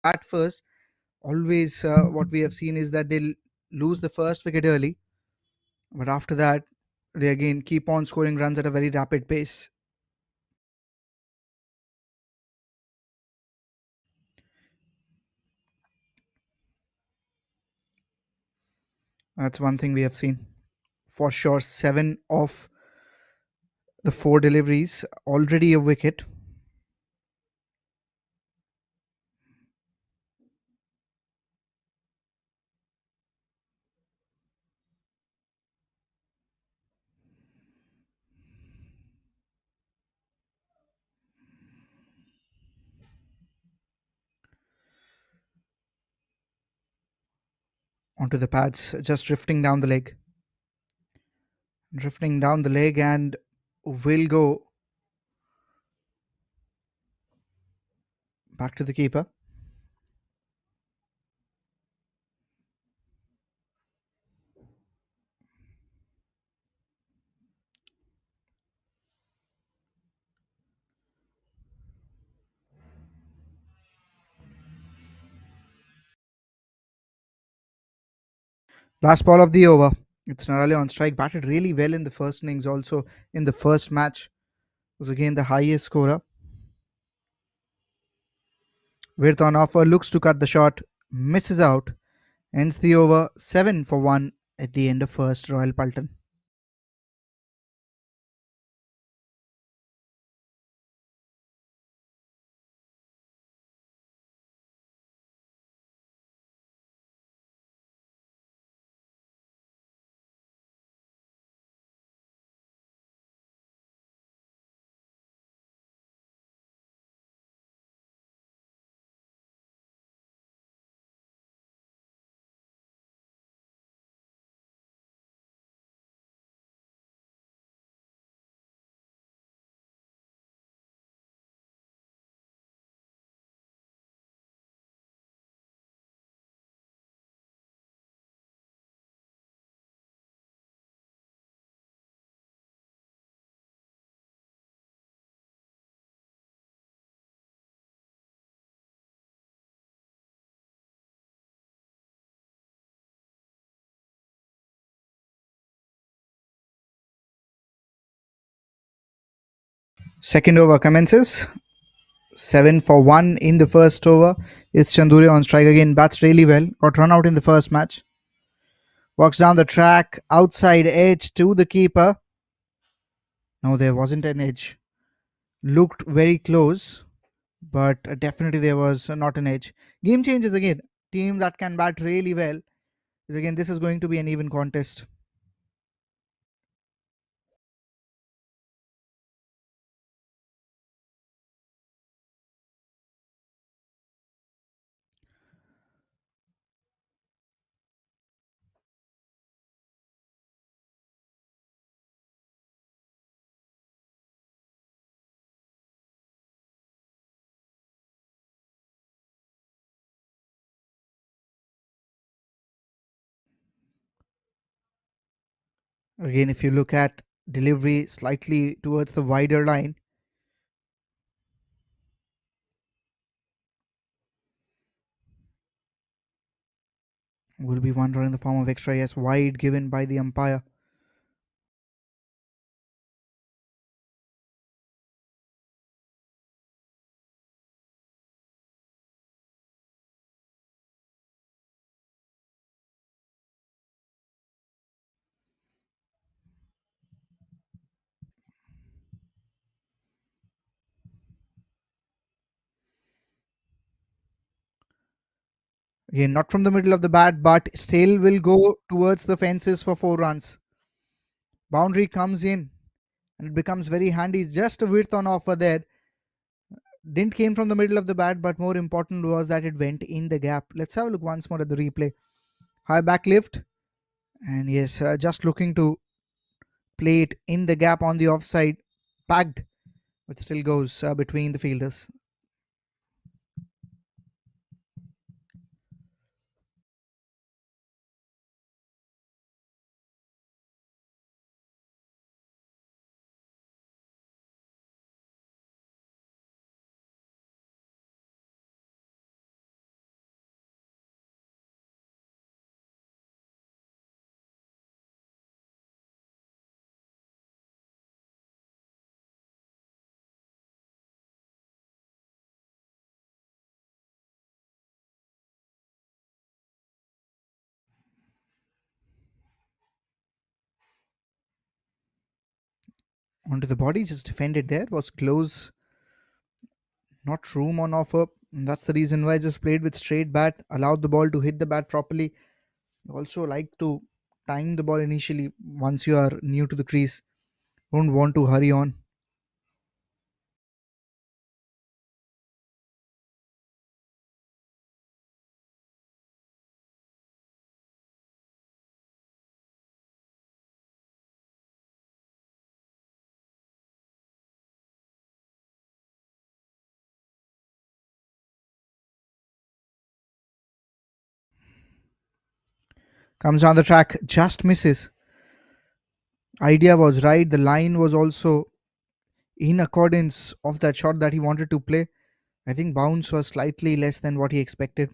bat first, always what we have seen is that they'll lose the first wicket early, but after that, they again keep on scoring runs at a very rapid pace. That's one thing we have seen. For sure, seven of the four deliveries, already a wicket. Onto the pads, just drifting down the leg, and will go back to the keeper. Last ball of the over. It's Narali on strike. Batted really well in the first innings, also in the first match. Was again the highest scorer. Wirth on offer, looks to cut the shot, misses out, ends the over 7 for 1 at the end of first. Royal Paltan. Second over commences. 7 for 1 in the first over. It's Chanduri on strike again. Bats really well. Got run out in the first match. Walks down the track. Outside edge to the keeper. No, there wasn't an edge. Looked very close, but definitely there was not an edge. Game changes again. Team that can bat really well is again, this is going to be an even contest. Again, if you look at delivery slightly towards the wider line, will be one run in the form of extra. Yes, wide given by the umpire. Again, not from the middle of the bat, but still will go towards the fences for 4 runs. Boundary comes in and it becomes very handy. Just a width on offer there. Didn't came from the middle of the bat, but more important was that it went in the gap. Let's have a look once more at the replay. High back lift, and yes, just looking to play it in the gap on the offside, packed, but still goes between the fielders. onto the body, just defended there. Was close, not room on offer. And that's the reason why I just played with straight bat, allowed the ball to hit the bat properly. Also like to time the ball initially once you are new to the crease. Don't want to hurry on. Comes down the track, just misses. Idea was right. The line was also in accordance of that shot that he wanted to play. I think bounce was slightly less than what he expected.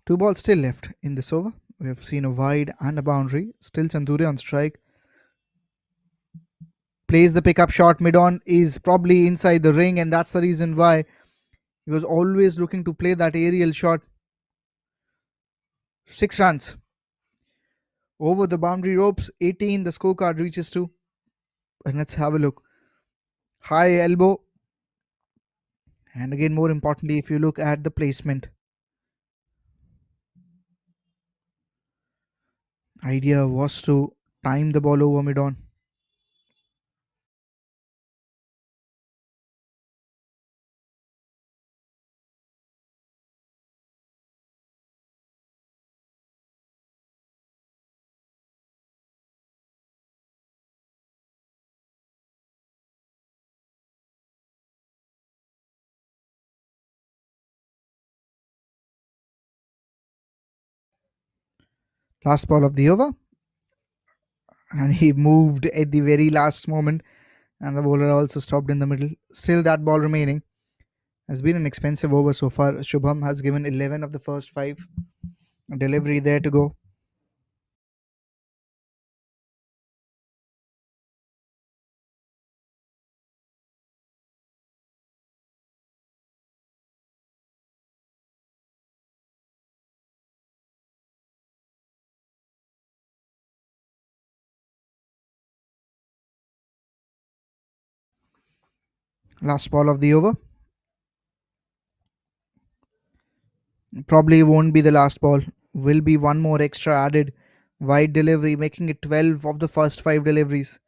Two balls still left in this over. We have seen a wide and a boundary. Still Chandure on strike. Plays the pickup shot mid on, is probably inside the ring, and that's the reason why he was always looking to play that aerial shot. 6 runs over the boundary ropes. 18 the scorecard reaches to. And let's have a look. High elbow. And again, more importantly, if you look at the placement, idea was to time the ball over mid on. Last ball of the over. And he moved at the very last moment. And the bowler also stopped in the middle. Still, that ball remaining. Has been an expensive over so far. Shubham has given 11 of the first 5. A delivery there to go. Last ball of the over. Probably won't be the last ball. Will be one more extra added. Wide delivery, making it 12 of the first 5 deliveries.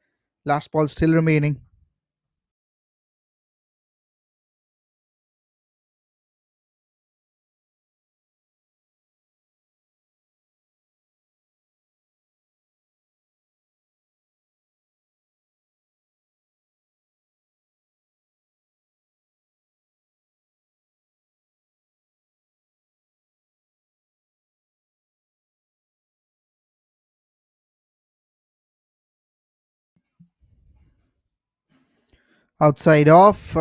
Last ball still remaining. Outside off,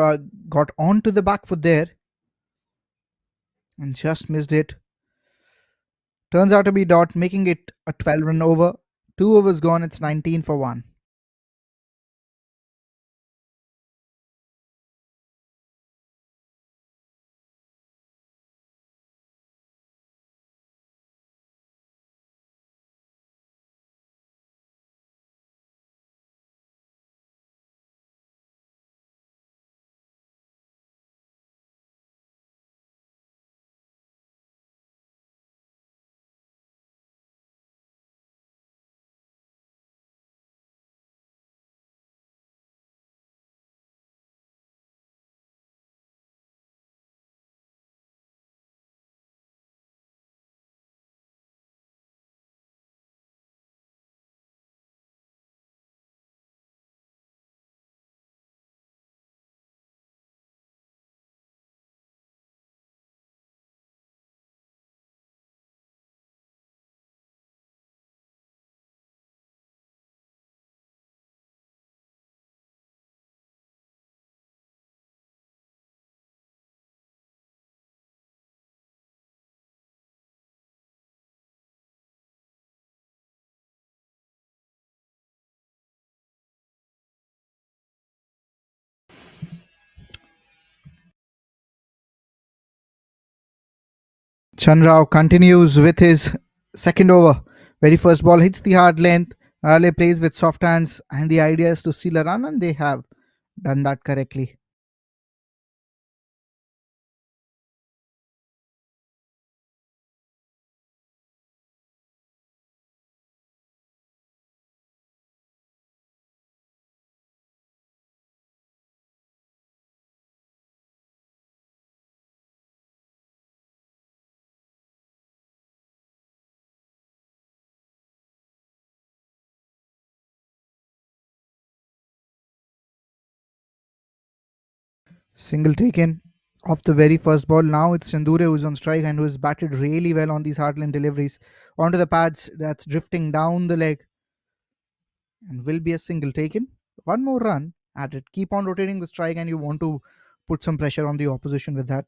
got onto the back foot there and just missed it. Turns out to be dot, making it a 12-run over. 2 overs gone, it's 19 for 1. Chanrao continues with his second over. Very first ball hits the hard length. Raleigh plays with soft hands, and the idea is to steal a run, and they have done that correctly. Single taken off the very first ball. Now it's Chandure who's on strike and who has batted really well on these hard line deliveries. Onto the pads, that's drifting down the leg and will be a single taken. One more run at it. Keep on rotating the strike, and you want to put some pressure on the opposition with that.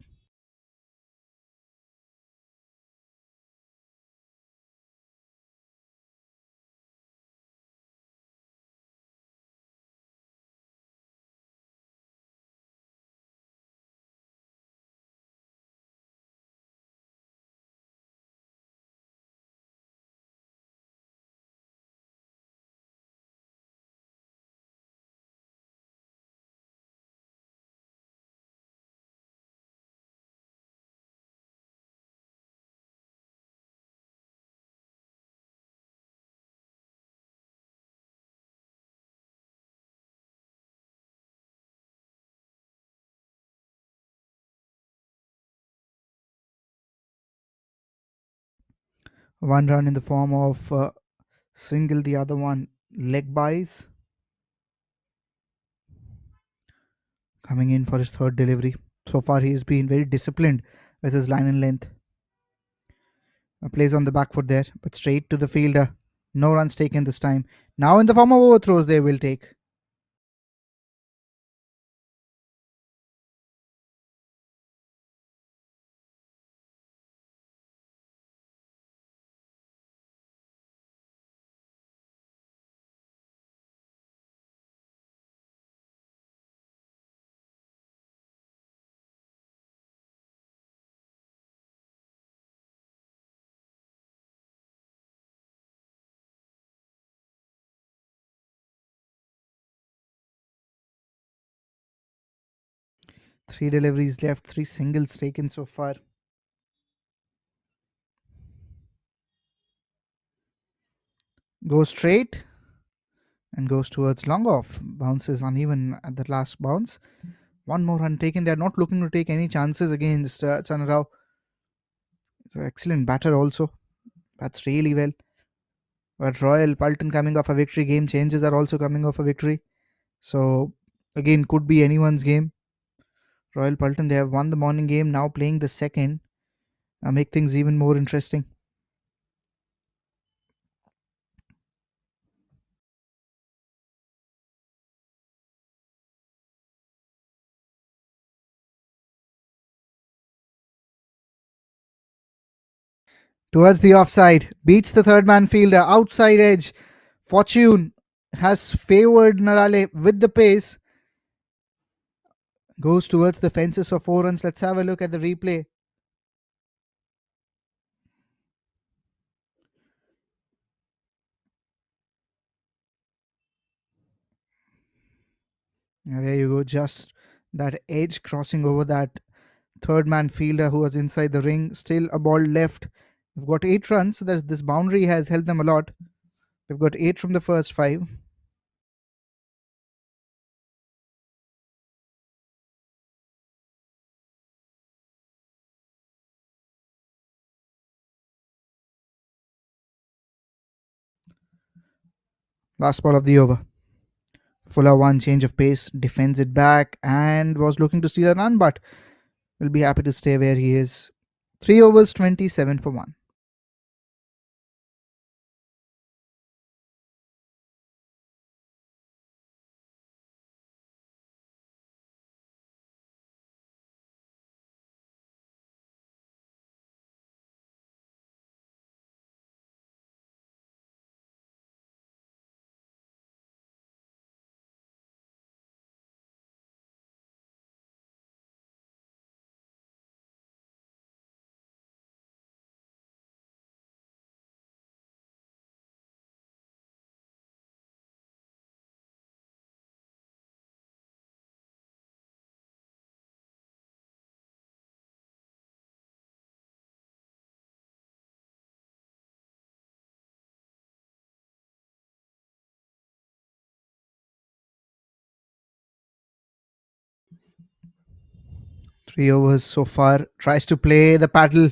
One run in the form of single, the other one leg buys. Coming in for his third delivery. So far, he has been very disciplined with his line and length. Plays on the back foot there, but straight to the fielder. No runs taken this time. Now, in the form of overthrows, they will take. Three deliveries left, three singles taken so far. Goes straight and goes towards long off. Bounces uneven at the last bounce. One more run taken. They're not looking to take any chances against Chanarao. So excellent batter also. That's really well. But Royal Paltan coming off a victory. Game changes are also coming off a victory. So again, could be anyone's game. Royal Paltan, they have won the morning game. Now playing the second. Make things even more interesting. Towards the offside. Beats the third man fielder. Outside edge. Fortune has favored Narale with the pace. Goes towards the fences for 4 runs. Let's have a look at the replay. There you go. Just that edge crossing over that third man fielder who was inside the ring. Still a ball left. They've got 8 runs. So this boundary has helped them a lot. They've got 8 from the first 5. Last ball of the over. Fuller one change of pace, defends it back, and was looking to steal a run, but will be happy to stay where he is. 3 overs, 27 for 1. Three overs so far. Tries to play the paddle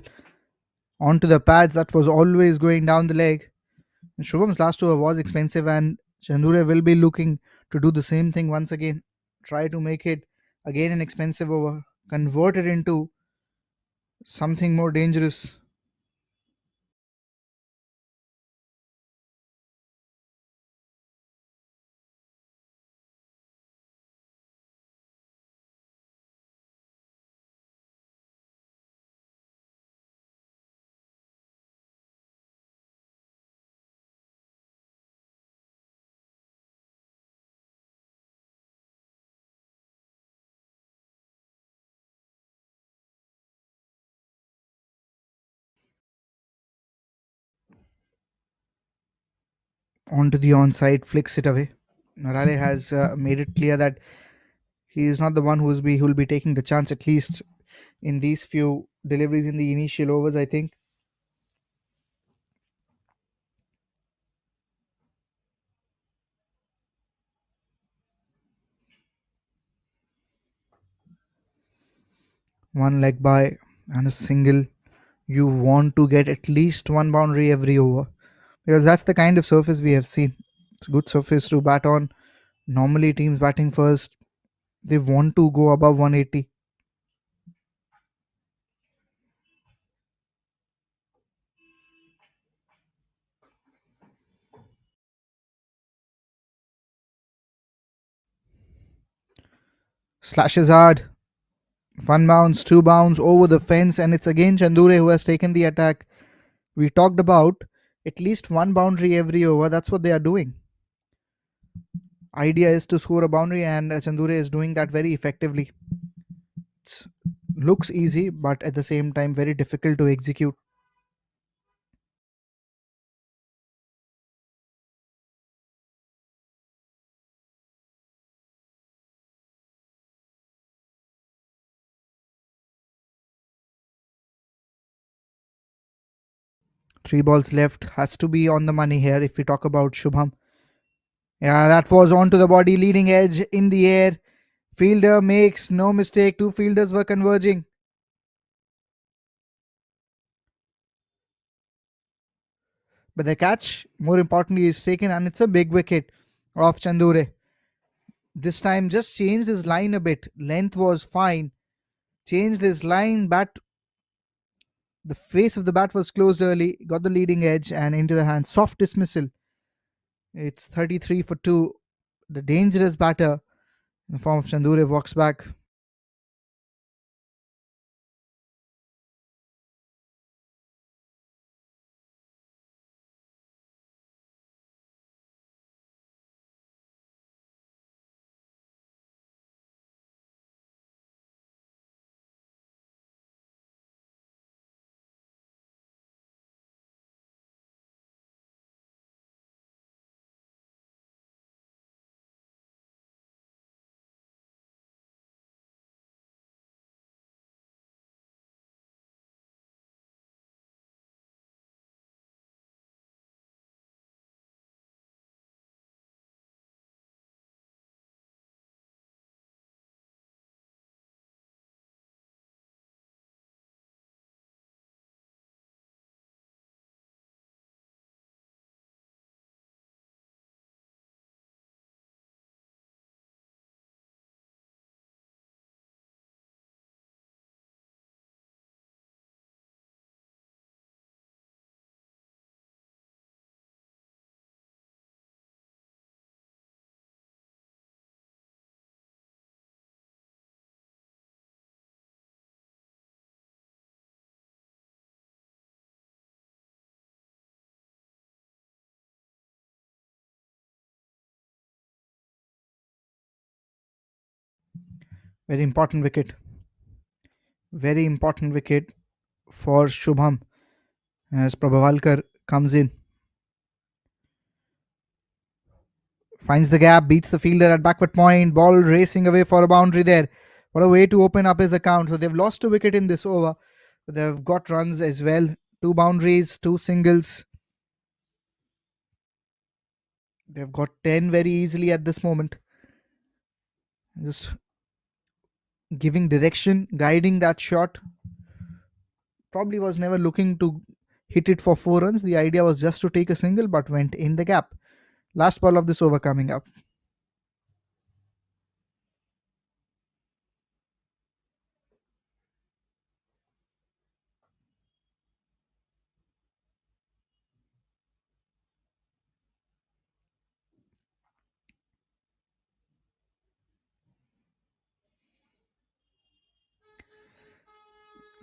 onto the pads. That was always going down the leg. And Shubham's last over was expensive, and Chandure will be looking to do the same thing once again. Try to make it again an expensive over, convert it into something more dangerous. Onto the onside, flicks it away. Narale has made it clear that he is not the one who will be taking the chance, at least in these few deliveries in the initial overs, I think. One leg by and a single. You want to get at least one boundary every over because that's the kind of surface we have seen. It's a good surface to bat on. Normally, teams batting first, they want to go above 180. Slashes hard. One bounce, two bounce over the fence, and it's again Chandure who has taken the attack. We talked about at least one boundary every over. That's what they are doing. Idea is to score a boundary, and Chandure is doing that very effectively. It looks easy, but at the same time, very difficult to execute. Three balls left has to be on the money here if we talk about Shubham. Yeah, that was onto the body, leading edge in the air. Fielder makes no mistake. Two fielders were converging. But the catch, more importantly, is taken, and it's a big wicket of Chandure. This time just changed his line a bit. Length was fine. Changed his line, bat the face of the bat was closed early, got the leading edge and into the hand. Soft dismissal. It's 33 for 2. The dangerous batter in the form of Chandure walks back. Very important wicket. Very important wicket for Shubham as Prabhavalkar comes in. Finds the gap, beats the fielder at backward point. Ball racing away for a boundary there. What a way to open up his account. So they've lost a wicket in this over. But they've got runs as well. Two boundaries, two singles. They've got 10 very easily at this moment. Just giving direction, guiding that shot. Probably was never looking to hit it for 4 runs. The idea was just to take a single, but went in the gap. Last ball of this over coming up.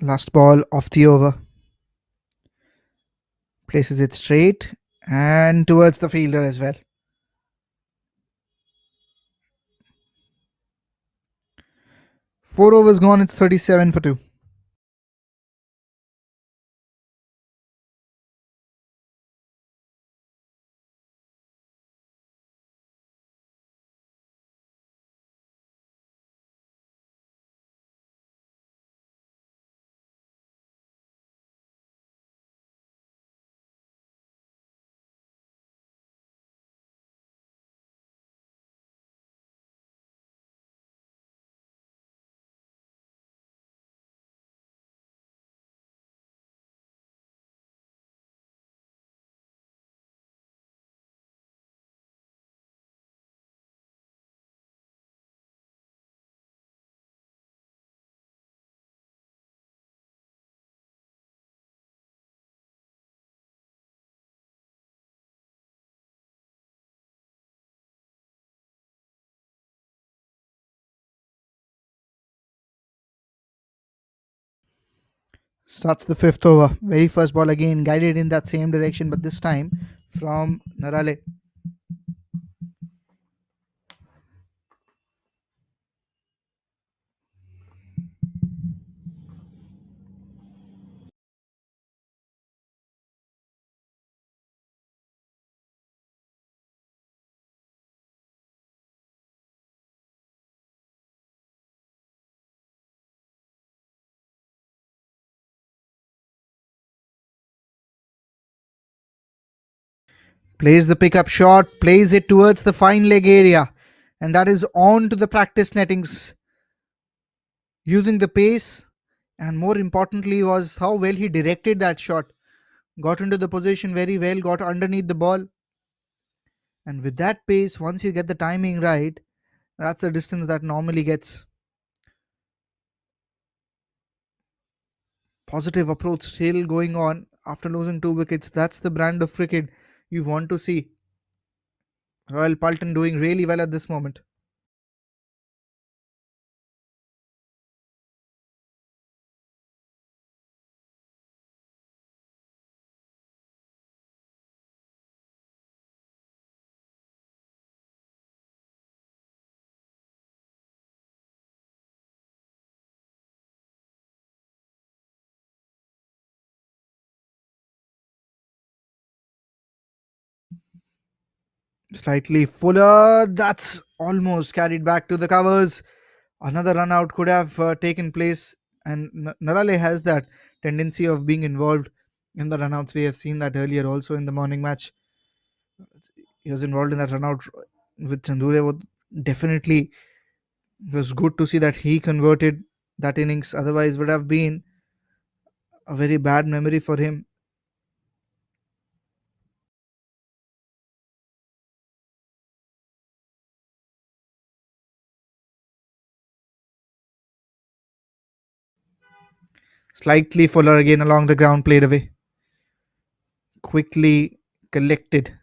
Last ball of the over. Places it straight and towards the fielder as well. 4 overs gone, it's 37 for 2. Starts the fifth over. Very first ball again, guided in that same direction, but this time from Narale. Plays the pickup shot, plays it towards the fine leg area, and that is on to the practice nettings. Using the pace, and more importantly, was how well he directed that shot. Got into the position very well, got underneath the ball, and with that pace, once you get the timing right, that's the distance that normally gets. Positive approach still going on after losing 2 wickets. That's the brand of cricket you want to see. Royal Paltan doing really well at this moment. Slightly fuller. That's almost carried back to the covers. Another run out could have taken place, and Narale has that tendency of being involved in the runouts. We have seen that earlier also in the morning match. He was involved in that run out with Chandure. Definitely it was good to see that he converted that innings. Otherwise, would have been a very bad memory for him. Slightly fuller again along the ground, played away. Quickly collected.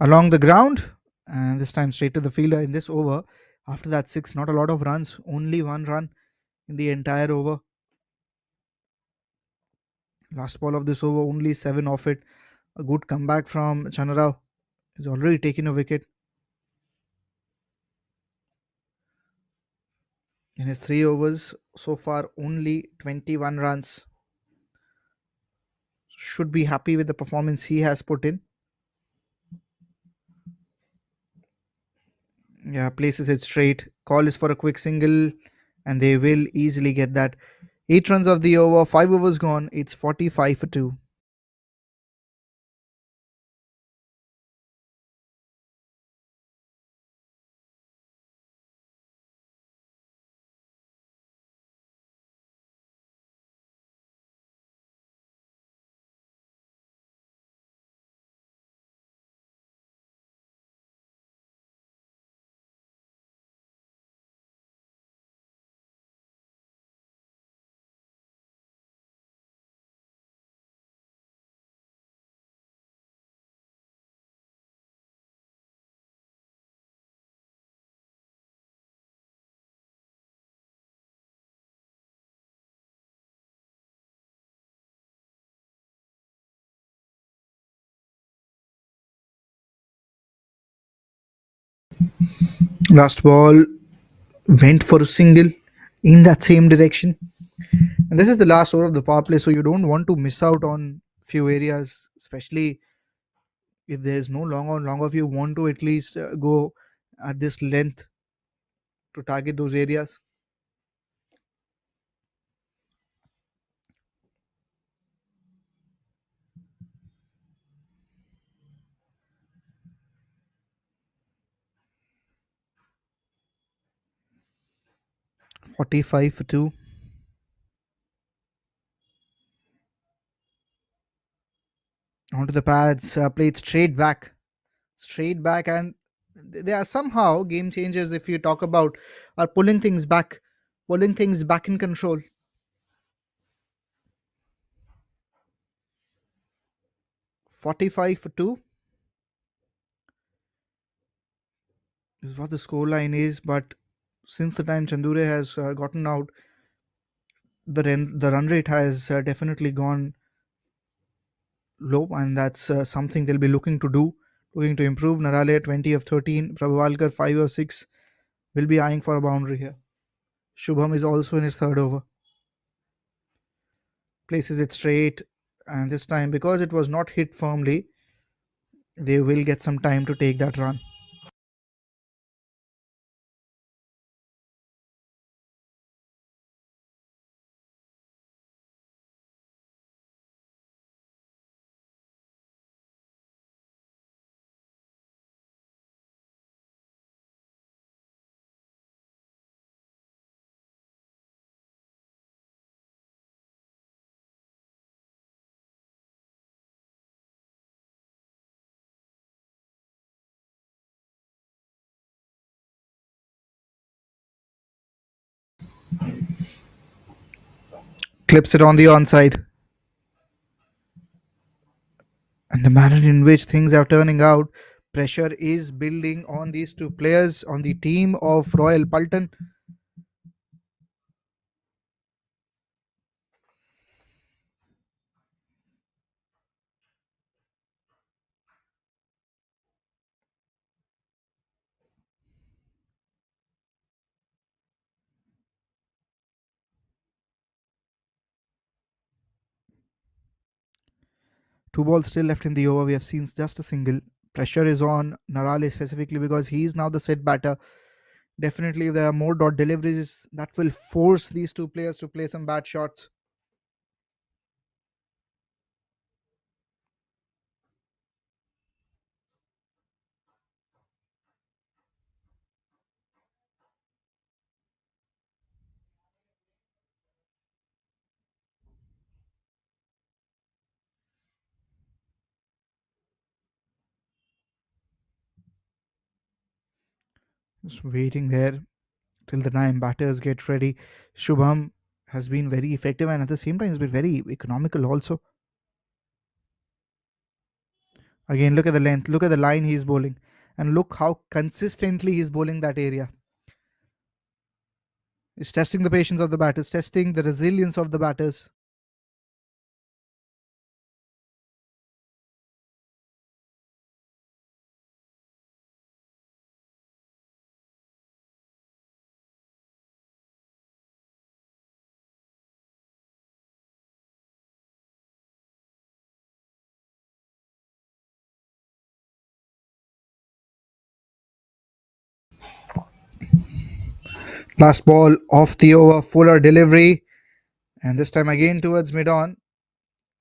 along the ground, and this time straight to the fielder in this over. After that, six, not a lot of runs, only one run in the entire over. Last ball of this over, only seven off it. A good comeback from Chanarao. He's already taken a wicket in his three overs. So far, only 21 runs. Should be happy with the performance he has put in. Yeah, places it straight. Call is for a quick single, and they will easily get that. 8 runs of the over, 5 overs gone. It's 45 for 2. Last ball went for a single in that same direction. And this is the last over of the power play, so you don't want to miss out on few areas, especially if there is no long or long of you want to at least go at this length to target those areas. 45 for 2. Onto the pads, played straight back, and they are somehow game changers if you talk about are pulling things back in control. 45 for 2 is what the score line is, but since the time Chandure has gotten out, the run rate has definitely gone low, and that's something they'll be looking to improve. Narale at 20 of 13, Prabhavalkar 5 of 6 will be eyeing for a boundary here. Shubham is also in his third over, places it straight, and this time because it was not hit firmly, they will get some time to take that run. Clips it on the onside, and the manner in which things are turning out, pressure is building on these two players on the team of Royal Paltan. Two balls still left in the over. We have seen just a single. Pressure is on Narale specifically because he is now the set batter. Definitely, there are more dot deliveries that will force these two players to play some bad shots. Just waiting there till the time batters get ready. Shubham has been very effective and at the same time has been very economical also. Again, look at the length, look at the line he's bowling, and look how consistently he's bowling that area. He's testing the patience of the batters, testing the resilience of the batters. Last ball of the over, fuller delivery, and this time again towards mid on.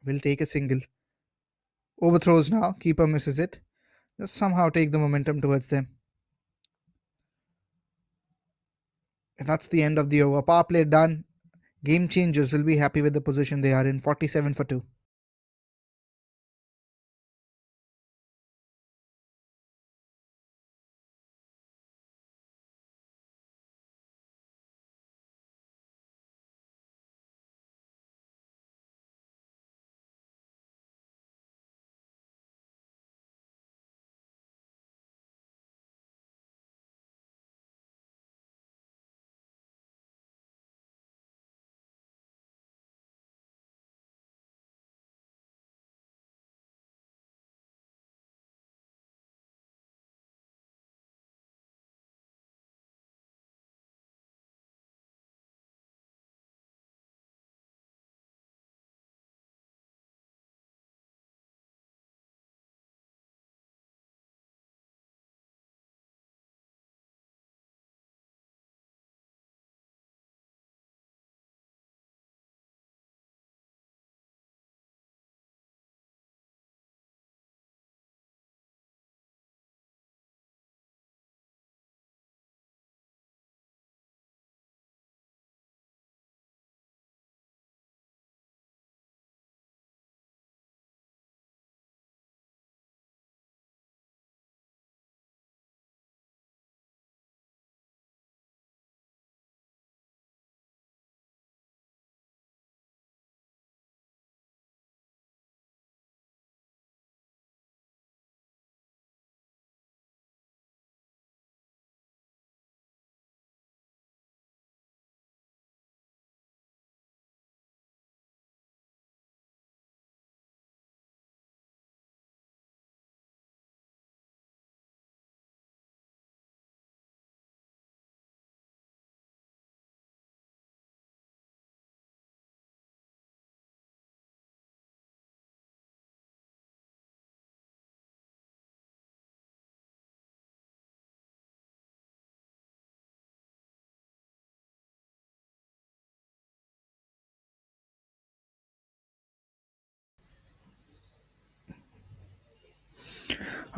Will take a single. Overthrows now, keeper misses it. Just somehow take the momentum towards them. And that's the end of the over. Power play done. Game changers will be happy with the position they are in, 47 for 2.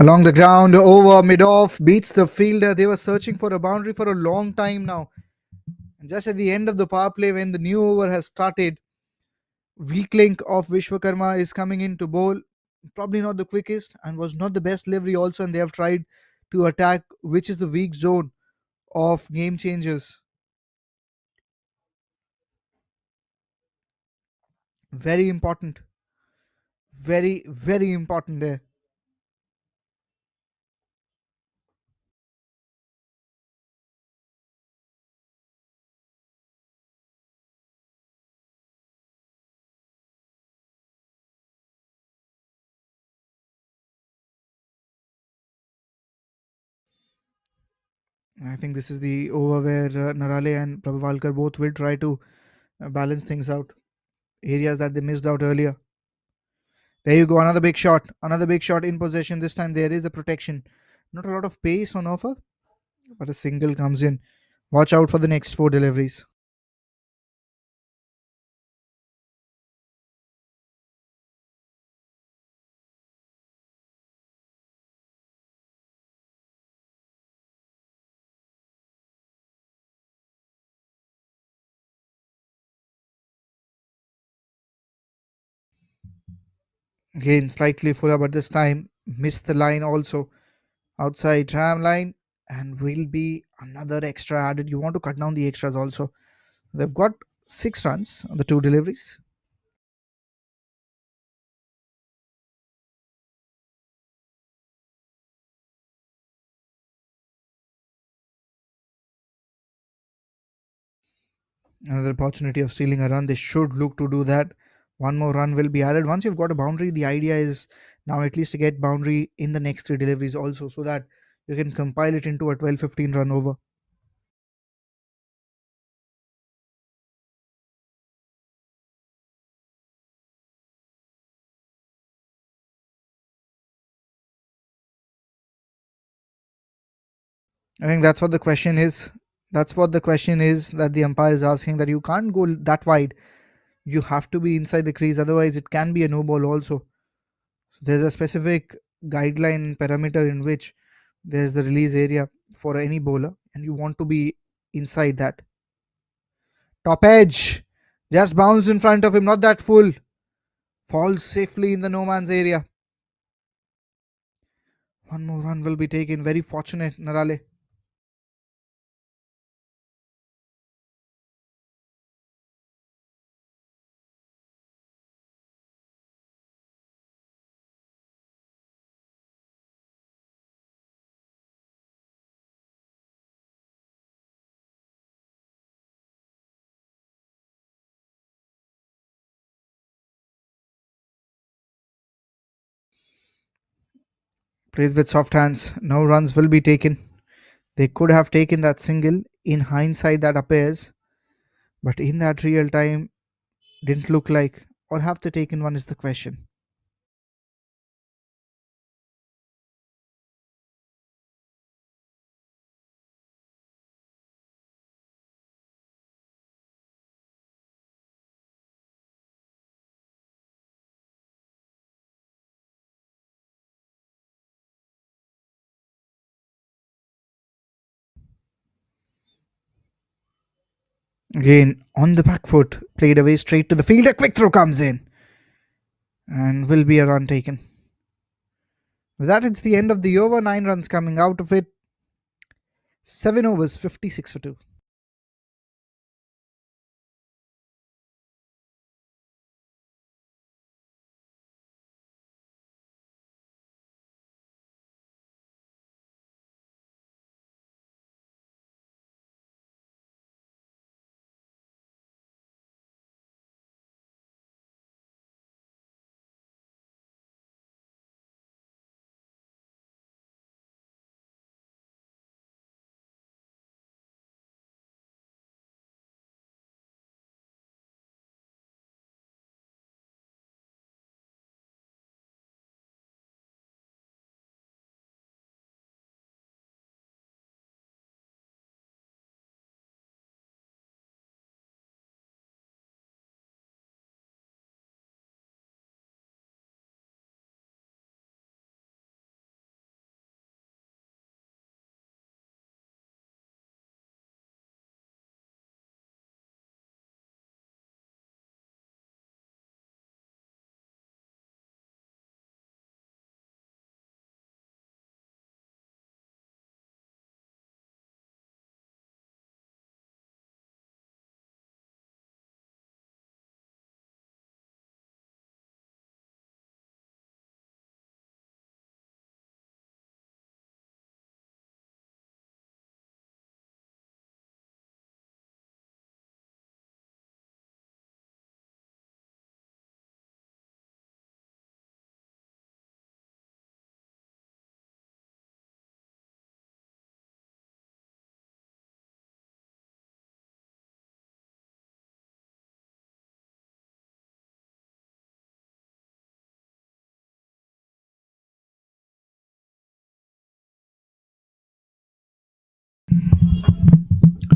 Along the ground, over, mid off, beats the fielder. They were searching for a boundary for a long time now. And just at the end of the power play, when the new over has started, weak link of Vishwakarma is coming in to bowl. Probably not the quickest and was not the best delivery also. And they have tried to attack, which is the weak zone of game changers. Very important. Very, very important there. I think this is the over where Narale and Prabhavalkar both will try to balance things out. Areas that they missed out earlier. There you go, another big shot in possession. This time there is a protection. Not a lot of pace on offer, but a single comes in. Watch out for the next four deliveries. Again, slightly fuller, but this time missed the line also. Outside tram line, and will be another extra added. You want to cut down the extras also. They've got 6 runs on the two deliveries. Another opportunity of stealing a run. They should look to do that. One more run will be added. Once you've got a boundary, the idea is now at least to get boundary in the next three deliveries also, so that you can compile it into a 12-15 run over. I think that's what the question is. That's what the question is that the umpire is asking, that you can't go that wide. You have to be inside the crease, otherwise it can be a no ball also. So there's a specific guideline parameter in which there's the release area for any bowler, and you want to be inside that. Top edge, just bounced in front of him, not that full. Falls safely in the no man's area. One more run will be taken. Very fortunate, Narale. Plays with soft hands. No runs will be taken. They could have taken that single. In hindsight, that appears. But in that real time, didn't look like. Or have they taken one is the question. Again, on the back foot, played away straight to the field. A quick throw comes in. And will be a run taken. With that, it's the end of the over. 9 runs coming out of it. 7 overs, 56 for 2.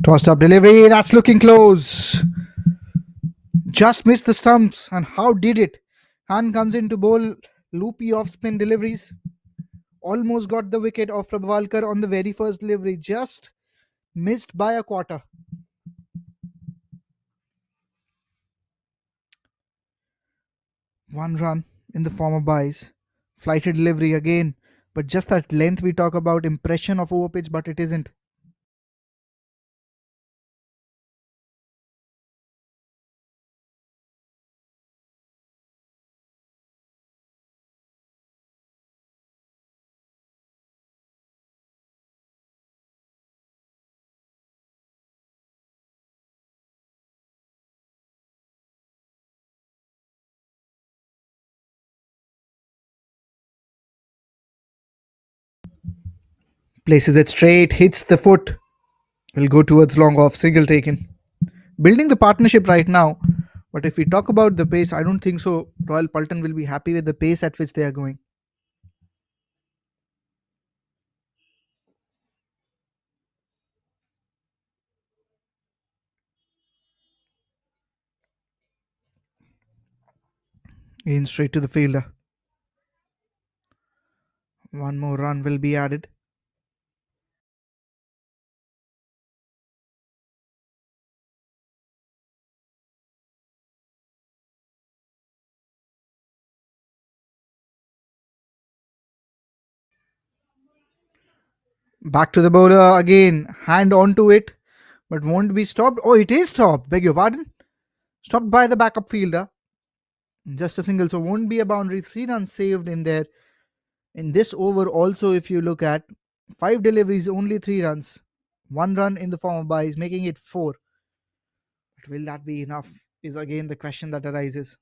Tossed up delivery. That's looking close. Just missed the stumps. And how did it? Han comes in to bowl loopy off spin deliveries. Almost got the wicket of Prabhalkar on the very first delivery. Just missed by a quarter. One run in the form of buys. Flighted delivery again. But just that length we talk about, impression of overpitch, but it isn't. Places it straight, hits the foot, will go towards long off, single taken. Building the partnership right now. But if we talk about the pace, I don't think so. Royal Paltan will be happy with the pace at which they are going. In straight to the fielder. One more run will be added. Back to the bowler again. Hand onto it, but won't be stopped. Oh, it is stopped. Beg your pardon. Stopped by the backup fielder. Just a single, so won't be a boundary. 3 runs saved in there. In this over, also, if you look at 5 deliveries, only 3 runs. 1 run in the form of byes, making it four. But will that be enough? Is again the question that arises.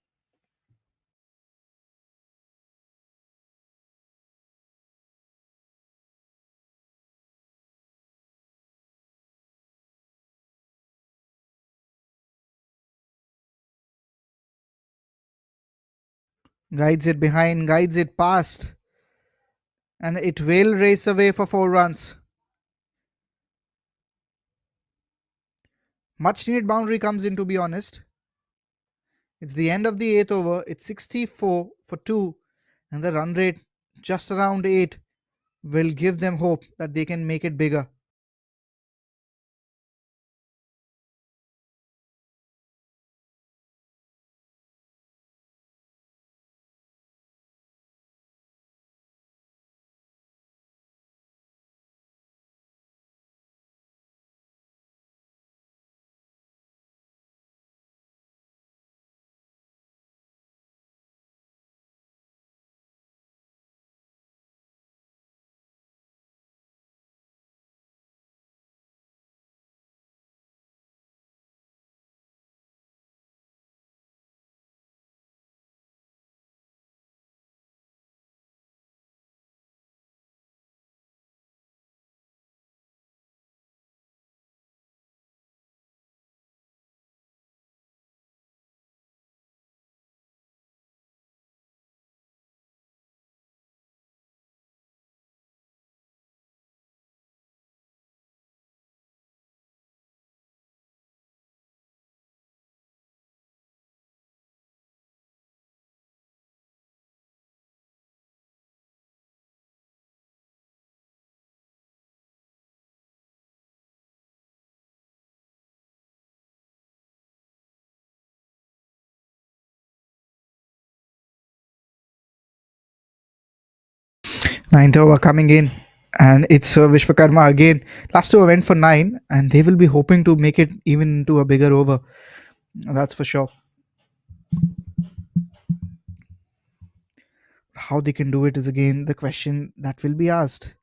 Guides it behind, guides it past, and it will race away for 4 runs. Much needed boundary comes in, to be honest. It's the end of the eighth over. It's 64 for 2, and the run rate just around 8 will give them hope that they can make it bigger. Ninth over coming in, and it's Vishwakarma again. Last over went for 9, and they will be hoping to make it even into a bigger over. That's for sure. How they can do it is again the question that will be asked.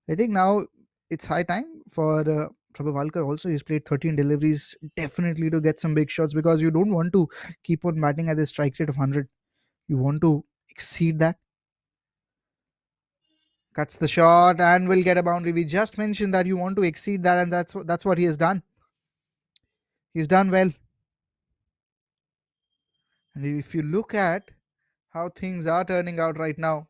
I think now it's high time for Prabhu Valkar also. He's played 13 deliveries, definitely to get some big shots, because you don't want to keep on batting at the strike rate of 100. You want to exceed that. Cuts the shot and will get a boundary. We just mentioned that you want to exceed that, and that's what he has done. He's done well. And if you look at how things are turning out right now,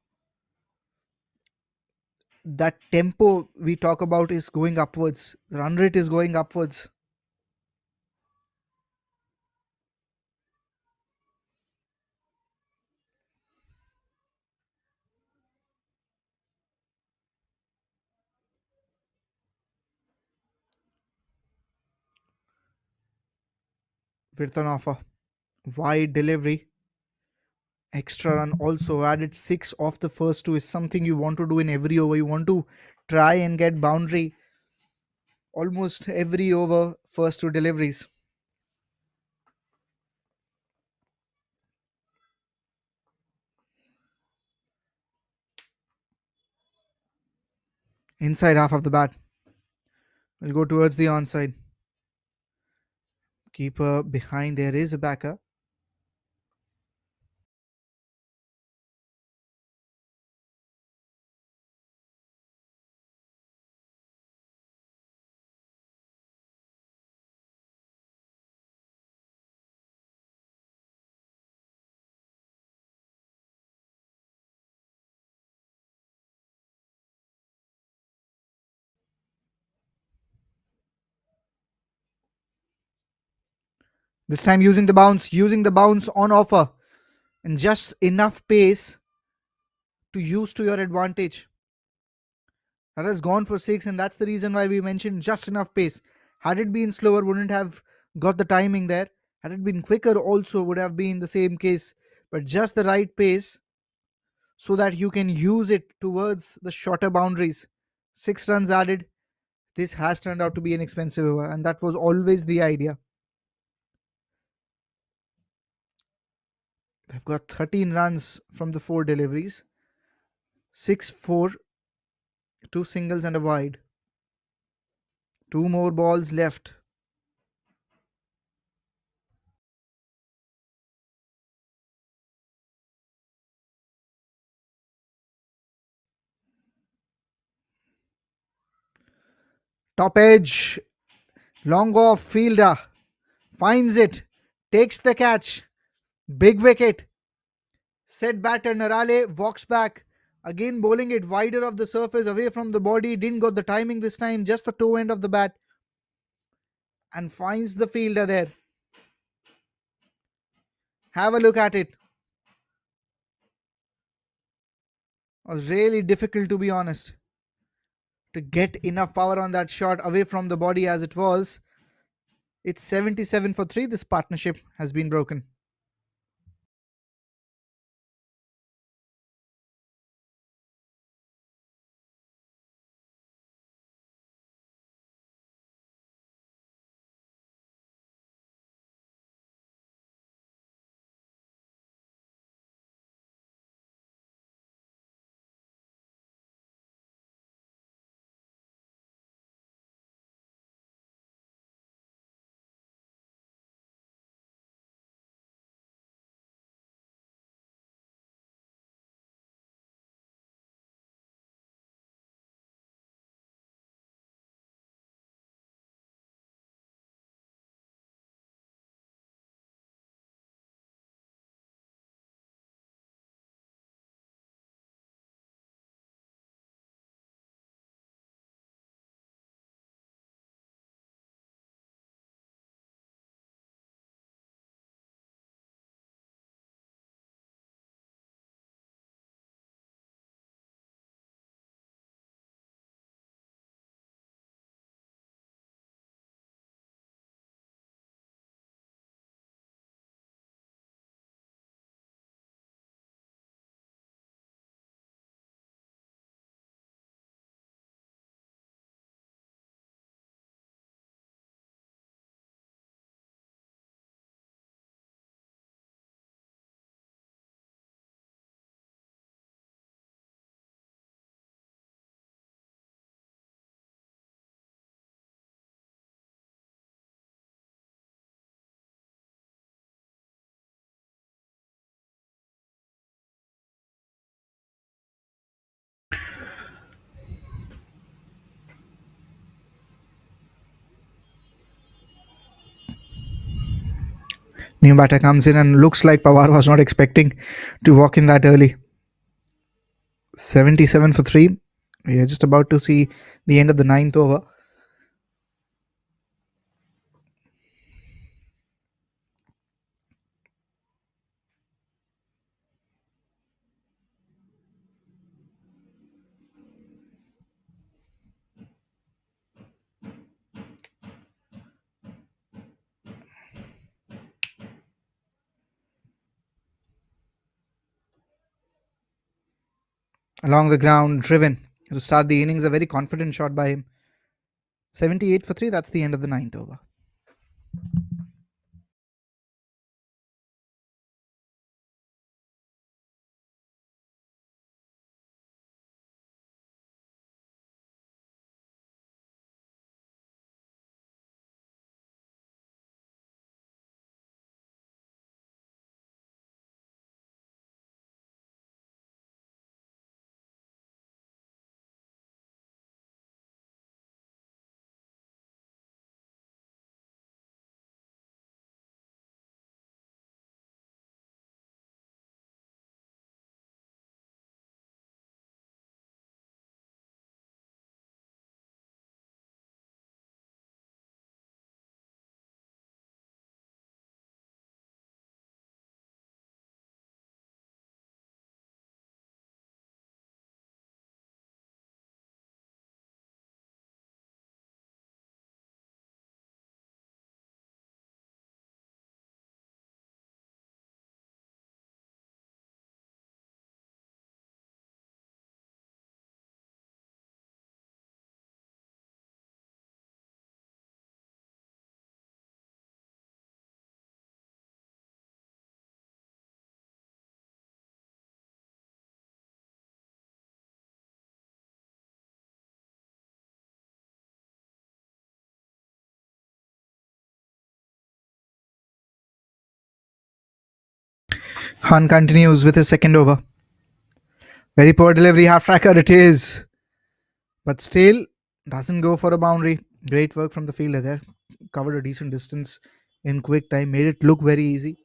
that tempo we talk about is going upwards. The run rate is going upwards. With an offer. Wide delivery. Extra run also added 6 off the first two is something you want to do in every over. You want to try and get boundary almost every over, first two deliveries. Inside half of the bat. Will go towards the onside. Keeper behind, there is a backer. This time using the bounce on offer, and just enough pace to use to your advantage. That has gone for six, and that's the reason why we mentioned just enough pace. Had it been slower, wouldn't have got the timing there. Had it been quicker, also would have been the same case. But just the right pace so that you can use it towards the shorter boundaries. 6 runs added. This has turned out to be an expensive over, and that was always the idea. They've got 13 runs from the four deliveries, 6 4, two singles and a wide. Two more balls left. Top edge, long off fielder, finds it, takes the catch, big wicket. Set batter Narale walks back, again bowling it wider of the surface away from the body. Didn't got the timing this time, just the toe end of the bat, and finds the fielder there. Have a look at it. It was really difficult, to be honest, to get enough power on that shot away from the body as it was. It's 77 for 3. This partnership has been broken. New batter comes in and looks like Pawar was not expecting to walk in that early. 77 for 3. We are just about to see the end of the ninth over. Along the ground, driven to start the innings. A very confident shot by him. 78 for 3. That's the end of the ninth over. Hunt continues with his second over. Very poor delivery, half tracker it is. But still doesn't go for a boundary. Great work from the fielder there. Covered a decent distance in quick time, made it look very easy.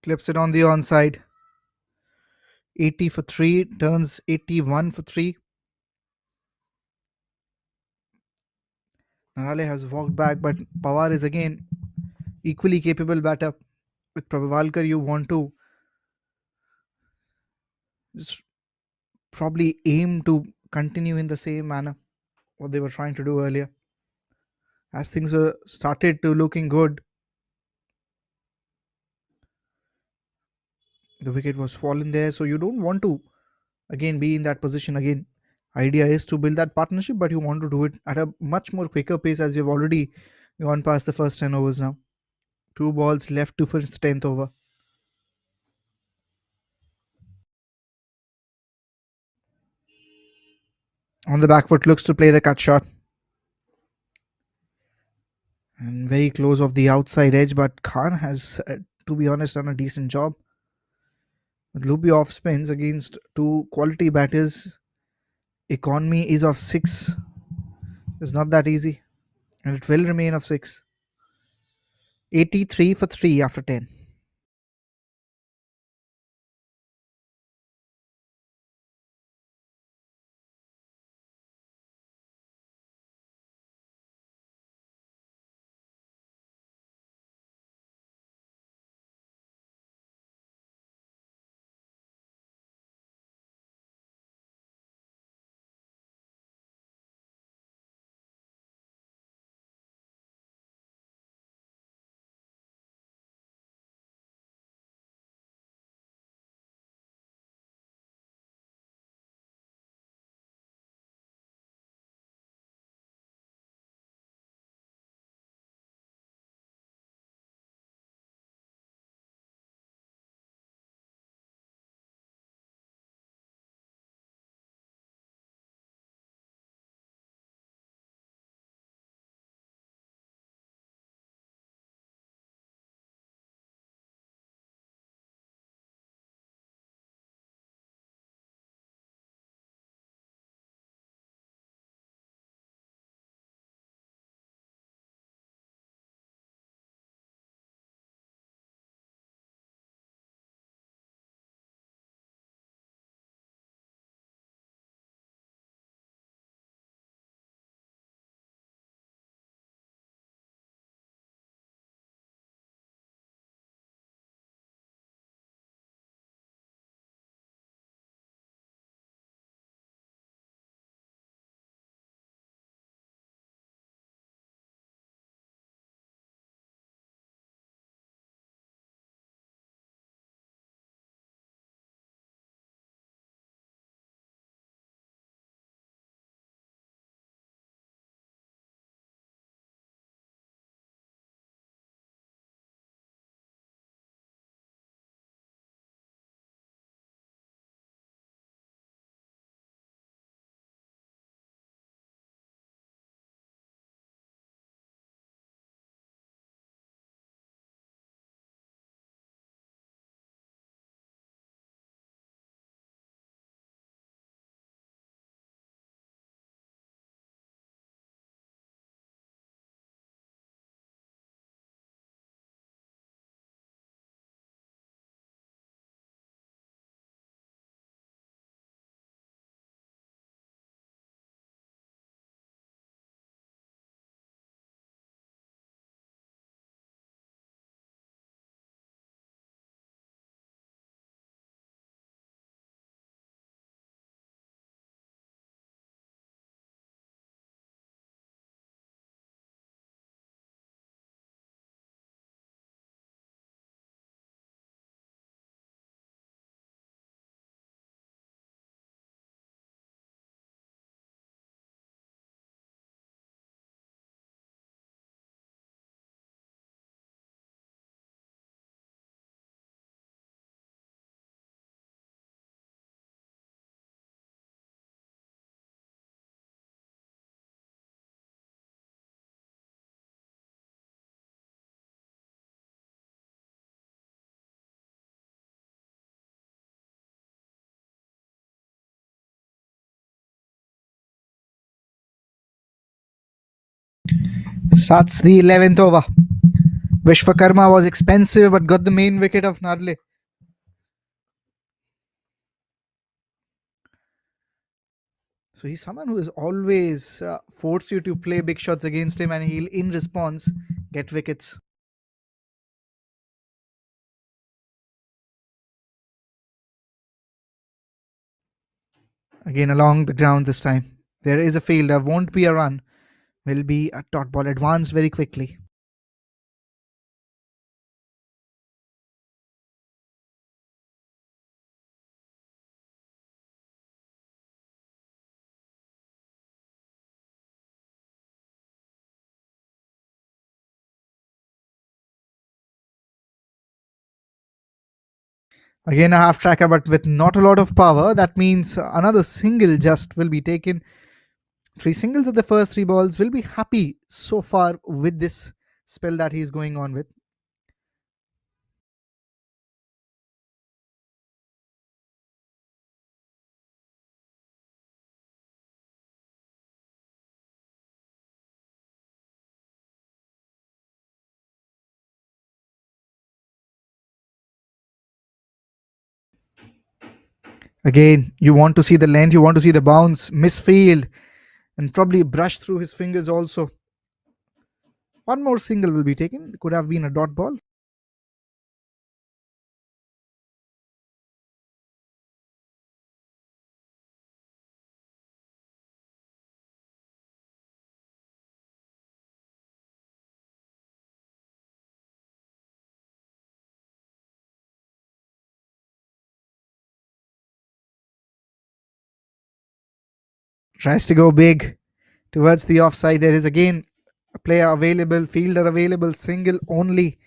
Clips it on the onside. 80 for 3, turns 81 for 3. Narale has walked back, but Pawar is again equally capable batter. With Prabhavalkar, you want to just probably aim to continue in the same manner what they were trying to do earlier. As things were started to looking good, the wicket was fallen there, so you don't want to again be in that position again. Idea is to build that partnership, but you want to do it at a much more quicker pace as you've already gone past the first 10 overs now. Two balls left to finish 10th over. On the back foot, looks to play the cut shot. And very close of the outside edge, but Khan has, to be honest, done a decent job. With loopy off spins against two quality batters, economy is of 6. It's not that easy, and it will remain of 6. 83 for 3 after 10. Starts the 11th over. Vishwakarma was expensive but got the main wicket of Nadle. So he's someone who is always forced you to play big shots against him, and he'll, in response, get wickets. Again, along the ground this time. There is a fielder, won't be a run, will be a dot ball advanced very quickly. Again, a half tracker, but with not a lot of power. That means another single just will be taken. Three singles of the first three balls. Will be happy so far with this spell that he's going on with. Again, you want to see the length, you want to see the bounce, misfield, and probably brush through his fingers also. One more single will be taken. Could have been a dot ball. Tries to go big towards the offside. There is again a player available, fielder available, single only.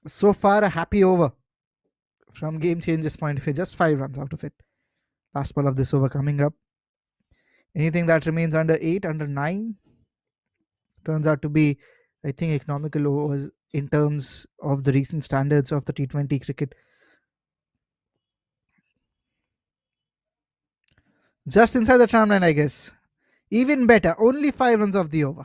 So far, a happy over from game changes point of view. Just 5 runs out of it. Last ball of this over coming up. Anything that remains under 8, under 9, turns out to be, I think, economical overs in terms of the recent standards of the T20 cricket. Just inside the tramline, I guess. Even better, only 5 runs of the over.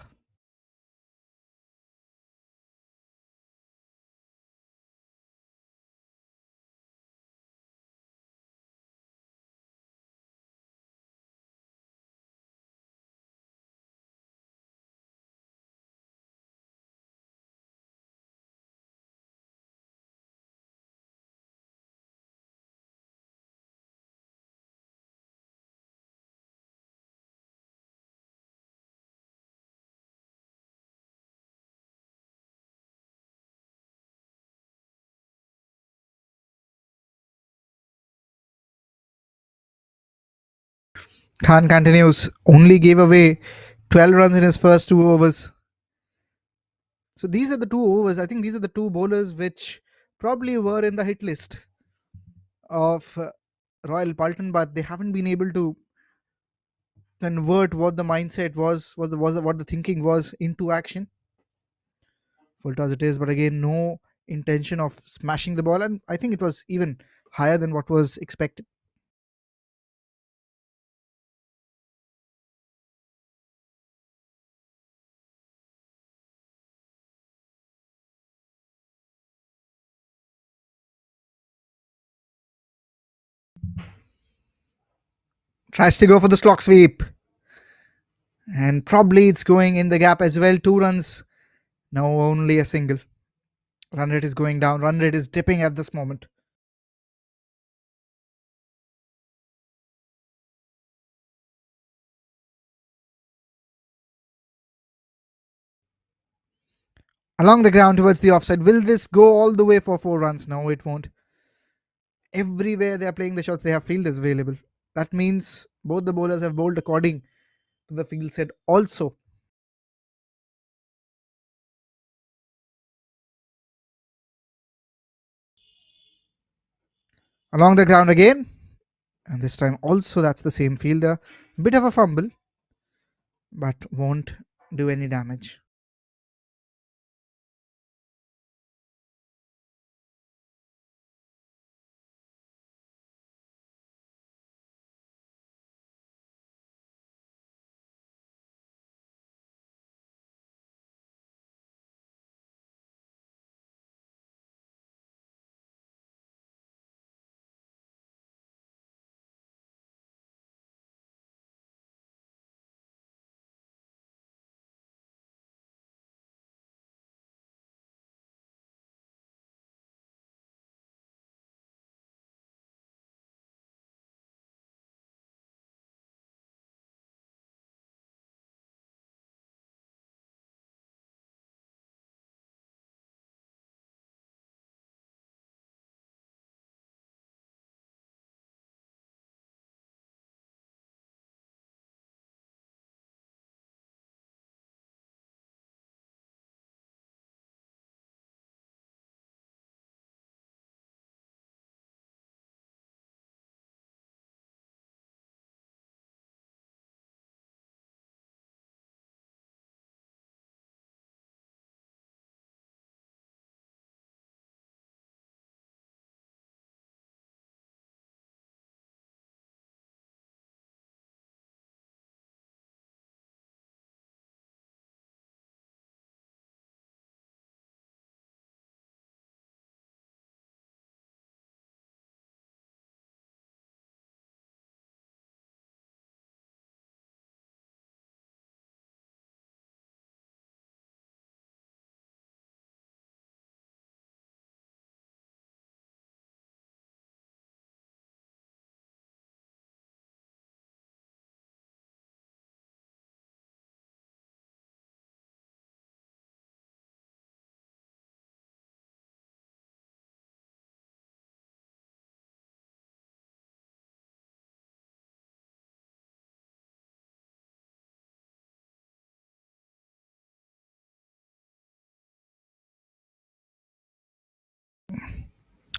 Khan continues, only gave away 12 runs in his first 2 overs. So these are the 2 overs. I think these are the two bowlers which probably were in the hit list of Royal Paltan, but they haven't been able to convert what the mindset was, what the thinking was into action. Full toss it is, but again, no intention of smashing the ball, and I think it was even higher than what was expected. Tries to go for the slog sweep, and probably it's going in the gap as well. 2 runs, now only a single. Run rate is going down. Run rate is dipping at this moment. Along the ground towards the offside. Will this go all the way for 4 runs? No, it won't. Everywhere they are playing the shots, they have fielders available. That means both the bowlers have bowled according to the field set also. Along the ground again. And this time also that's the same fielder. Bit of a fumble, but won't do any damage.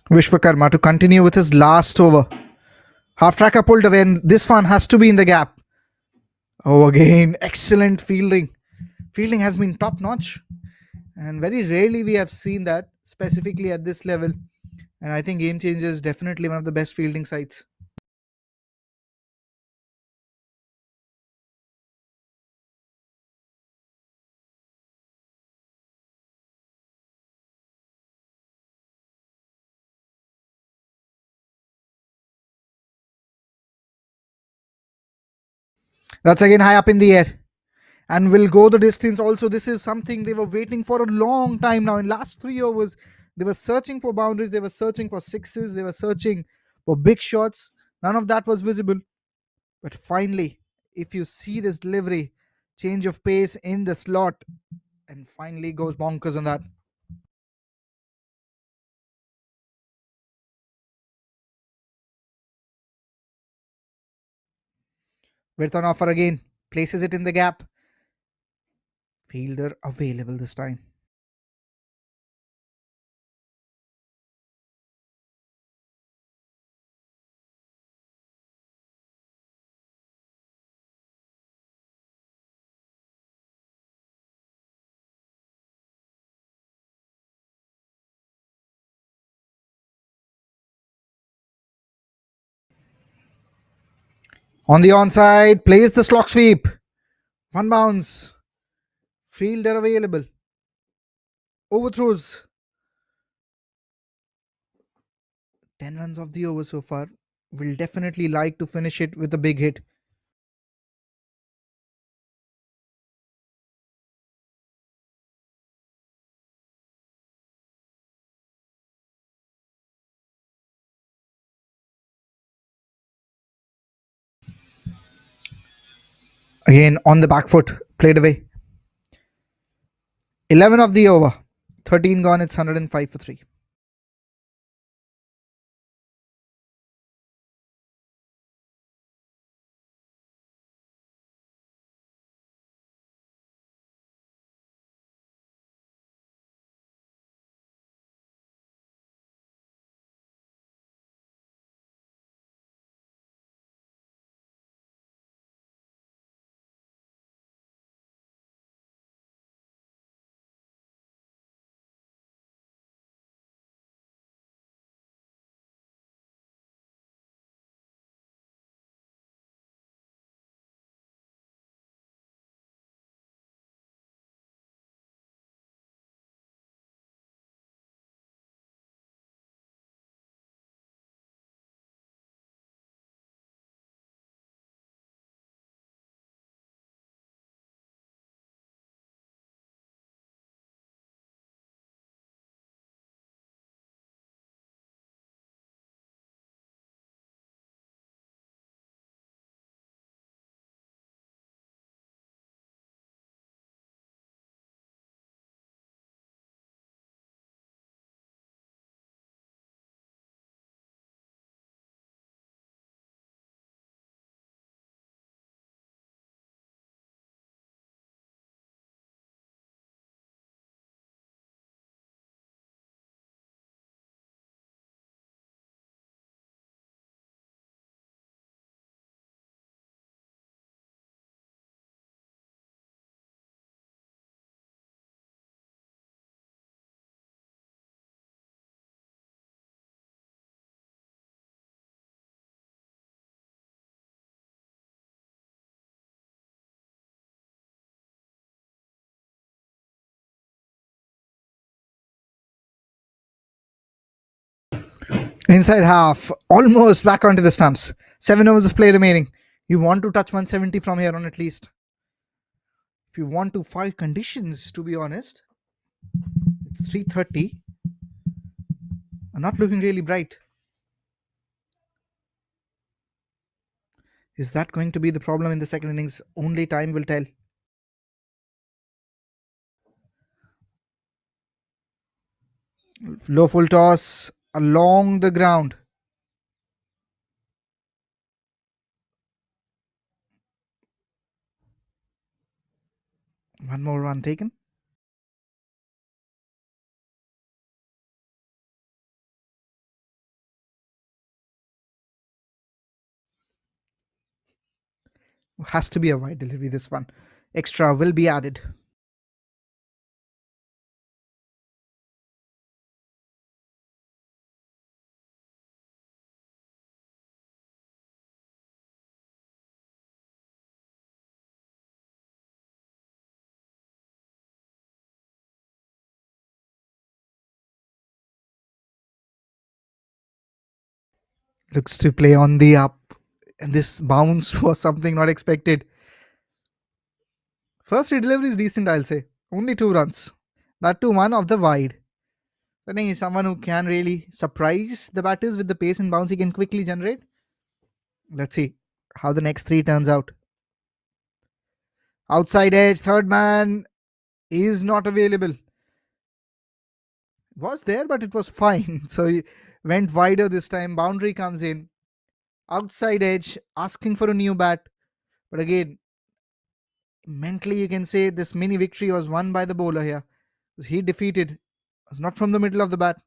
Vishwakarma to continue with his last over. Half tracker pulled away, and this one has to be in the gap. Oh, again, excellent fielding. Fielding has been top notch, and very rarely we have seen that, specifically at this level. And I think Game Changer is definitely one of the best fielding sites. That's again high up in the air and will go the distance. Also, this is something they were waiting for a long time now. In last 3 overs, they were searching for boundaries, they were searching for sixes, they were searching for big shots. None of that was visible. But finally, if you see this delivery, change of pace in the slot, and finally goes bonkers on that. Width on offer again, places it in the gap. Fielder available this time. On the onside, plays the slog sweep. One bounce. Fielder available. Overthrows. 10 runs of the over so far. Will definitely like to finish it with a big hit. Again on the back foot, played away. 11 of the over. 13 gone, it's 105 for 3. Inside half, almost back onto the stumps. 7 overs of play remaining. You want to touch 170 from here on at least. If you want to fight conditions, to be honest, it's 330. I'm not looking really bright. Is that going to be the problem in the second innings? Only time will tell. Low full toss along the ground. One more run taken. Has to be a wide delivery, this one. Extra will be added. Looks to play on the up. And this bounce was something not expected. First delivery is decent, I'll say. Only 2 runs. That too, one of the wide. I think he's someone who can really surprise the batters with the pace and bounce he can quickly generate. Let's see how the next three turns out. Outside edge, third man is not available. Was there, but it was fine. So he went wider this time. Boundary comes in. Outside edge, asking for a new bat. But again, mentally, you can say this mini victory was won by the bowler here. He defeated, was not from the middle of the bat.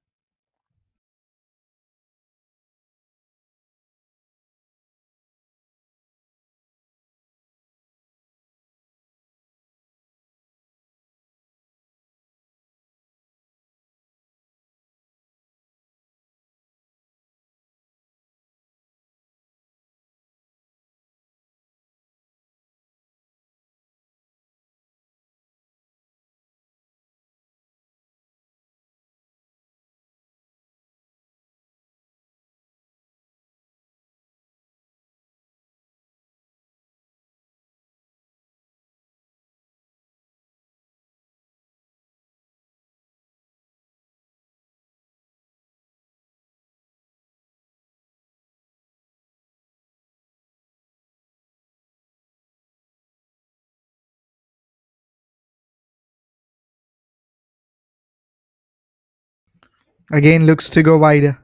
Again, looks to go wider.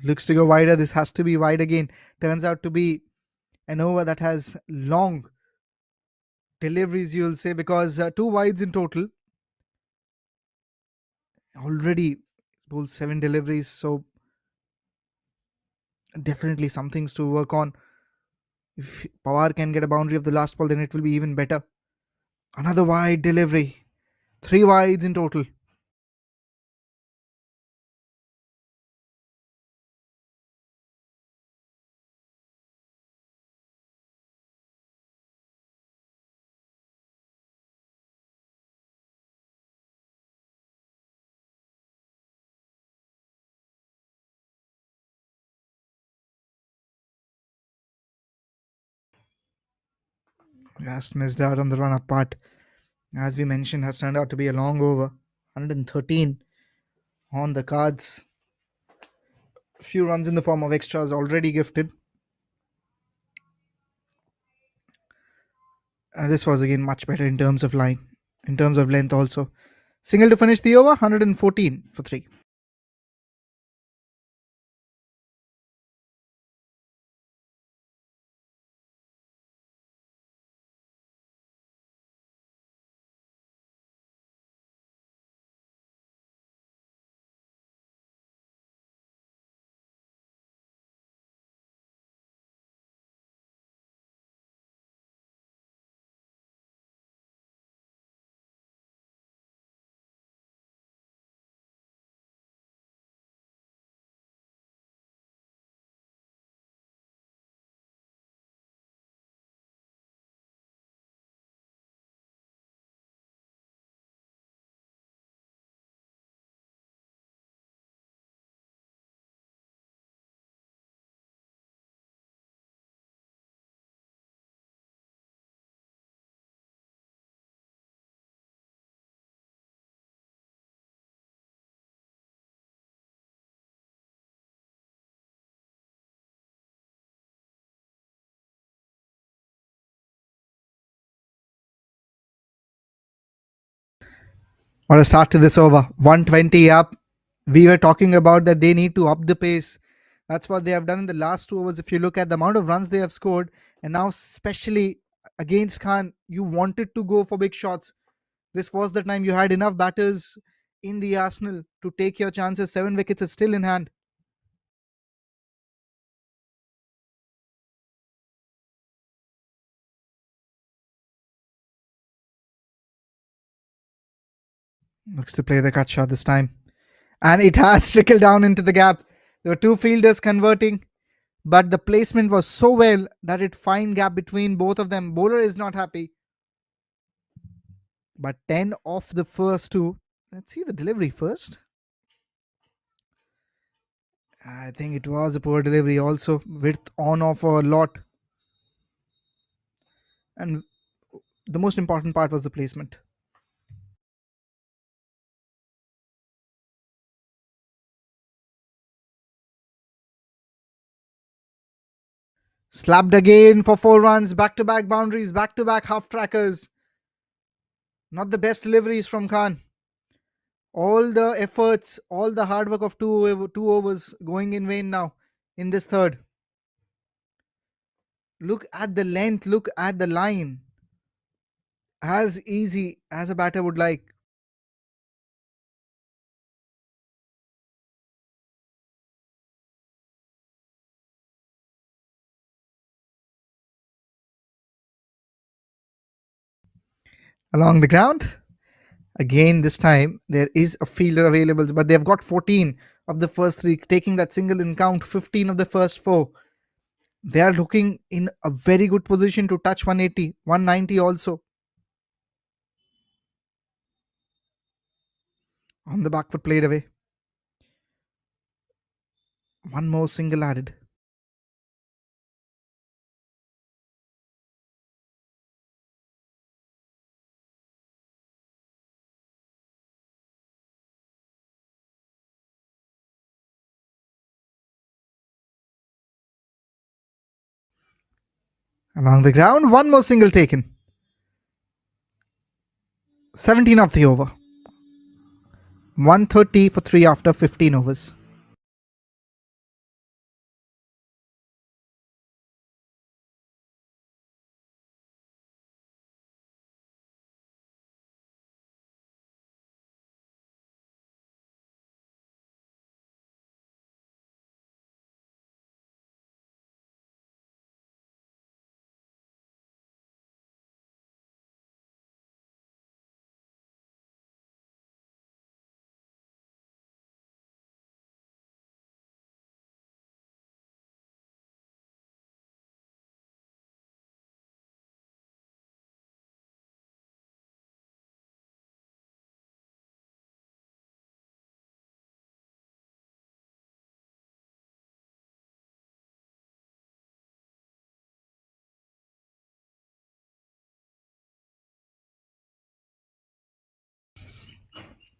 Looks to go wider. This has to be wide again. Turns out to be an over that has long deliveries, you'll say, because two wides in total. Already bowled 7 deliveries. So definitely some things to work on. If Pawar can get a boundary of the last ball, then it will be even better. Another wide delivery. Three wides in total. Just missed out on the run up part. As we mentioned, has turned out to be a long over. 113 on the cards. A few runs in the form of extras already gifted. This was again much better in terms of line, in terms of length also. Single to finish the over, 114 for 3. What a start to this over. 120 up. We were talking about that they need to up the pace. That's what they have done in the last 2 overs. If you look at the amount of runs they have scored, and now, especially against Khan, you wanted to go for big shots. This was the time you had enough batters in the arsenal to take your chances. 7 wickets is still in hand. Looks to play the cut shot this time. And it has trickled down into the gap. There were two fielders converting, but the placement was so well that it fine gap between both of them. Bowler is not happy. But 10 off the first two. Let's see the delivery first. I think it was a poor delivery also. Width on off a lot. And the most important part was the placement. Slapped again for 4 runs. Back to back boundaries. Back to back half trackers. Not the best deliveries from Khan. All the efforts, all the hard work of two overs going in vain now in this third. Look at the length, look at the line. As easy as a batter would like. Along the ground. Again, this time there is a fielder available, but they've got 14 of the first three, taking that single in count, 15 of the first four. They are looking in a very good position to touch 180, 190 also. On the back foot, played away. One more single added. Along the ground, one more single taken. 17 of the over. 130 for 3 after 15 overs.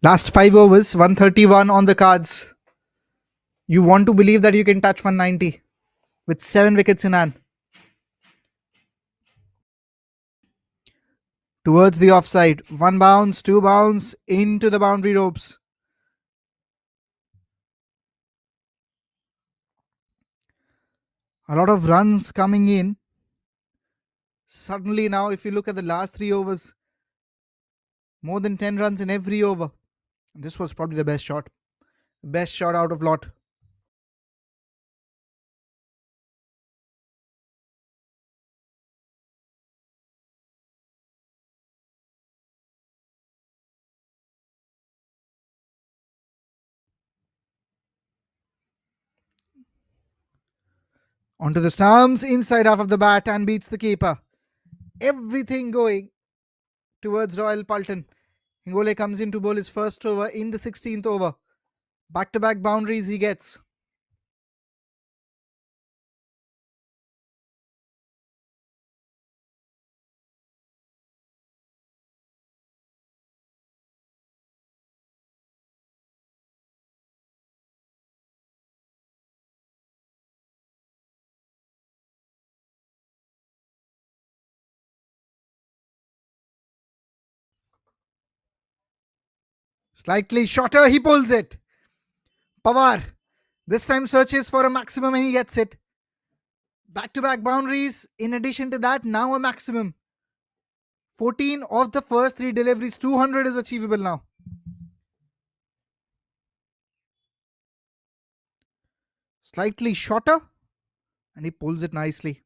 Last 5 overs, 131 on the cards. You want to believe that you can touch 190 with 7 wickets in hand. Towards the offside. 1 bounce, 2 bounce, into the boundary ropes. A lot of runs coming in. Suddenly now, if you look at the last 3 overs, more than 10 runs in every over. This was probably the best shot. Best shot out of lot. Onto the stumps, inside half of the bat and beats the keeper. Everything going towards Royal Paltan. Hingole comes in to bowl his first over in the 16th over. Back to back boundaries he gets. Slightly shorter, he pulls it. Pawar this time searches for a maximum and he gets it. Back to back boundaries. In addition to that, now a maximum. 14 of the first 3 deliveries. 200 is achievable now. Slightly shorter and he pulls it nicely.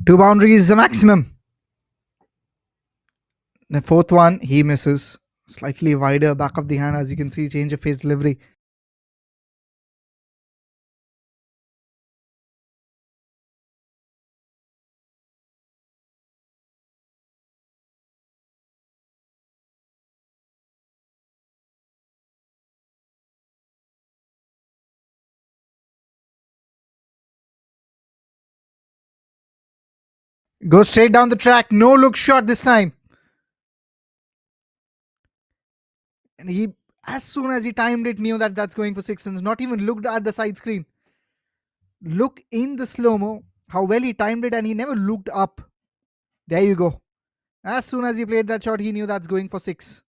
Two boundaries is the maximum. The fourth one, he misses. Slightly wider back of the hand, as you can see, change of pace delivery. Goes straight down the track, no look shot this time. And he, as soon as he timed it, knew that that's going for six runs. Not even looked at the side screen. Look in the slow mo, how well he timed it, and he never looked up. There you go. As soon as he played that shot, he knew that's going for six.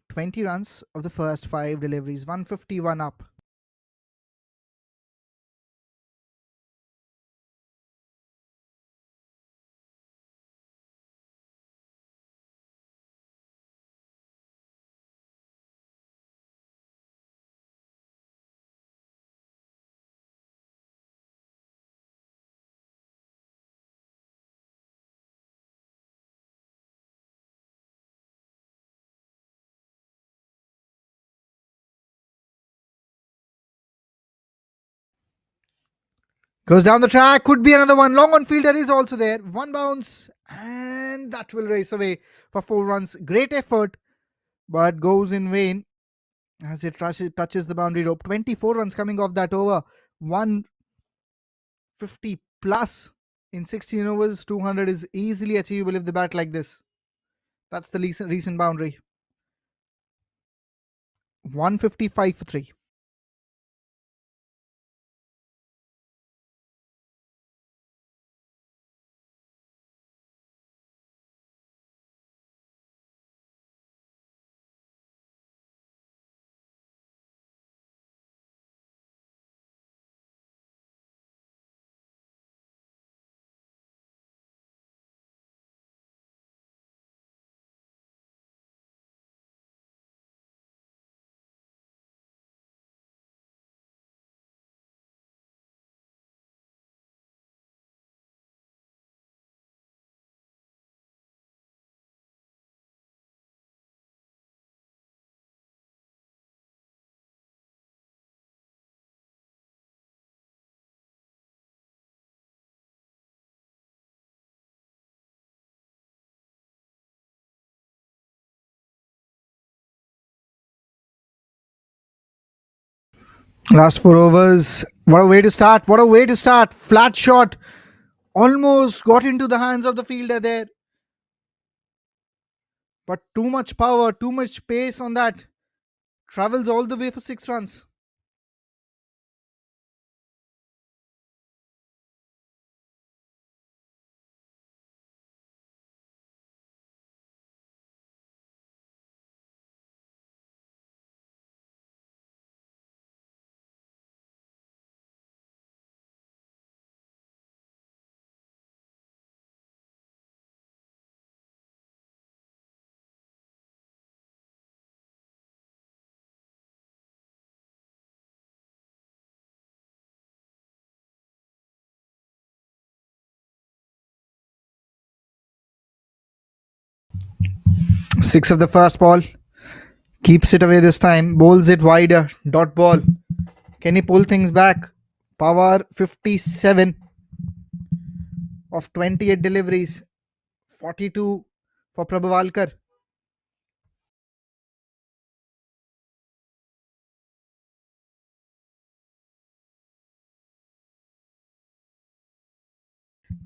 20 runs of the first five deliveries, 151 up. Goes down the track, could be another one. Long on fielder is also there. One bounce, and that will race away for four runs. Great effort, but goes in vain as it touches the boundary rope. 24 runs coming off that over. 150 plus in 16 overs. 200 is easily achievable if they bat like this. That's the recent boundary. 155 for three. Last four overs. What a way to start. What a way to start. Flat shot. Almost got into the hands of the fielder there. But too much power, too much pace on that. Travels all the way for six runs. Six of the first ball. Keeps it away this time. Bowls it wider. Dot ball. Can he pull things back? Power 57 of 28 deliveries. 42 for Prabhavalkar.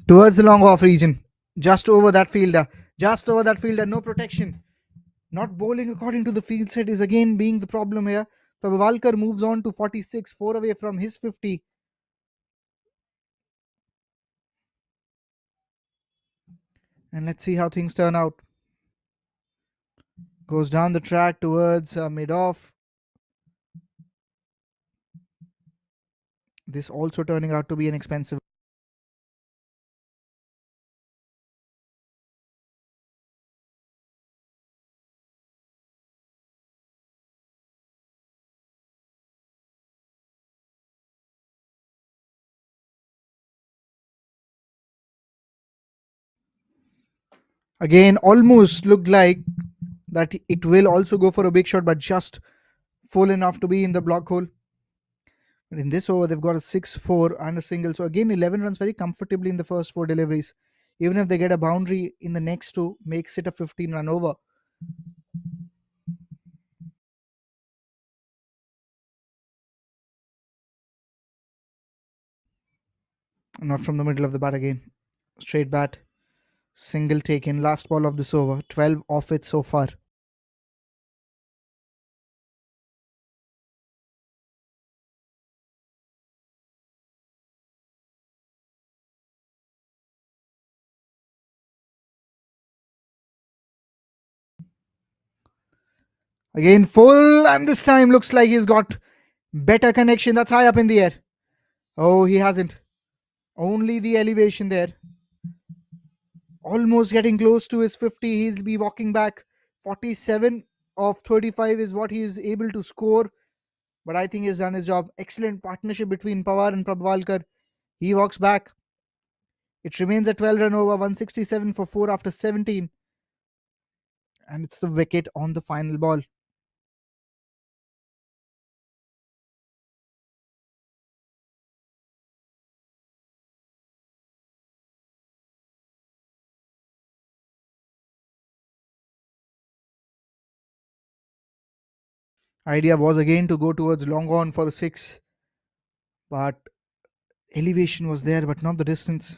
Towards the long off region. Just over that fielder. Just over that fielder. No protection. Not bowling according to the field set is again being the problem here. Prabhavalkar moves on to 46, 4 away from his 50. And let's see how things turn out. Goes down the track towards mid off. This also turning out to be an expensive. Again, almost looked like that it will also go for a big shot, but just full enough to be in the block hole. But in this over, they've got a 6-4 and a single. So again, 11 runs very comfortably in the first four deliveries. Even if they get a boundary in the next two, makes it a 15-run over. Not from the middle of the bat again. Straight bat, single taken, last ball of this over. 12 off it so far. Again, full, and this time looks like he's got better connection. That's high up in the air. Oh, he hasn't. Only the elevation there. Almost getting close to his 50. He'll be walking back. 47 of 35 is what he is able to score. But I think he's done his job. Excellent partnership between Pawar and Prabhalkar. He walks back. It remains a 12 run over, 167 for 4 after 17. And it's the wicket on the final ball. Idea was again to go towards long on for a 6. But elevation was there, but not the distance.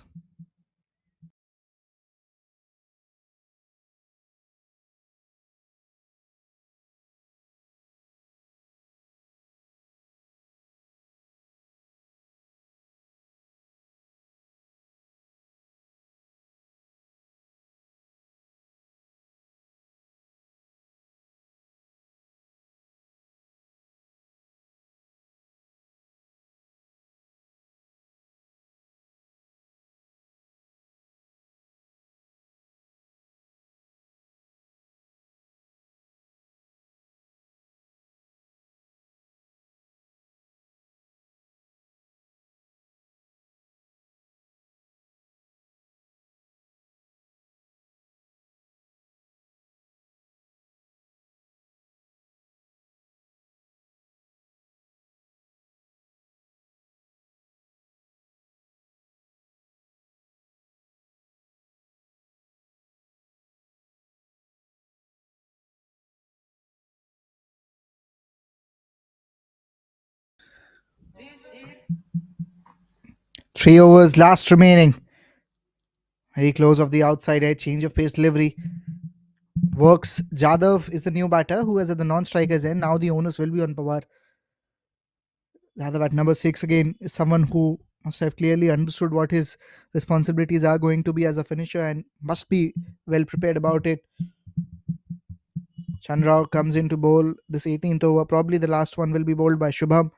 Three overs last remaining. Very close of the outside edge. Change of pace delivery. Works. Jadhav is the new batter who is at the non-strikers end. Now the onus will be on Pawar. Jadhav at number 6 again is someone who must have clearly understood what his responsibilities are going to be as a finisher and must be well prepared about it. Chandrao comes in to bowl this 18th over. Probably the last one will be bowled by Shubham.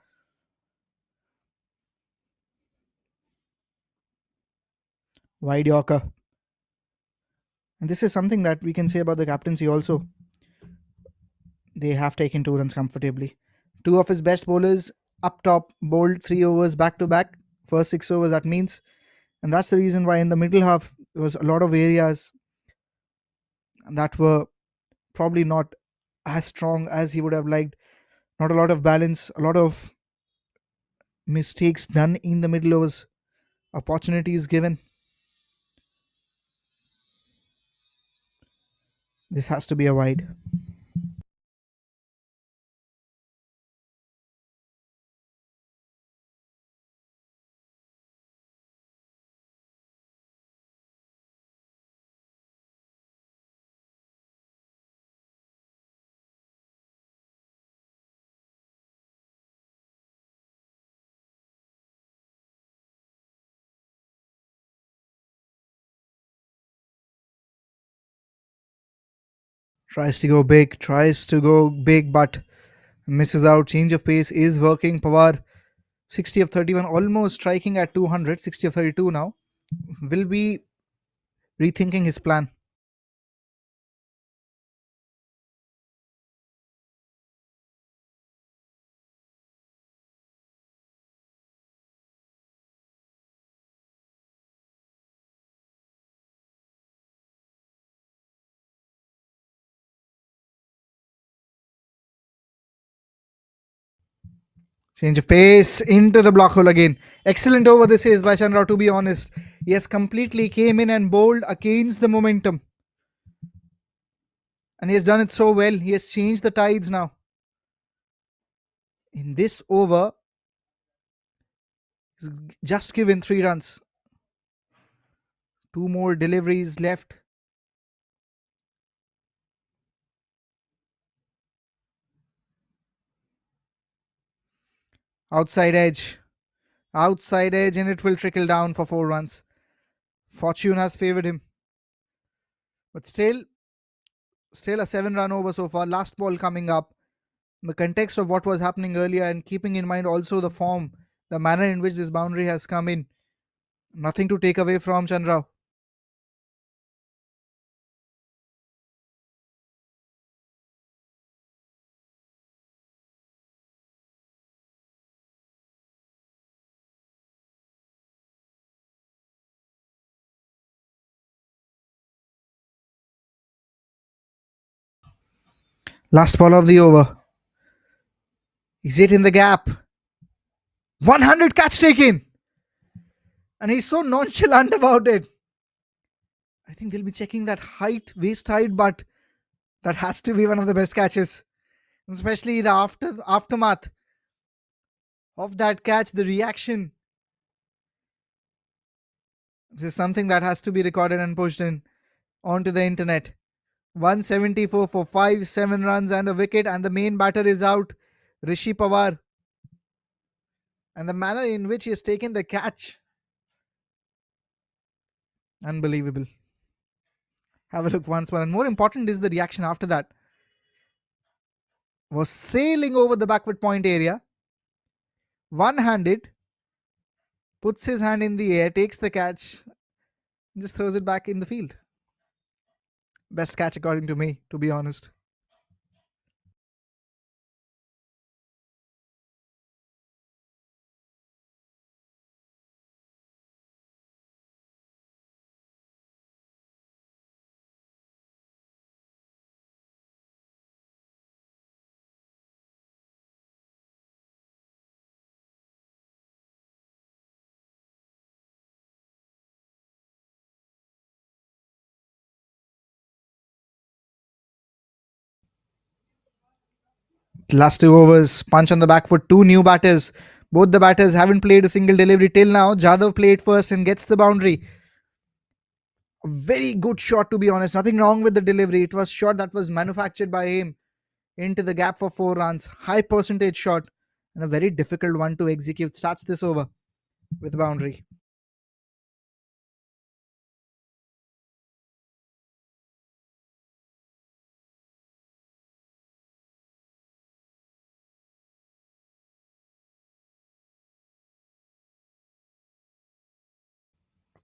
Wide Yorker. And this is something that we can say about the captaincy also. They have taken 2 runs comfortably. Two of his best bowlers up top bowled 3 overs back to back. First 6 overs, that means. And that's the reason why in the middle half, there was a lot of areas that were probably not as strong as he would have liked. Not a lot of balance, a lot of mistakes done in the middle overs, opportunities given. This has to be a wide. Tries to go big, but misses out. Change of pace is working. Pawar 60 of 31, almost striking at 200. 60 of 32 now. Will be rethinking his plan. Change of pace into the block hole again. Excellent over this is by Chandra, to be honest. He has completely came in and bowled against the momentum. And he has done it so well. He has changed the tides now. In this over, he's just given 3 runs. Two more deliveries left. Outside edge. Outside edge, and it will trickle down for 4 runs. Fortune has favoured him. But still a 7 run over so far. Last ball coming up. In the context of what was happening earlier and keeping in mind also the form, the manner in which this boundary has come in. Nothing to take away from Chandra. Last ball of the over. He's it in the gap. 100 catch taken. And he's so nonchalant about it. I think they'll be checking that height, waist height, but that has to be one of the best catches. Especially the aftermath of that catch, the reaction. This is something that has to be recorded and pushed in onto the internet. 174 for 5, 7 runs and a wicket, and the main batter is out, Rishi Pawar. And the manner in which he has taken the catch, unbelievable. Have a look once more. And more important is the reaction after that. Was sailing over the backward point area, one handed, puts his hand in the air, takes the catch, and just throws it back in the field. Best catch according to me, to be honest. Last 2 overs, punch on the back foot, two new batters. Both the batters haven't played a single delivery till now. Jadhav played first and gets the boundary. A very good shot, to be honest. Nothing wrong with the delivery. It was shot that was manufactured by him into the gap for 4 runs. High percentage shot and a very difficult one to execute. Starts this over with a boundary.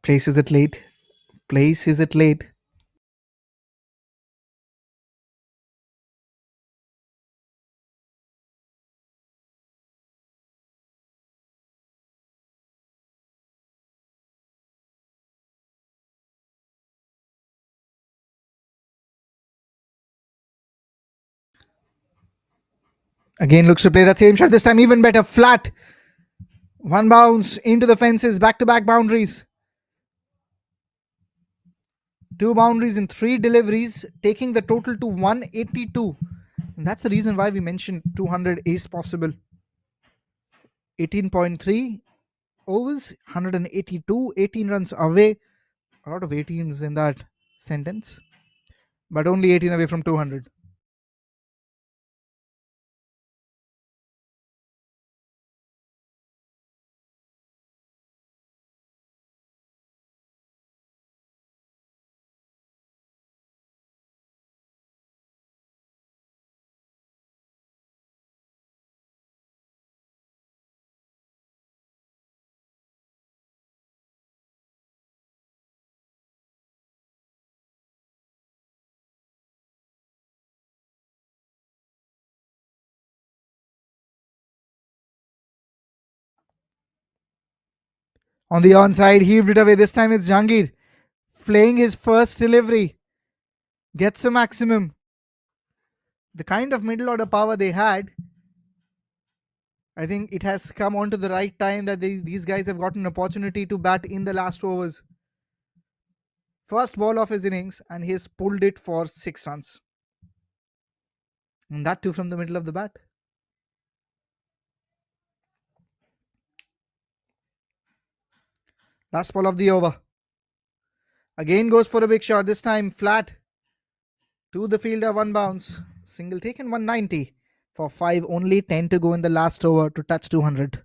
Places it late. Places it late. Again looks to play that same shot. This time even better. Flat. One bounce into the fences. Back to back boundaries. Two boundaries in three deliveries, taking the total to 182. And that's the reason why we mentioned 200 is possible. 18.3 overs, 182, 18 runs away. A lot of 18s in that sentence, but only 18 away from 200. On the onside, heaved it away. This time it's Jangir playing his first delivery. Gets a maximum. The kind of middle order power they had, I think it has come on to the right time that these guys have gotten an opportunity to bat in the last overs. First ball of his innings, and he has pulled it for 6 runs. And that too from the middle of the bat. Last ball of the over. Again goes for a big shot, this time flat to the fielder, one bounce. Single taken, 190 for 5, only 10 to go in the last over to touch 200.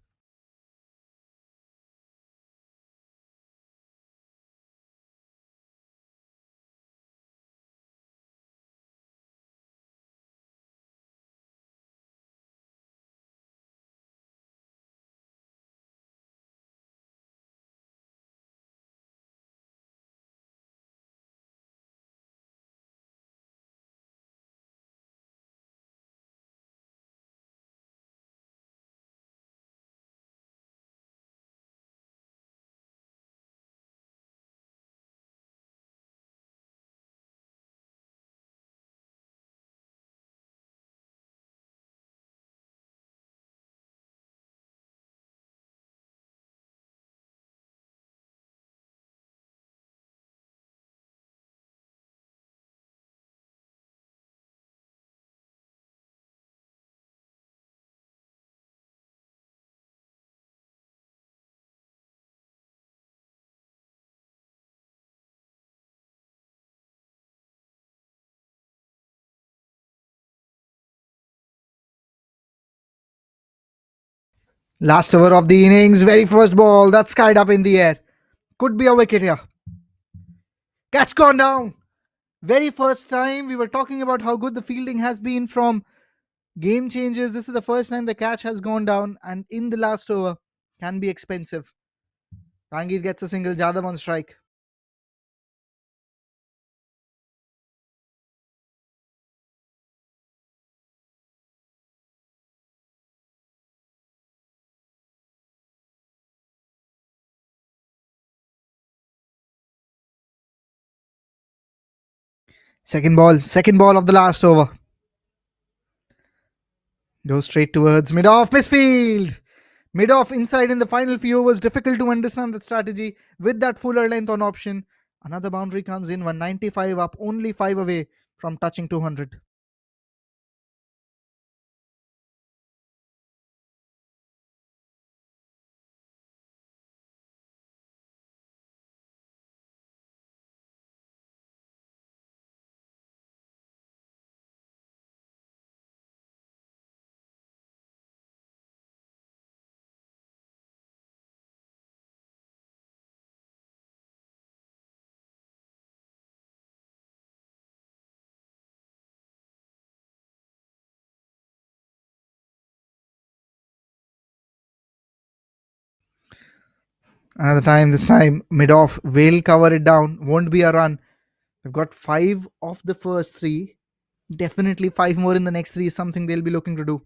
Last over of the innings, very first ball, that's skied up in the air. Could be a wicket here. Catch gone down. Very first time we were talking about how good the fielding has been from game changers. This is the first time the catch has gone down, and in the last over can be expensive. Kangir gets a single, Jadhav on strike. Second ball of the last over. Goes straight towards mid off, misfield. Mid off inside in the final few overs. Difficult to understand that strategy with that fuller length on option. Another boundary comes in, 195 up, only 5 away from touching 200. Another time, this time mid off, will cover it down, won't be a run. They've got 5 of the first 3. Definitely 5 more in the next 3 is something they'll be looking to do.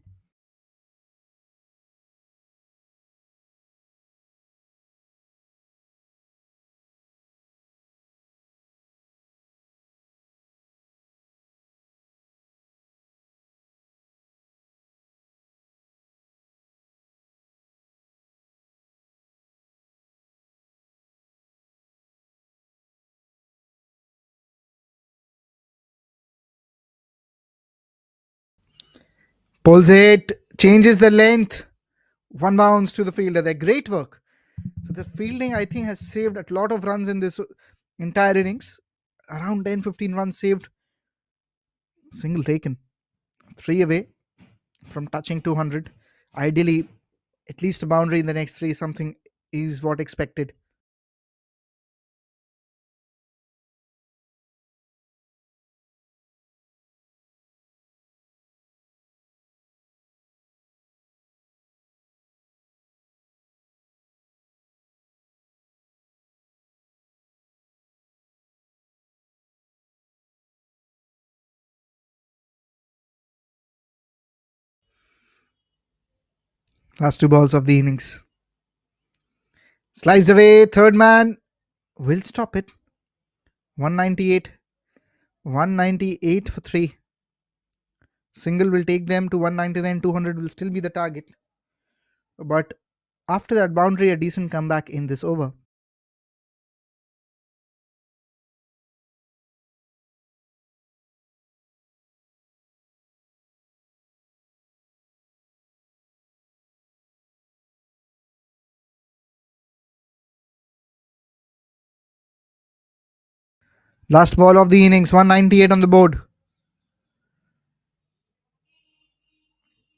Pulls it, changes the length, one bounce to the fielder. They're great work. So the fielding, I think, has saved a lot of runs in this entire innings. Around 10-15 runs saved. Single taken. 3 away from touching 200. Ideally, at least a boundary in the next 3, something is what expected. Last 2 balls of the innings. Sliced away, third man will stop it. 198. 198 for 3. Single will take them to 199. 200 will still be the target. But after that boundary, a decent comeback in this over. Last ball of the innings, 198 on the board.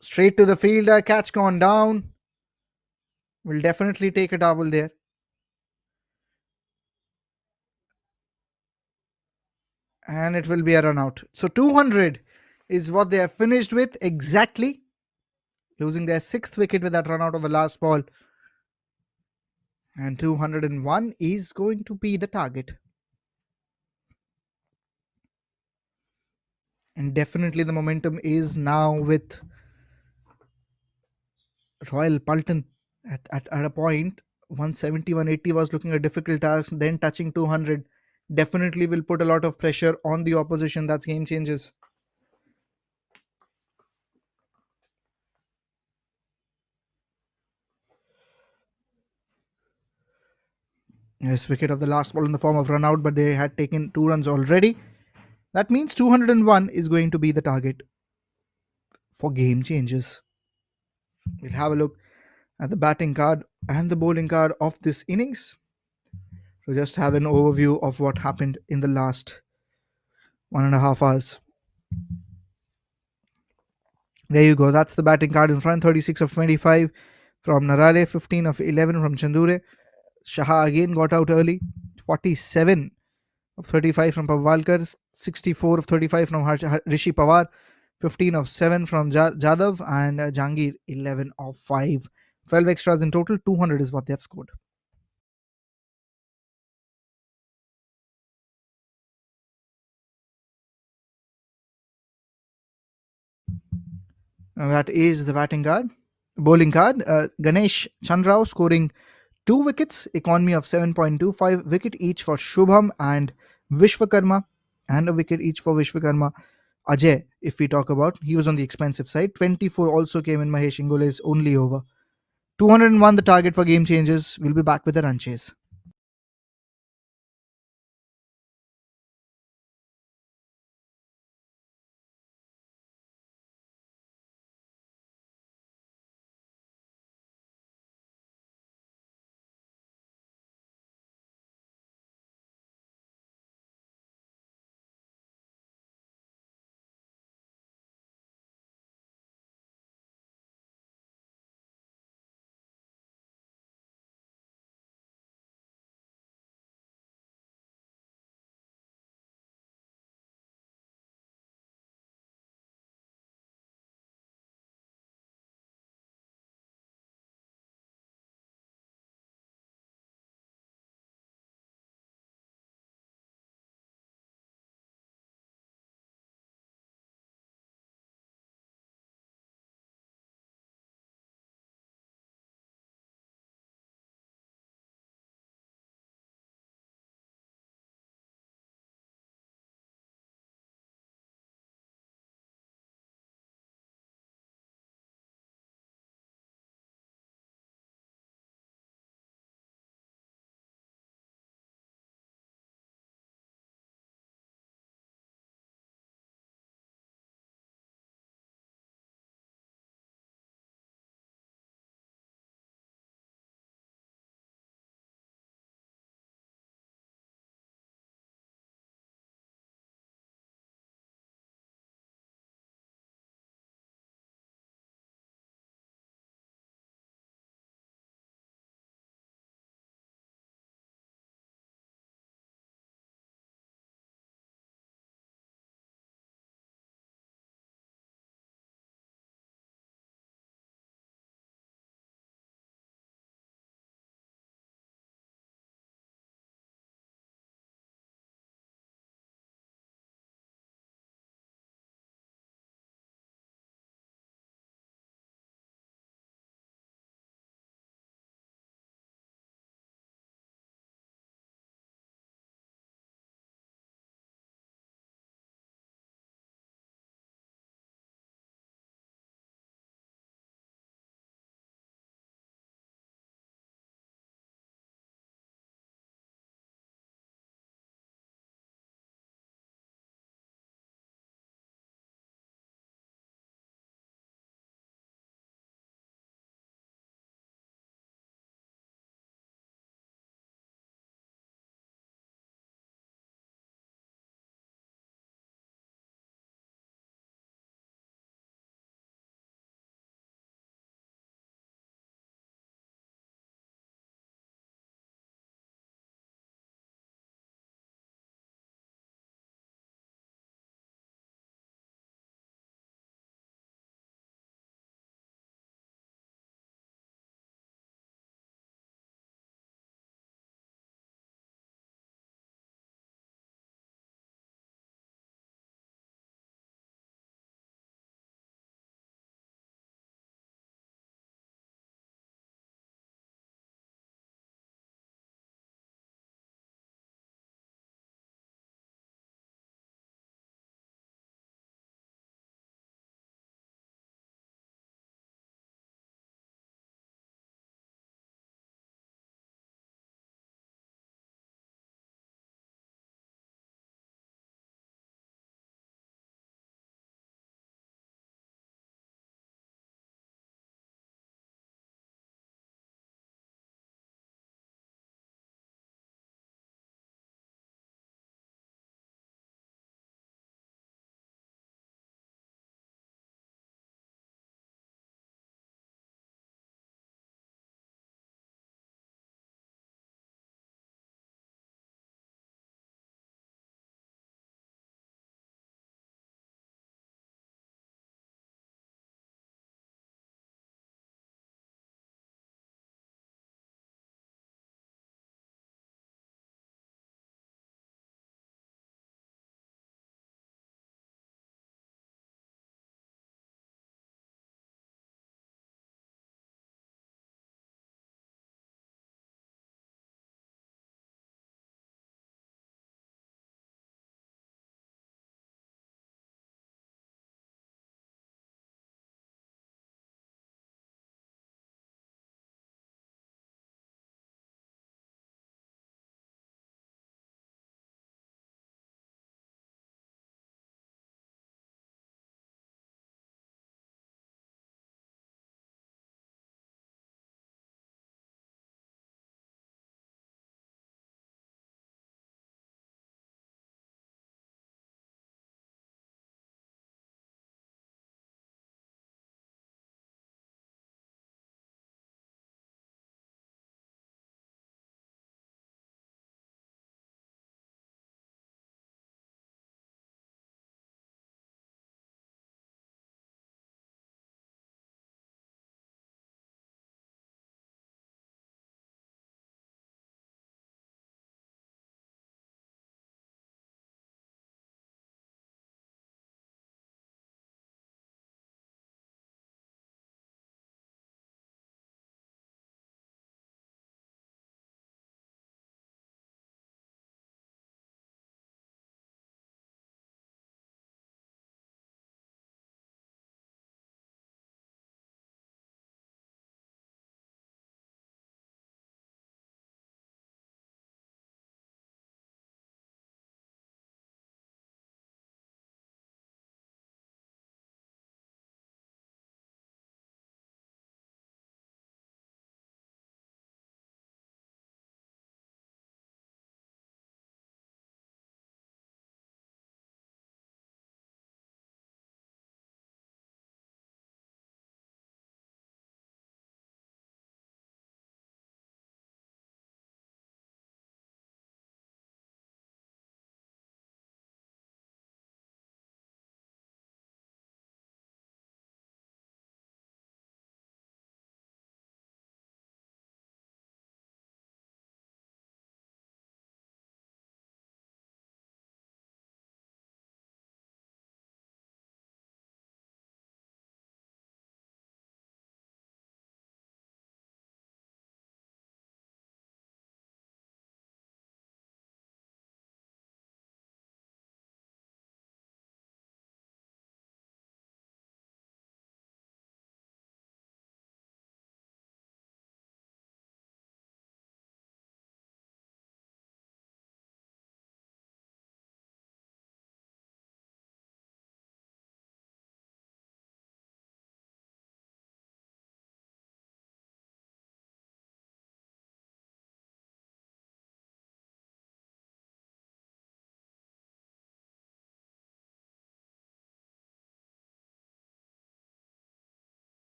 Straight to the fielder, catch gone down. Will definitely take a double there. And it will be a run out. So 200 is what they have finished with exactly, losing their sixth wicket with that run out of the last ball. And 201 is going to be the target. And definitely the momentum is now with Royal Paltan at a point. 170, 180 was looking a difficult task, then touching 200 definitely will put a lot of pressure on the opposition. That's game changes. Yes, wicket of the last ball in the form of run out, but they had taken 2 runs already. That means 201 is going to be the target for game changes. We'll have a look at the batting card and the bowling card of this innings to just have an overview of what happened in the last 1.5 hours. There you go. That's the batting card in front. 36 of 25 from Narale, 15 of 11 from Chandure. Shaha again got out early. 47 of 35 from Pawalkar. 64 of 35 from Rishi Pawar. 15 of 7 from Jadav. And Jangir, 11 of 5. 12 extras in total. 200 is what they have scored. That is the batting card. Bowling card. Ganesh Chandrao scoring 2 wickets, economy of 7.25, wicket each for Shubham and Vishwakarma, and a wicket each for Vishwakarma. Ajay, if we talk about, he was on the expensive side. 24 also came in Mahesh Ingole's only over. 201 the target for game changes. We'll be back with a run chase.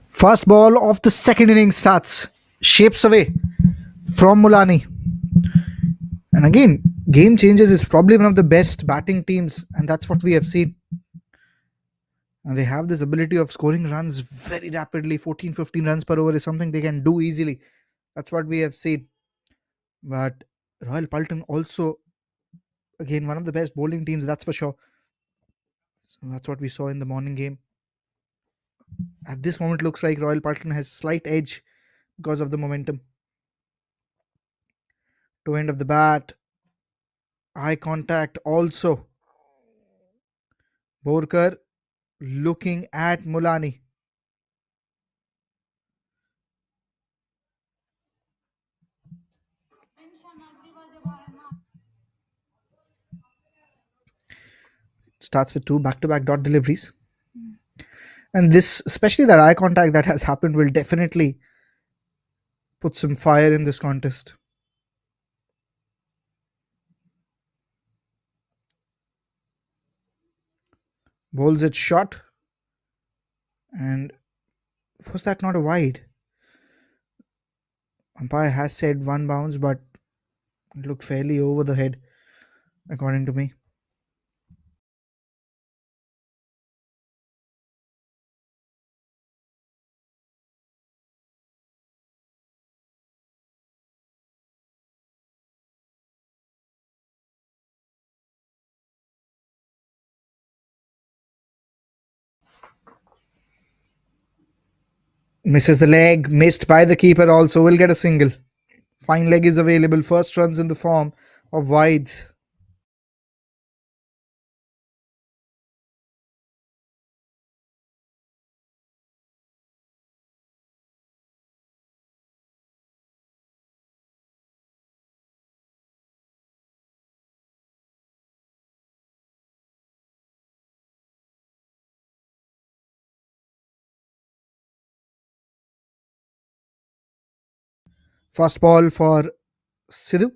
First ball of the second inning starts. Shapes away from Mulani. And again, Game Changers is probably one of the best batting teams, and that's what we have seen. And they have this ability of scoring runs very rapidly. 14, 15 runs per over is something they can do easily. That's what we have seen. But Royal Paltan also, again, one of the best bowling teams, that's for sure. So that's what we saw in the morning game. At this moment, looks like Royal Paltan has slight edge because of the momentum. To end of the bat, eye contact also. Borkar looking at Mulani. Starts with two back-to-back dot deliveries. And this, especially that eye contact that has happened, will definitely put some fire in this contest. Bowls it short. And was that not a wide? Umpire has said one bounce, but it looked fairly over the head, according to me. Misses the leg, missed by the keeper also, will get a single. Fine leg is available. First runs in the form of wides. First ball for Sidhu,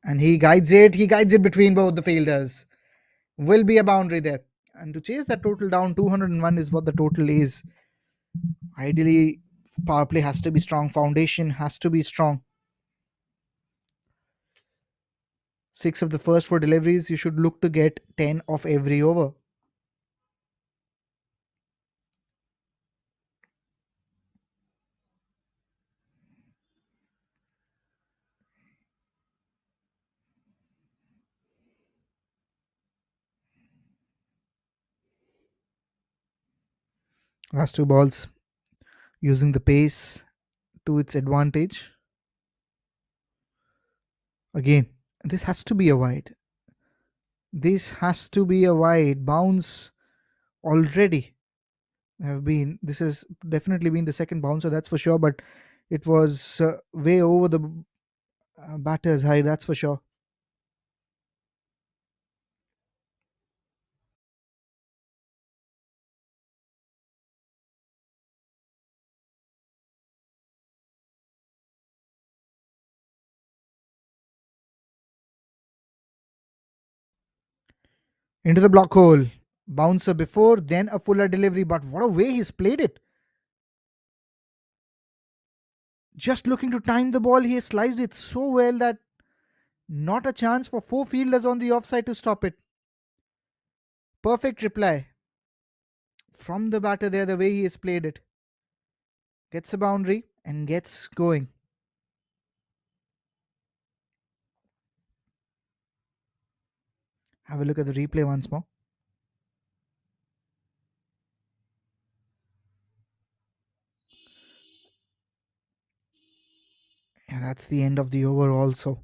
and he guides it. He guides it between both the fielders. Will be a boundary there. And to chase that total down, 201 is what the total is. Ideally, power play has to be strong. Foundation has to be strong. Six of the first four deliveries, you should look to get 10 of every over. Last two balls, using the pace to its advantage. Again, this has to be a wide. This has to be a wide. Bounce already have been. This has definitely been the second bouncer, that's for sure, but it was way over the batter's height, that's for sure. Into the block hole. Bouncer before, then a fuller delivery, but what a way he's played it. Just looking to time the ball, he has sliced it so well that not a chance for four fielders on the offside to stop it. Perfect reply from the batter there, the way he has played it. Gets a boundary and gets going. Have a look at the replay once more. Yeah, that's the end of the over also.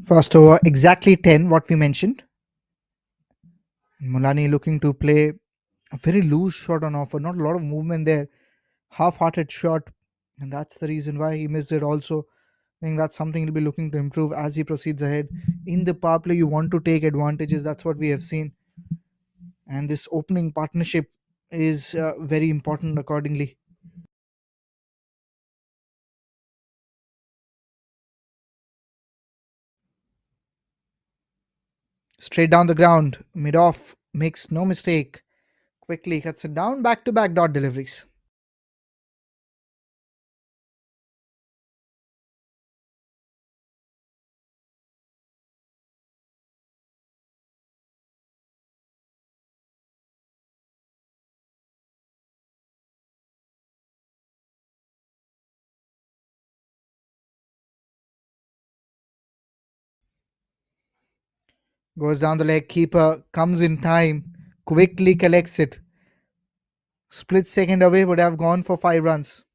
First over, exactly 10, what we mentioned. Mulani looking to play a very loose shot on offer, not a lot of movement there. Half hearted shot, and that's the reason why he missed it also. I think that's something he'll be looking to improve as he proceeds ahead. In the power play, you want to take advantages. That's what we have seen. And this opening partnership is very important accordingly. Straight down the ground, mid off, makes no mistake. Quickly cuts it down, back to back dot deliveries. Goes down the leg, keeper comes in time, quickly collects it. Split second away, would have gone for 5 runs.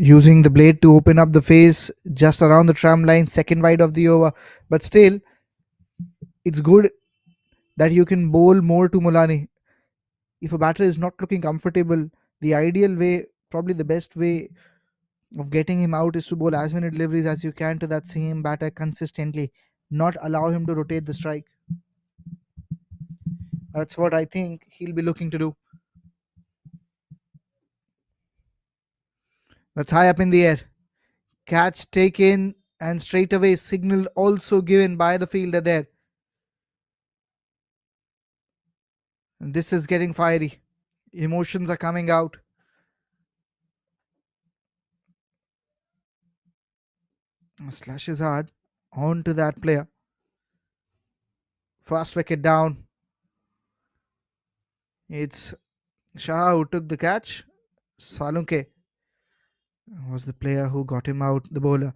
Using the blade to open up the face just around the tram line, second wide of the over. But still, it's good that you can bowl more to Mulani. If a batter is not looking comfortable, the ideal way, probably the best way of getting him out is to bowl as many deliveries as you can to that same batter consistently, not allow him to rotate the strike. That's what I think he'll be looking to do. That's high up in the air. Catch taken and straight away signal also given by the fielder there. And this is getting fiery. Emotions are coming out. Slashes hard onto that player. Fast wicket down. It's Shah who took the catch. Salunke was the player who got him out, the bowler.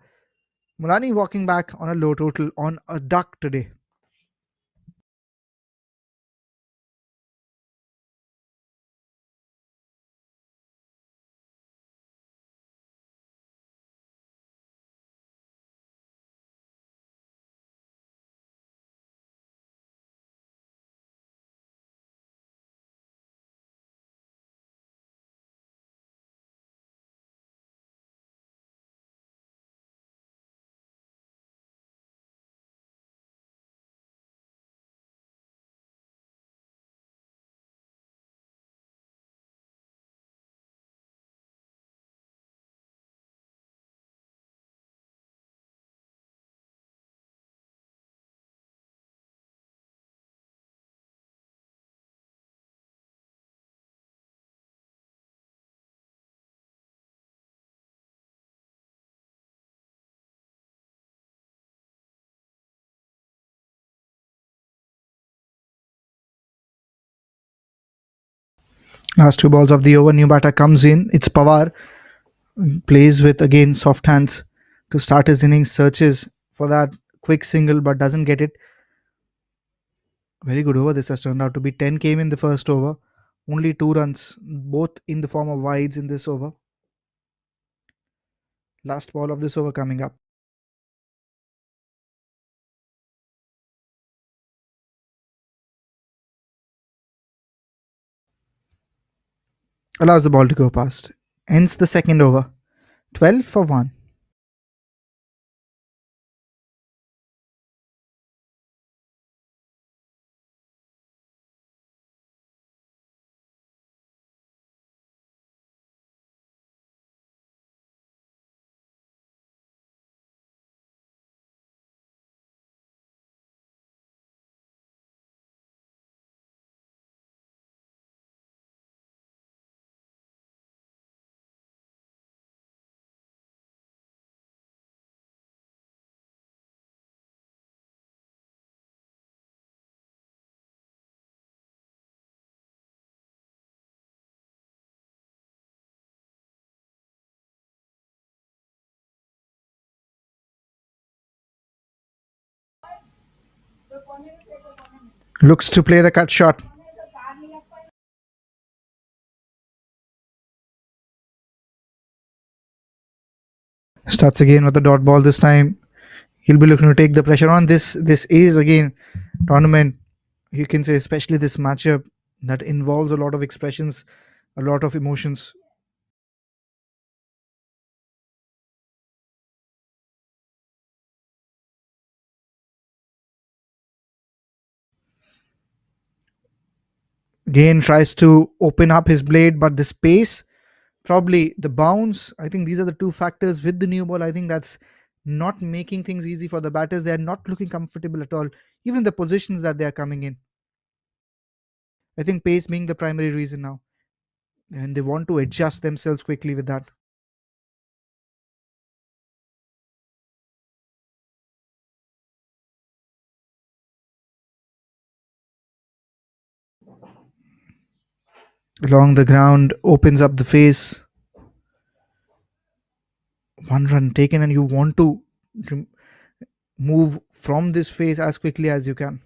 Mulani walking back on a low total on a duck today. Last two balls of the over, new batter comes in. It's Pawar. Plays with again soft hands to start his innings, searches for that quick single but doesn't get it. Very good over this has turned out to be. 10 came in the first over. Only 2 runs, both in the form of wides in this over. Last ball of this over coming up. Allows the ball to go past. Ends the second over. 12 for 1. Looks to play the cut shot. Starts again with the dot ball this time. He'll be looking to take the pressure on. This is again tournament. You can say especially this matchup that involves a lot of expressions, a lot of emotions. Again tries to open up his blade, but the space, probably the bounce. I think these are the two factors with the new ball. I think that's not making things easy for the batters. They are not looking comfortable at all. Even the positions that they are coming in. I think pace being the primary reason now, and they want to adjust themselves quickly with that. Along the ground, opens up the face. One run taken, and you want to move from this phase as quickly as you can.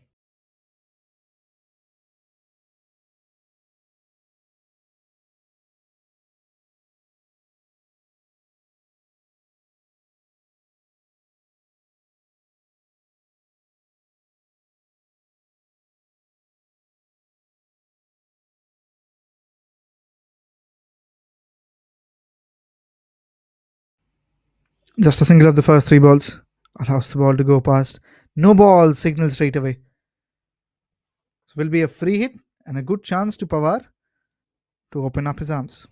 Just a single of the first three balls allows the ball to go past. No ball signal straight away. So will be a free hit and a good chance to Pawar to open up his arms.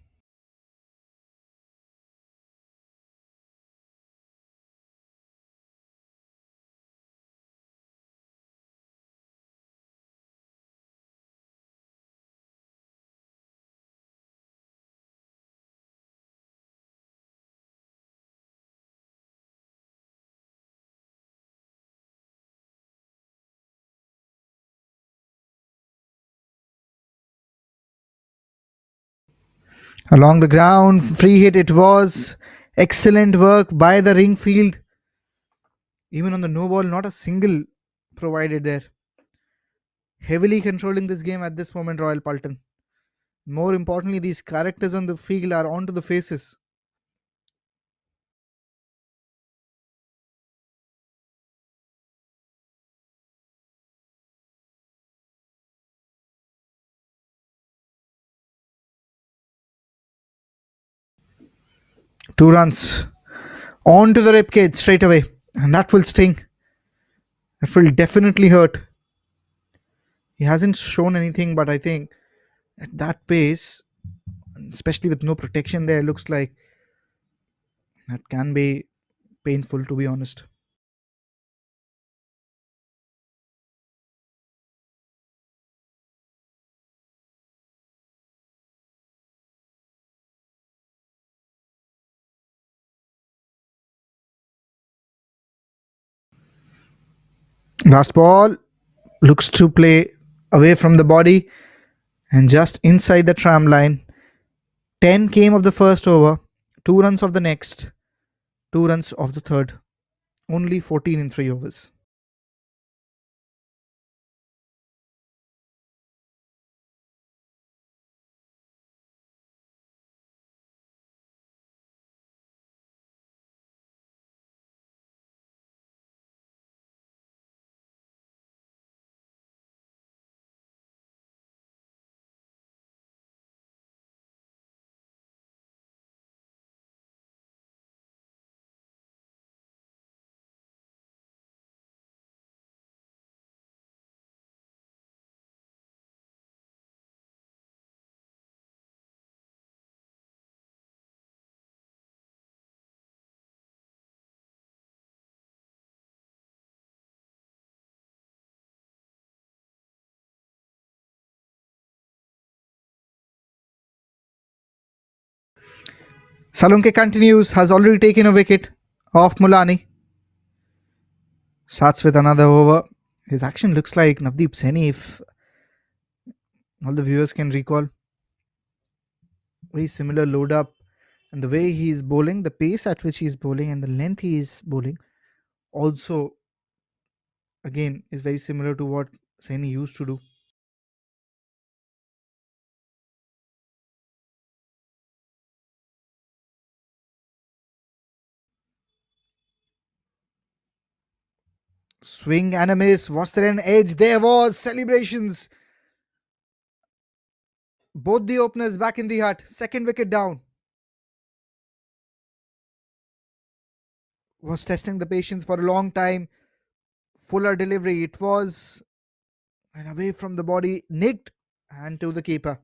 Along the ground, free hit it was. Excellent work by the ring field. Even on the no ball, not a single provided there. Heavily controlling this game at this moment, Royal Paltan. More importantly, these characters on the field are onto the faces. Two runs onto the ribcage straight away, and that will sting. That will definitely hurt. He hasn't shown anything, but I think at that pace, especially with no protection there, looks like that can be painful, to be honest. Last ball looks to play away from the body and just inside the tram line. 10 came of the first over, 2 runs of the next, 2 runs of the third. Only 14 in 3 overs. Salunke continues, has already taken a wicket off Mulani. Starts with another over. His action looks like Navdeep Saini, if all the viewers can recall. Very similar load up, and the way he is bowling, the pace at which he is bowling, and the length he is bowling also again is very similar to what Saini used to do. Swing and a miss. Was there an edge? There was. Celebrations. Both the openers back in the hut. Second wicket down. Was testing the patience for a long time. Fuller delivery. It was, and away from the body. Nicked and to the keeper.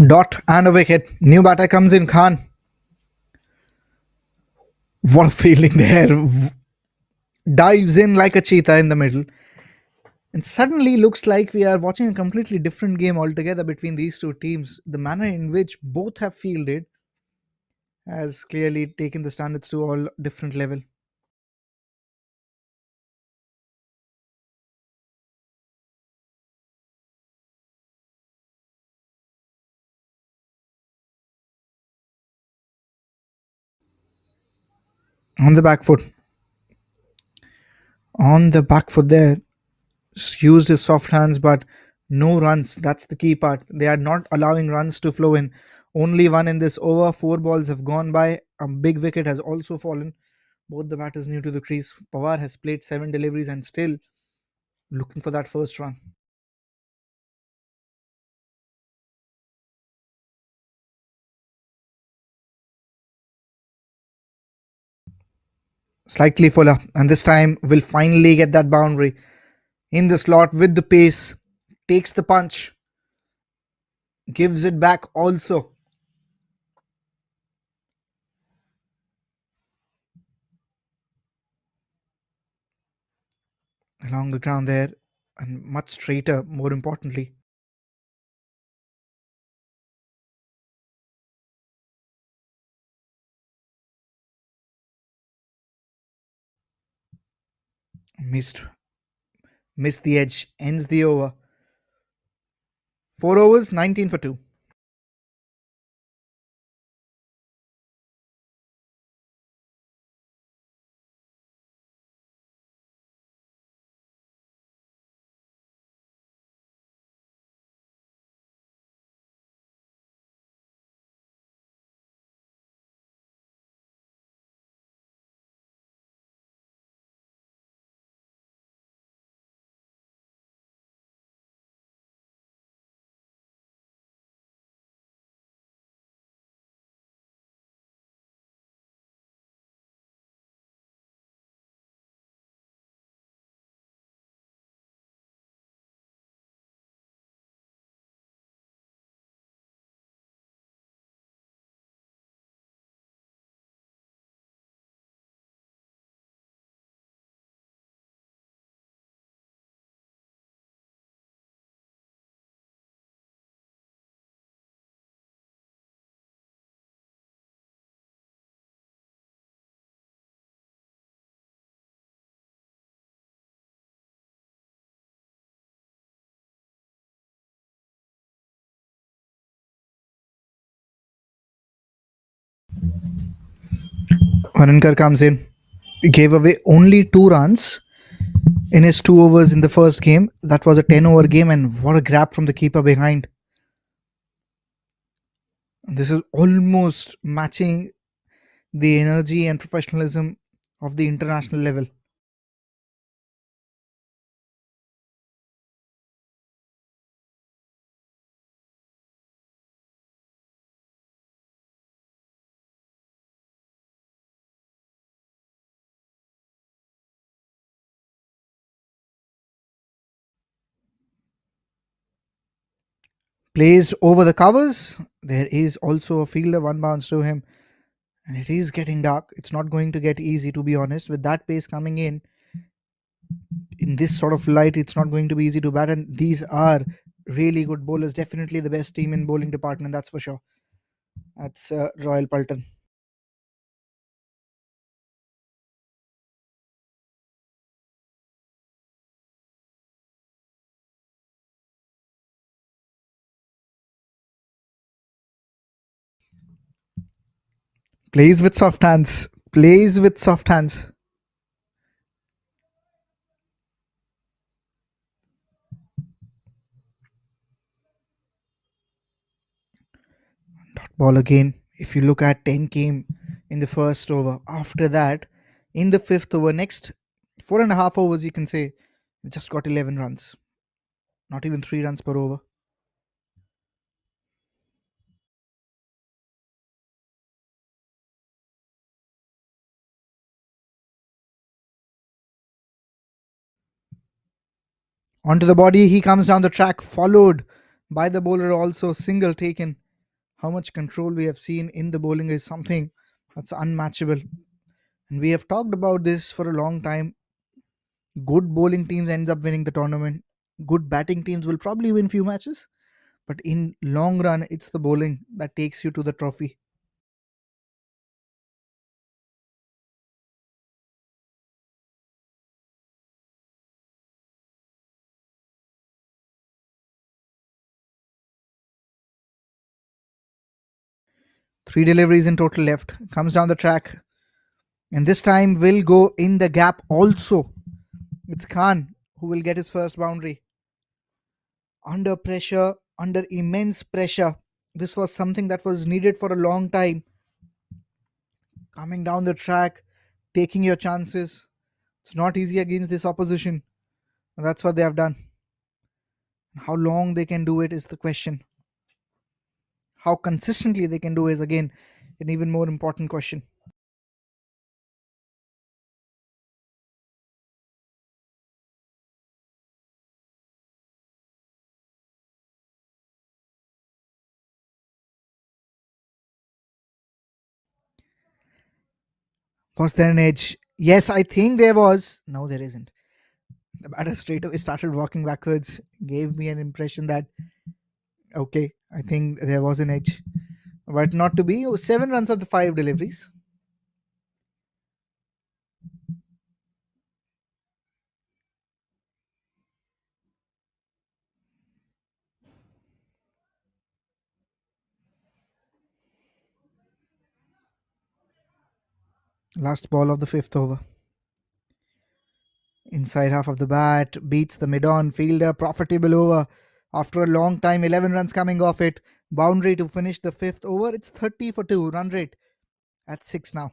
Dot and a wicket. New batter comes in. Khan. What a feeling there. Dives in like a cheetah in the middle. And suddenly looks like we are watching a completely different game altogether between these two teams. The manner in which both have fielded has clearly taken the standards to all different level. On the back foot. On the back foot there. Used his soft hands, but no runs. That's the key part. They are not allowing runs to flow in. Only one in this over. Four balls have gone by. A big wicket has also fallen. Both the batters new to the crease. Pawar has played seven deliveries and still looking for that first run. Slightly fuller, and this time will finally get that boundary in the slot with the pace. Takes the punch, gives it back also along the ground there, and much straighter. More importantly, missed missed the edge. Ends the over. 4 overs, 19 for two. Vanankar comes in, gave away only 2 runs in his 2 overs in the first game. That was a 10-over game, and what a grab from the keeper behind. This is almost matching the energy and professionalism of the international level. Placed over the covers, there is also a fielder, one bounce to him, and it is getting dark. It's not going to get easy, to be honest. With that pace coming in this sort of light, it's not going to be easy to bat. And these are really good bowlers. Definitely the best team in bowling department, that's for sure. That's Royal Paltan. Plays with soft hands. Plays with soft hands. Dot ball again. If you look at 10 came in the first over. After that, in the fifth over, next 4.5 overs, you can say, we just got 11 runs. Not even 3 runs per over. Onto the body, he comes down the track, followed by the bowler, also single taken. How much control we have seen in the bowling is something that's unmatchable. And we have talked about this for a long time. Good bowling teams ends up winning the tournament. Good batting teams will probably win few matches, but in long run, it's the bowling that takes you to the trophy. Three deliveries in total left. Comes down the track, and this time will go in the gap also. It's Khan who will get his first boundary. Under pressure, under immense pressure. This was something that was needed for a long time. Coming down the track, taking your chances. It's not easy against this opposition. And that's what they have done. How long they can do it is the question. How consistently they can do is again an even more important question. Was there an edge? Yes, I think there was. No, there isn't. The batter straight away started walking backwards, gave me an impression that, okay, I think there was an edge. But not to be. 7 runs of the 5 deliveries. Last ball of the fifth over. Inside half of the bat, beats the mid-on fielder, profitable over. After a long time, 11 runs coming off it. Boundary to finish the fifth over. It's 30 for 2. Run rate at 6 now.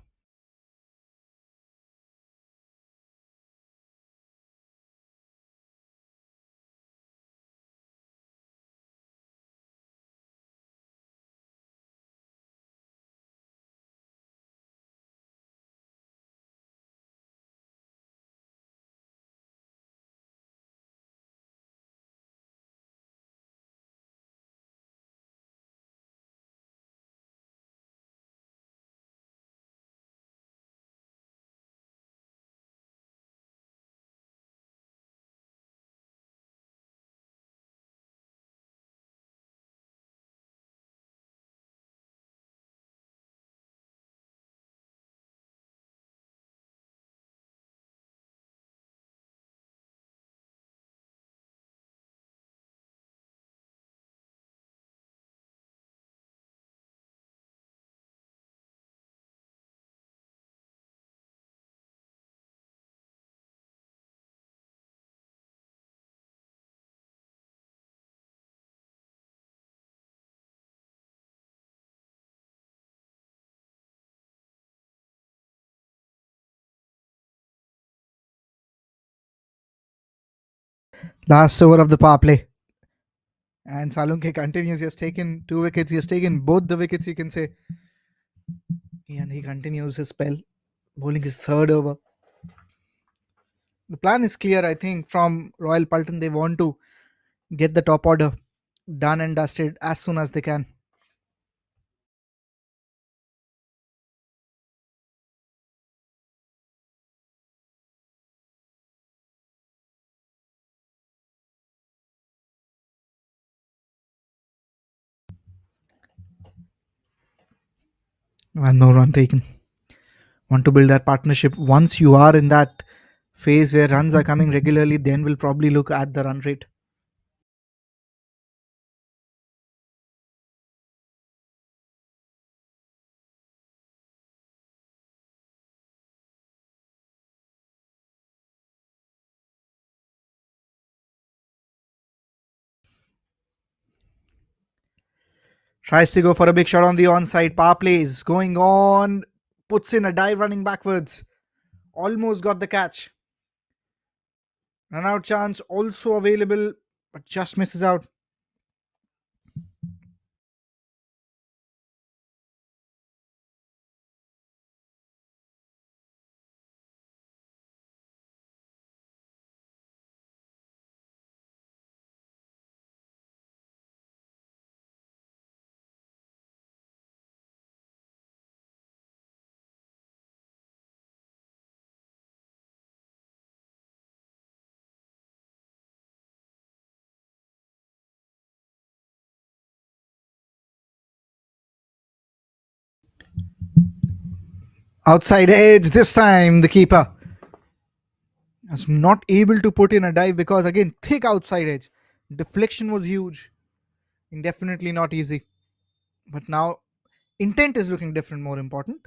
Last over of the power play. And Salunke continues. He has taken 2 wickets. He has taken both the wickets, you can say. And he continues his spell, bowling his third over. The plan is clear, I think, from Royal Paltan. They want to get the top order done and dusted as soon as they can. And no run taken. Want to build that partnership. Once you are in that phase where runs are coming regularly, then we'll probably look at the run rate. Tries to go for a big shot on the onside. Power plays going on. Puts in a dive running backwards. Almost got the catch. Run out chance also available, but just misses out. Outside edge this time. The keeper was not able to put in a dive because again thick outside edge. Deflection was huge. And definitely not easy. But now intent is looking different, more important.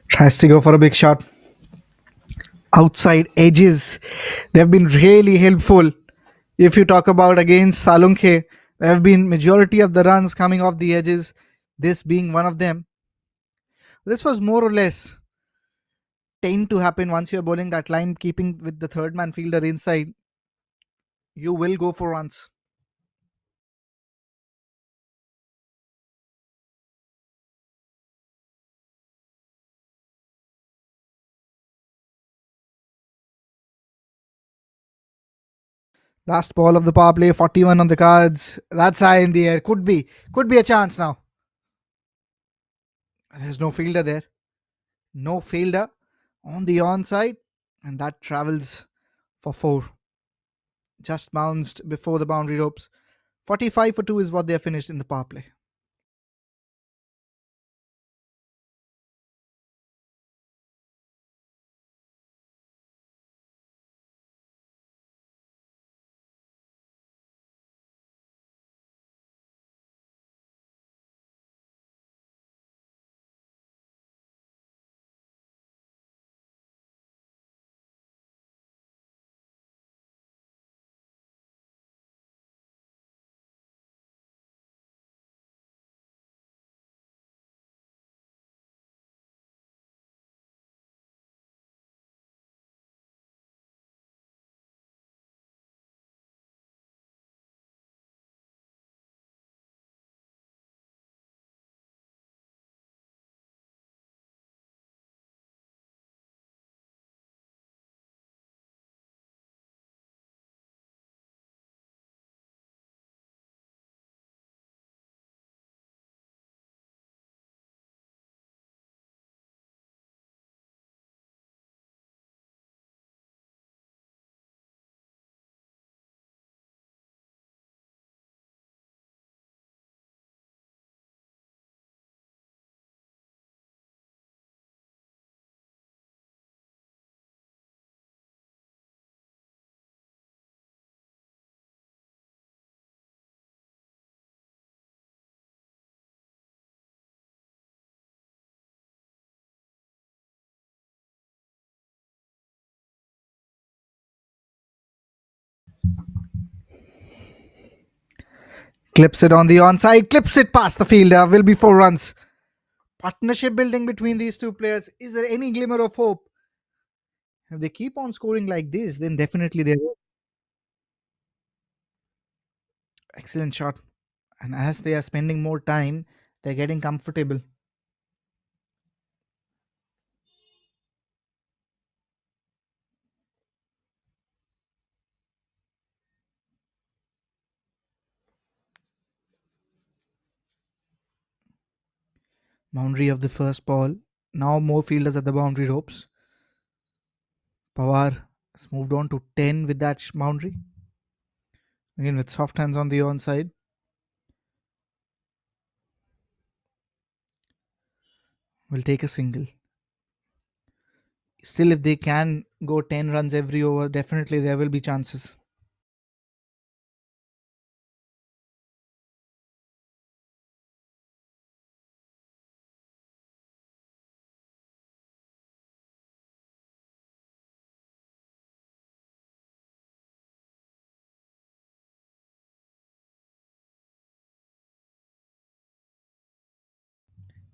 Tries to go for a big shot. Outside edges. They've been really helpful. If you talk about against Salunke, there have been majority of the runs coming off the edges, this being one of them. This was more or less tend to happen once you're bowling that line, keeping with the third man fielder inside. You will go for runs. Last ball of the power play, 41 on the cards. That's high in the air. Could be a chance now. There's no fielder there. No fielder on the onside, and that travels for four. Just bounced before the boundary ropes. 45 for 2 is what they have finished in the power play. Clips it on the onside, clips it past the fielder. Will be 4 runs. Partnership building between these two players. Is there any glimmer of hope? If they keep on scoring like this, then definitely they will. Excellent shot. And as they are spending more time, they're getting comfortable. Boundary of the first ball. Now more fielders at the boundary ropes. Pawar has moved on to 10 with that boundary. Again with soft hands on the onside. Will take a single. Still, if they can go 10 runs every over, definitely there will be chances.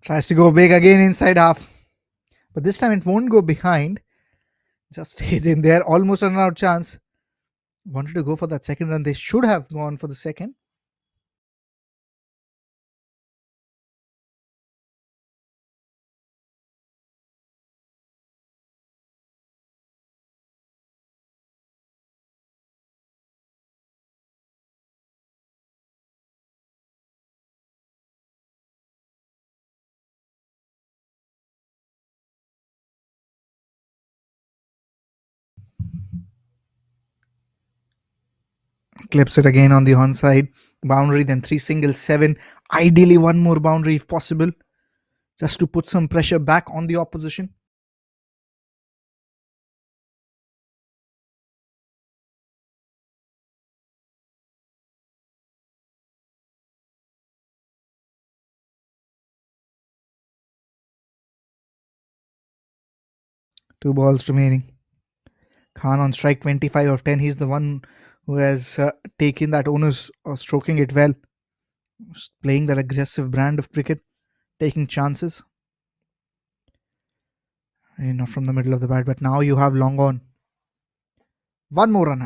Tries to go big again inside half. But this time it won't go behind. Just stays in there. Almost an out chance. Wanted to go for that second run. They should have gone for the second. Clips it again on the onside. Boundary, then three singles, seven. Ideally, one more boundary if possible. Just to put some pressure back on the opposition. Two balls remaining. Khan on strike 25 of 10. He's the one who has taken that onus of stroking it well. Playing that aggressive brand of cricket. Taking chances. Not from the middle of the bat, but now you have long on. One more run.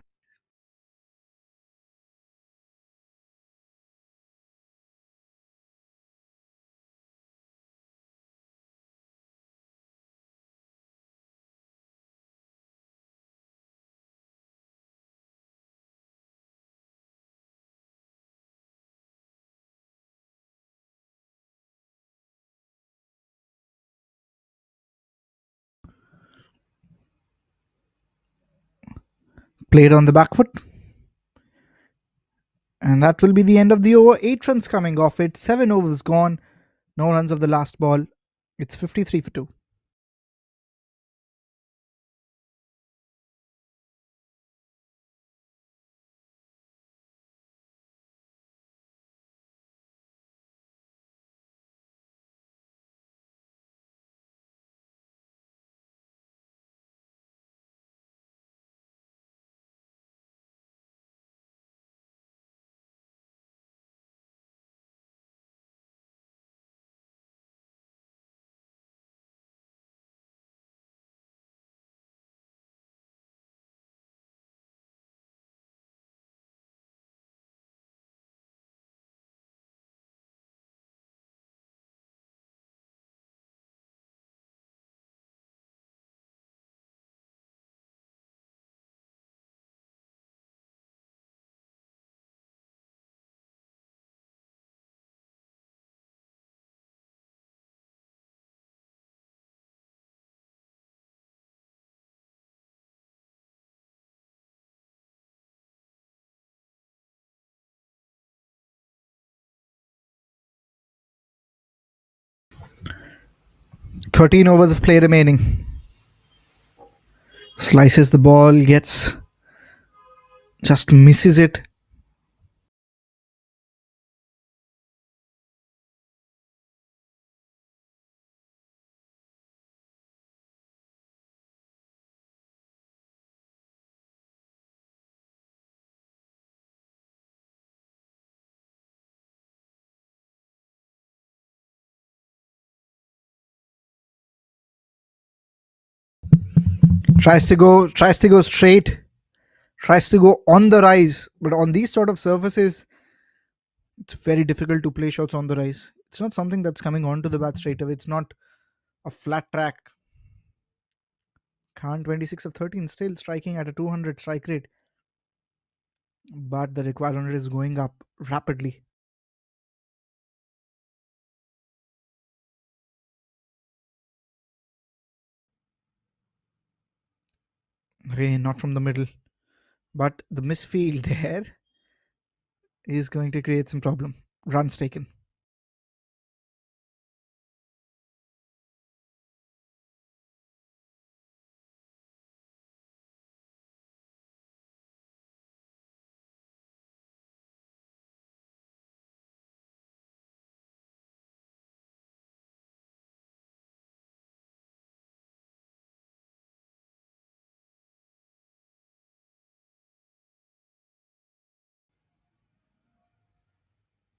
Played on the back foot. And that will be the end of the over. 8 runs coming off it. 7 overs gone. No runs of the last ball. It's 53 for 2. Thirteen overs of play remaining. Slices the ball, gets just misses it. Tries to go straight, tries to go on the rise, but on these sort of surfaces, it's very difficult to play shots on the rise. It's not something that's coming onto the bat straight away. It's not a flat track. Khan 26 of 13, still striking at a 200 strike rate, but the required run rate is going up rapidly. Okay, not from the middle, but the misfield there is going to create some problem. Runs taken.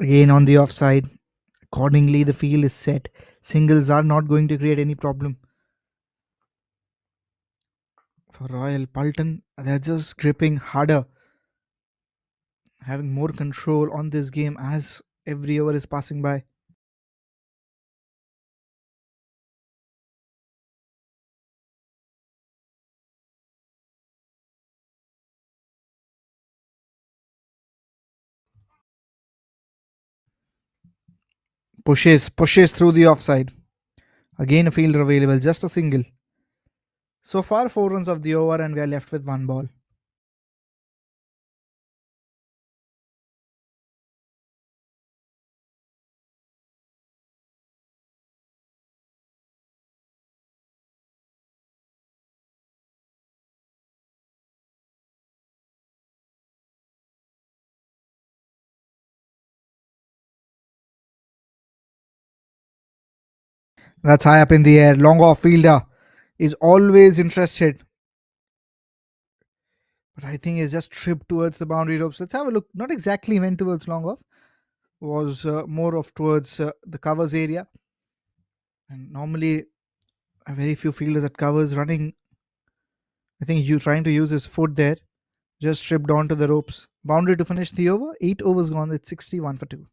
Again on the offside. Accordingly, the field is set. Singles are not going to create any problem for Royal. Paltan, they're just gripping harder, having more control on this game as every over is passing by. Pushes through the offside. Again, a fielder available, just a single. So far, 4 runs of the over, and we are left with one ball. That's high up in the air. Long off fielder is always interested, but I think he's just tripped towards the boundary ropes. Let's have a look. Not exactly went towards long off, was more of towards the covers area. And normally, very few fielders at covers running. I think you trying to use his foot there, just tripped onto the ropes. Boundary to finish the over. 8 overs gone. It's 61 for 2.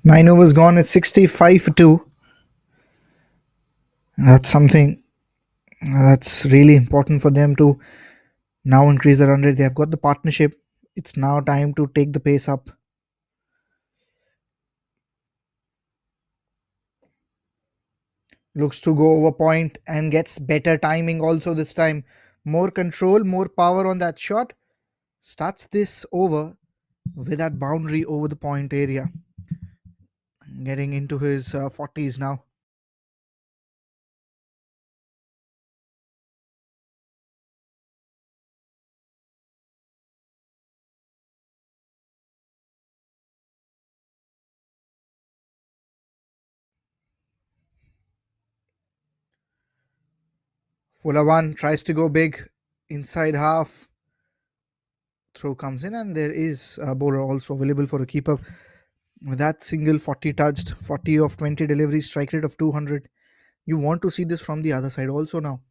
Nine overs gone. It's 65 for 2. That's something that's really important for them to now increase the run rate. They have got the partnership. It's now time to take the pace up. Looks to go over point and gets better timing also this time. More control, more power on that shot. Starts this over with that boundary over the point area. Getting into his 40s now. Fuller one tries to go big inside half. Throw comes in, and there is a bowler also available for a keeper. With that single 40 touched, 40 of 20 deliveries, strike rate of 200. You want to see this from the other side also now.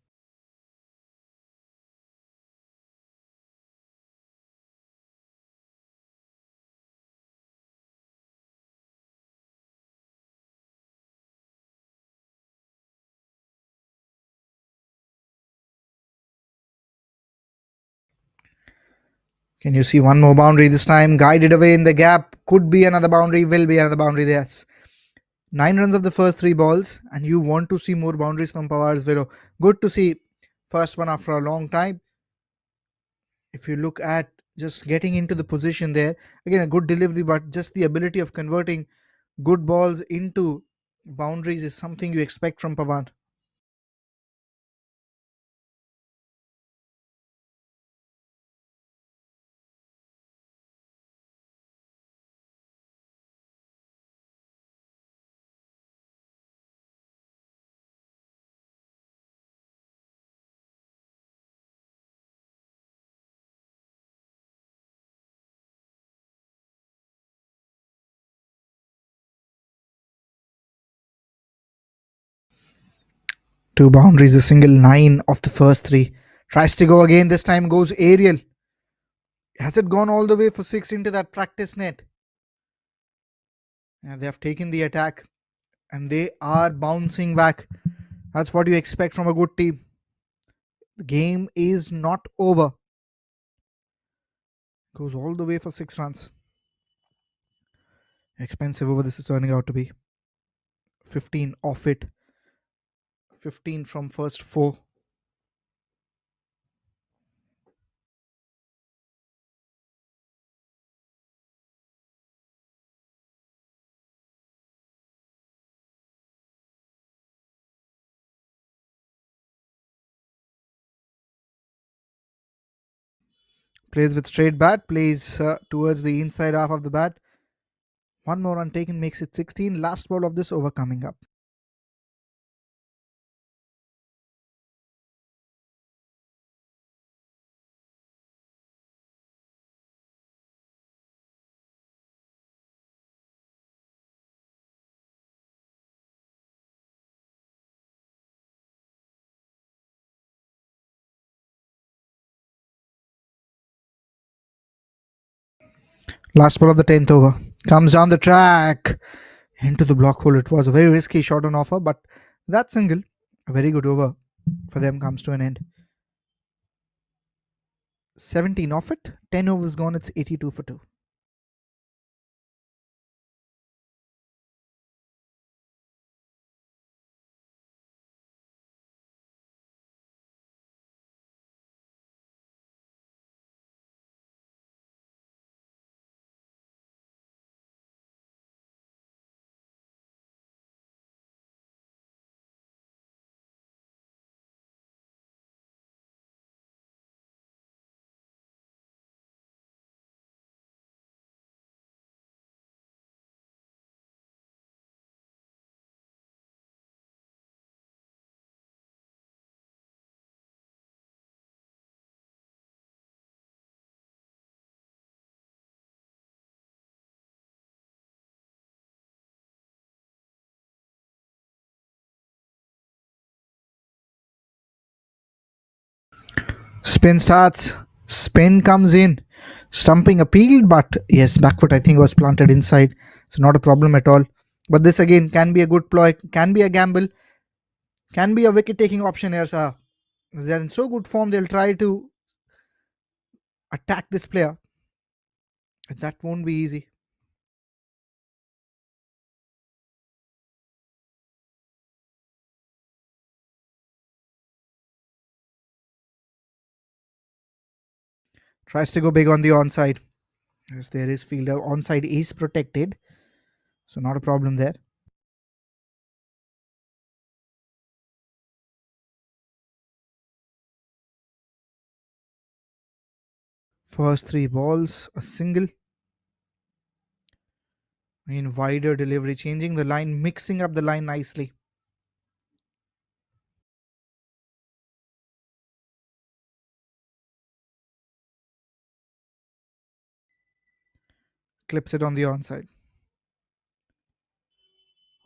Can you see one more boundary this time? Guided away in the gap. Could be another boundary, will be another boundary. Yes. 9 runs of the first three balls, and you want to see more boundaries from Pawar's Vero. Good to see first one after a long time. If you look at just getting into the position there, again, a good delivery, but just the ability of converting good balls into boundaries is something you expect from Pawan. Two boundaries, a single, 9 of the first three. Tries to go again, this time goes aerial. Has it gone all the way for 6 into that practice net? Yeah, they have taken the attack and they are bouncing back. That's what you expect from a good team. The game is not over. Goes all the way for 6 runs. Expensive over this is turning out to be. 15 off it. 15 from first 4. Plays with straight bat. Plays towards the inside half of the bat. One more run taken makes it 16. Last ball of this over coming up. Last ball of the 10th over. Comes down the track into the block hole. It was a very risky shot on offer, but that single, a very good over for them, comes to an end. 17 off it. 10 overs gone. It's 82 for 2. Spin starts. Spin comes in. Stumping appealed, but yes, back foot I think was planted inside. So not a problem at all. But this again can be a good ploy, can be a gamble, can be a wicket taking option here, sir. They're in so good form, they'll try to attack this player. That won't be easy. Tries to go big on the onside. Yes, there is fielder. Onside is protected. So not a problem there. First three balls, a single. In wider delivery, changing the line, mixing up the line nicely. Clips it on the onside.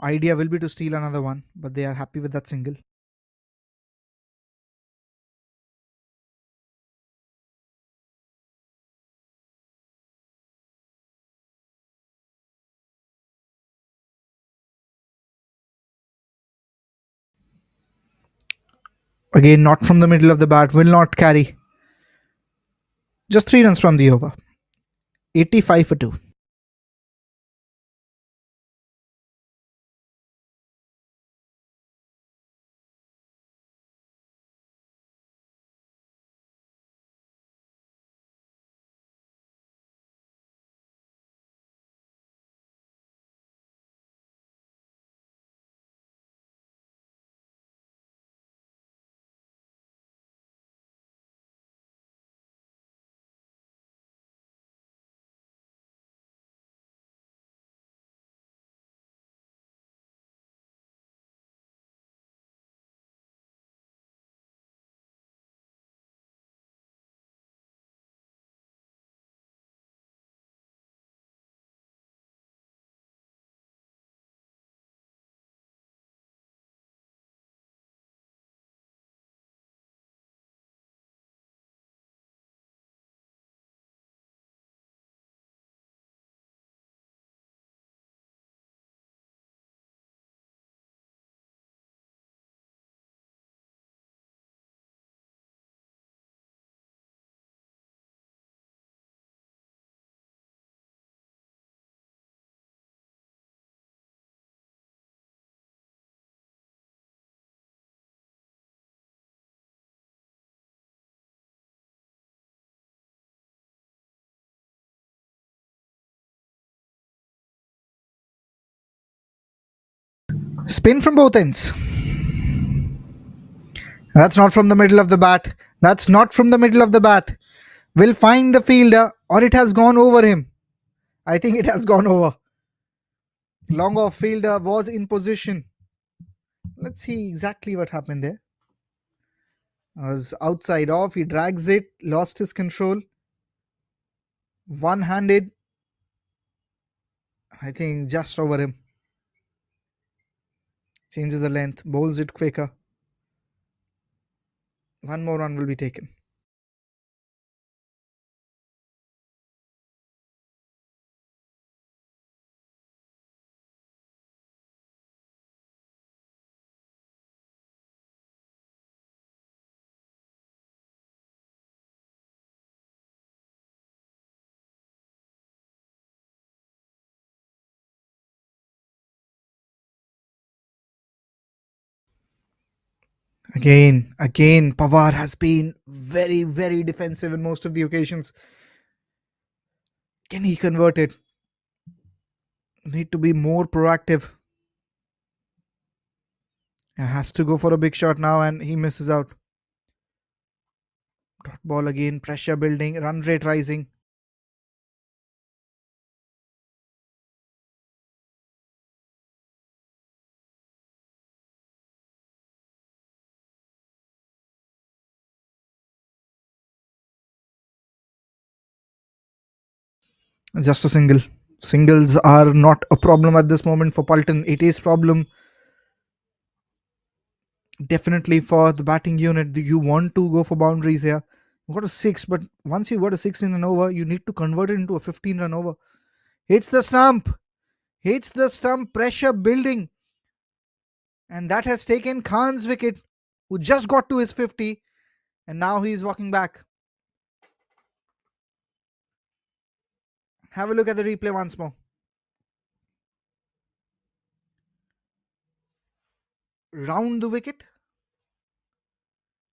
Idea will be to steal another one, but they are happy with that single. Again, not from the middle of the bat, will not carry. Just 3 runs from the over. 85 for 2. Spin from both ends. That's not from the middle of the bat. That's not from the middle of the bat. Will find the fielder, or it has gone over him. I think it has gone over. Long off fielder was in position. Let's see exactly what happened there. Was outside off. He drags it, lost his control. One handed. I think just over him. Changes the length, bowls it quicker. One more run will be taken. Again, Pawar has been very, very defensive in most of the occasions. Can he convert it? Need to be more proactive. Has to go for a big shot now and he misses out. Dot ball again, pressure building, run rate rising. Just a single. Singles are not a problem at this moment for Paltan. It is problem definitely for the batting unit. You want to go for boundaries here. You got a six, but once you got a six in an over, you need to convert it into a 15-run over. Hits the stump. Hits the stump, pressure building, and that has taken Khan's wicket, who just got to his 50, and now he's walking back. Have a look at the replay once more. Round the wicket,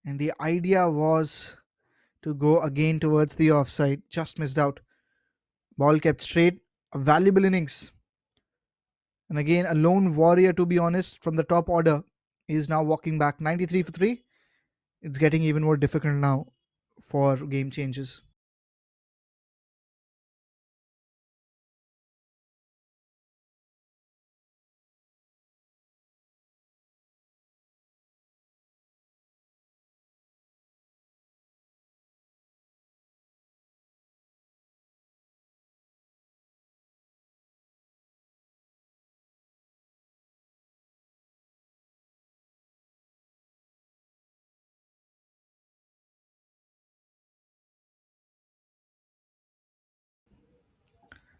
and the idea was to go again towards the offside. Just missed out. Ball kept straight. A valuable innings. And again, a lone warrior, to be honest, from the top order is now walking back. 93 for 3. It's getting even more difficult now for game changes.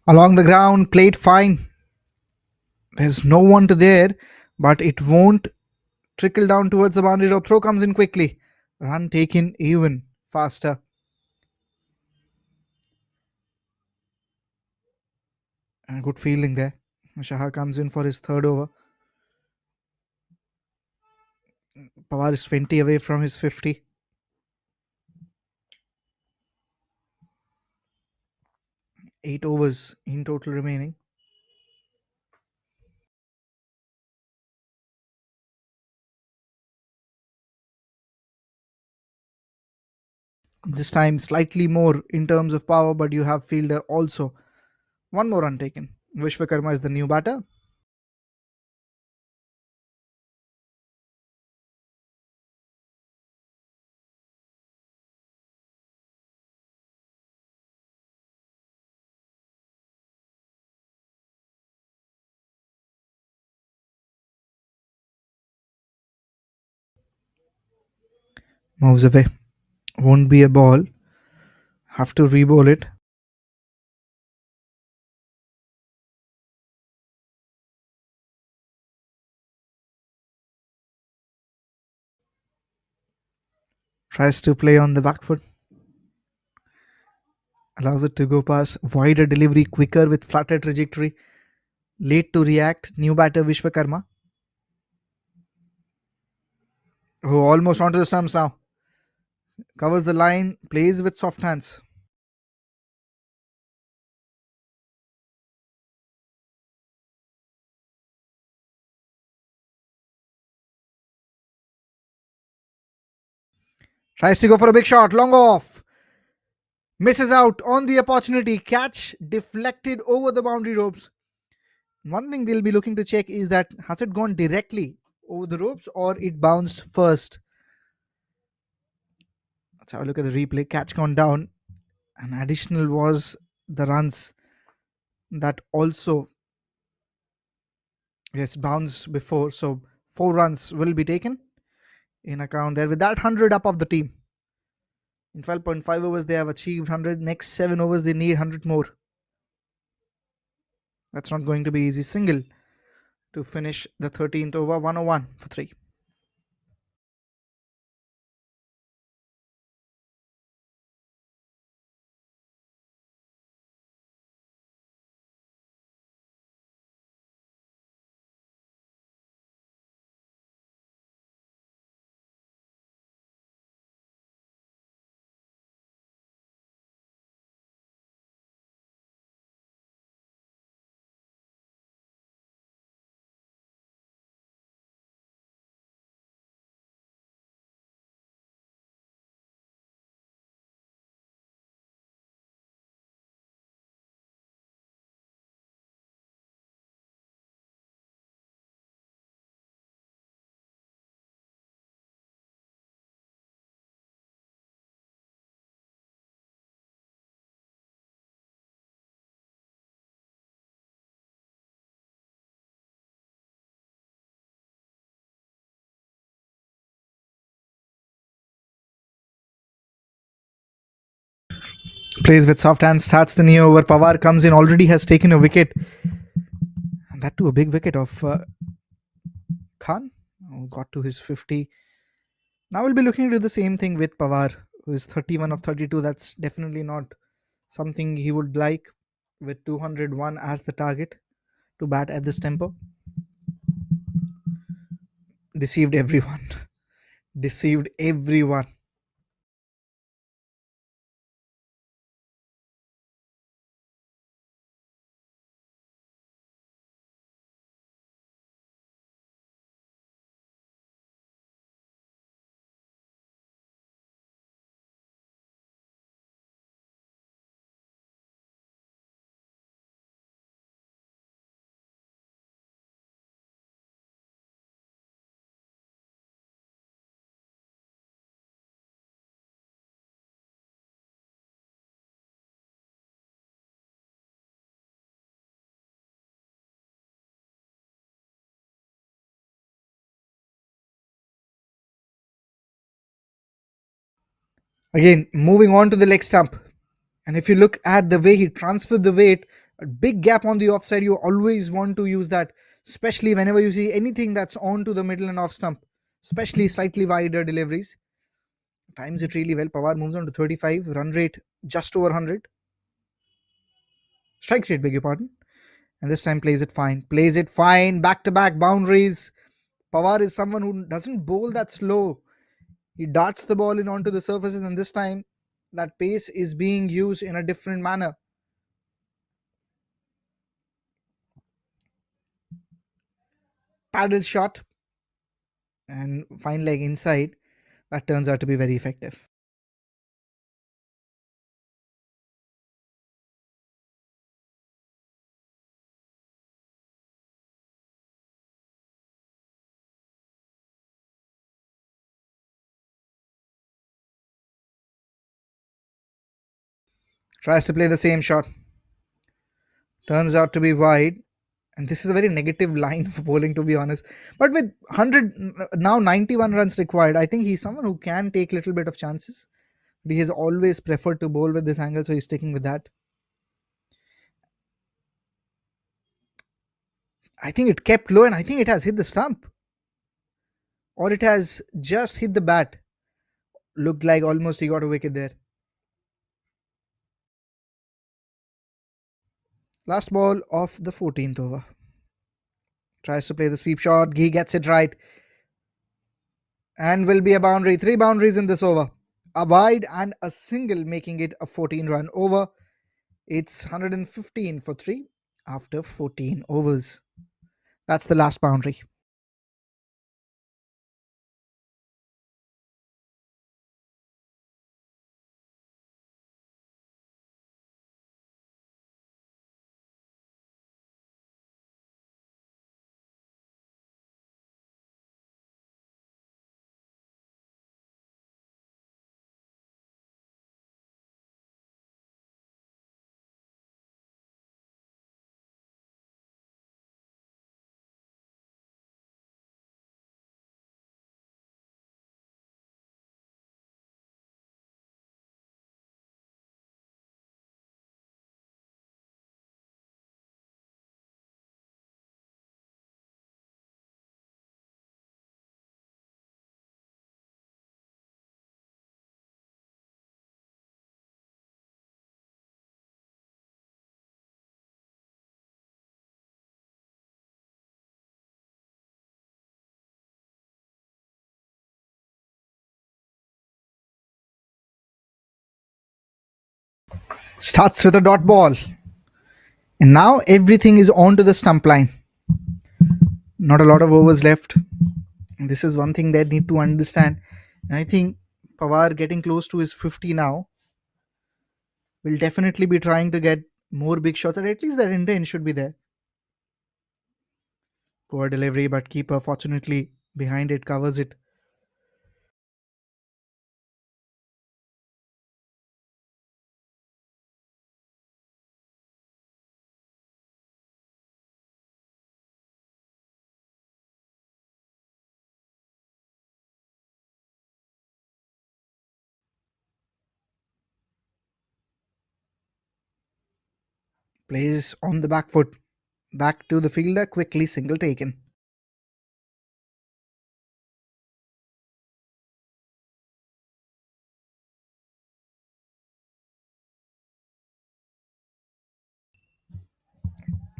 Along the ground, played fine. There's no one to there, but it won't trickle down towards the boundary rope. Throw comes in quickly. Run taken even faster. A good fielding there. Shah comes in for his third over. Pawar is 20 away from his 50. 8 overs in total remaining. This time slightly more in terms of power, but you have fielder also. One more run taken. Vishwakarma is the new batter. Moves away. Won't be a ball. Have to re-bowl it. Tries to play on the back foot. Allows it to go past. Wider delivery, quicker with flatter trajectory. Late to react. New batter Vishwakarma. Oh, almost onto the stumps now. Covers the line. Plays with soft hands. Tries to go for a big shot. Long off. Misses out on the opportunity. Catch deflected over the boundary ropes. One thing they'll be looking to check is that has it gone directly over the ropes or it bounced first? Let's have a look at the replay. Catch gone down. And additional was the runs that also, yes, bounced before. So 4 runs will be taken in account there. With that, 100 up of the team. In 12.5 overs, they have achieved 100. Next 7 overs, they need 100 more. That's not going to be easy. Single to finish the 13th over. 101 for 3. Plays with soft hands, starts the new over. Pawar comes in, already has taken a wicket. And that too a big wicket of Khan, who got to his 50. Now we'll be looking to the same thing with Pawar, who is 31 of 32. That's definitely not something he would like, with 201 as the target to bat at this tempo. Deceived everyone. Deceived everyone. Again, moving on to the leg stump. And if you look at the way he transferred the weight, a big gap on the offside, you always want to use that, especially whenever you see anything that's on to the middle and off stump, especially slightly wider deliveries. Times it really well. Pawar moves on to 35, run rate just over 100. Strike rate, beg your pardon. And this time plays it fine. Plays it fine. Back to back boundaries. Pawar is someone who doesn't bowl that slow. He darts the ball in onto the surfaces, and this time that pace is being used in a different manner. Paddle shot and fine leg inside. That turns out to be very effective. Tries to play the same shot. Turns out to be wide. And this is a very negative line of bowling, to be honest. But with 100, now 91 runs required, I think he's someone who can take little bit of chances. But he has always preferred to bowl with this angle, so he's sticking with that. I think it kept low, and I think it has hit the stump. Or it has just hit the bat. Looked like almost he got a wicket there. Last ball of the 14th over. Tries to play the sweep shot. He gets it right. And will be a boundary. Three boundaries in this over. A wide and a single, making it a 14-run over. It's 115 for 3 after 14 overs. That's the last boundary. Starts with a dot ball. And now everything is on to the stump line. Not a lot of overs left. And this is one thing they need to understand. And I think Pawar getting close to his 50 now will definitely be trying to get more big shots, or at least that intent should be there. Poor delivery, but keeper fortunately behind it covers it. Plays on the back foot. Back to the fielder, quickly single taken.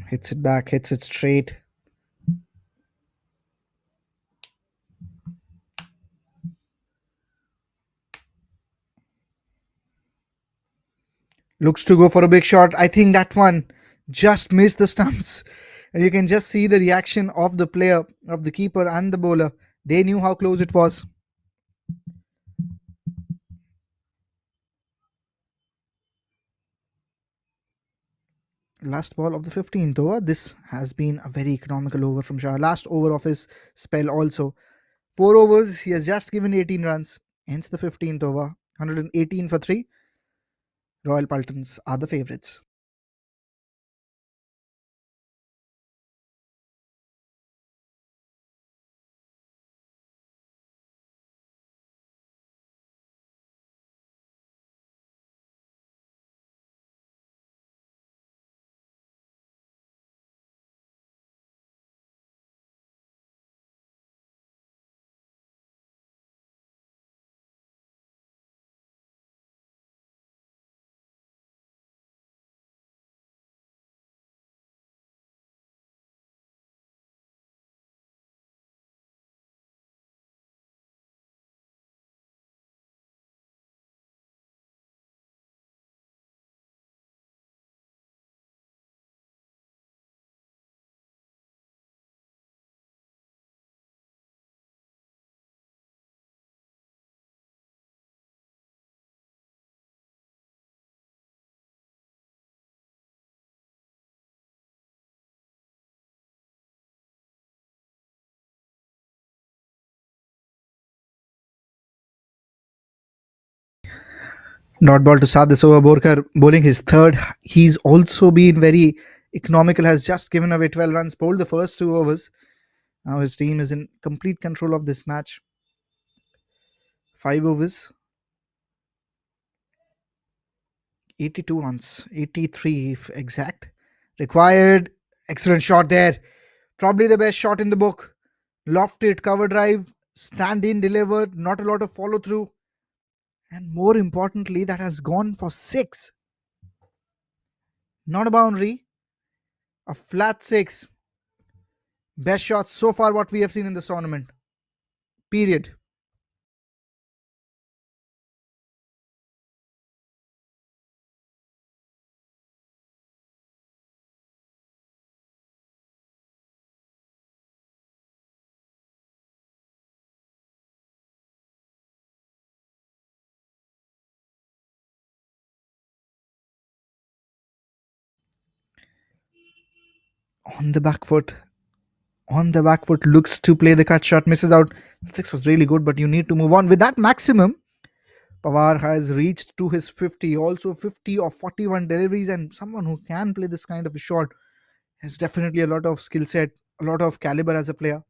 Hits it back, hits it straight. Looks to go for a big shot. I think that one just missed the stumps. And you can just see the reaction of the player, of the keeper and the bowler. They knew how close it was. Last ball of the 15th over. This has been a very economical over from Shah. Last over of his spell also. 4 overs, he has just given 18 runs. Hence the 15th over. 118 for 3. Royal Paltons are the favourites. Dot ball to start this over. Borkar bowling his third. He's also been very economical, has just given away 12 runs, bowled the first 2 overs. Now his team is in complete control of this match. 5 overs, 82 runs, 83 if exact. Required. Excellent shot there. Probably the best shot in the book. Lofted cover drive, stand in, delivered, not a lot of follow through. And more importantly, that has gone for 6. Not a boundary, a flat 6. Best shots so far what we have seen in this tournament. Period. On the back foot. On the back foot, looks to play the cut shot, misses out. 6 was really good, but you need to move on. With that maximum, Pawar has reached to his 50. Also 50 or 41 deliveries, and someone who can play this kind of a shot has definitely a lot of skill set, a lot of caliber as a player.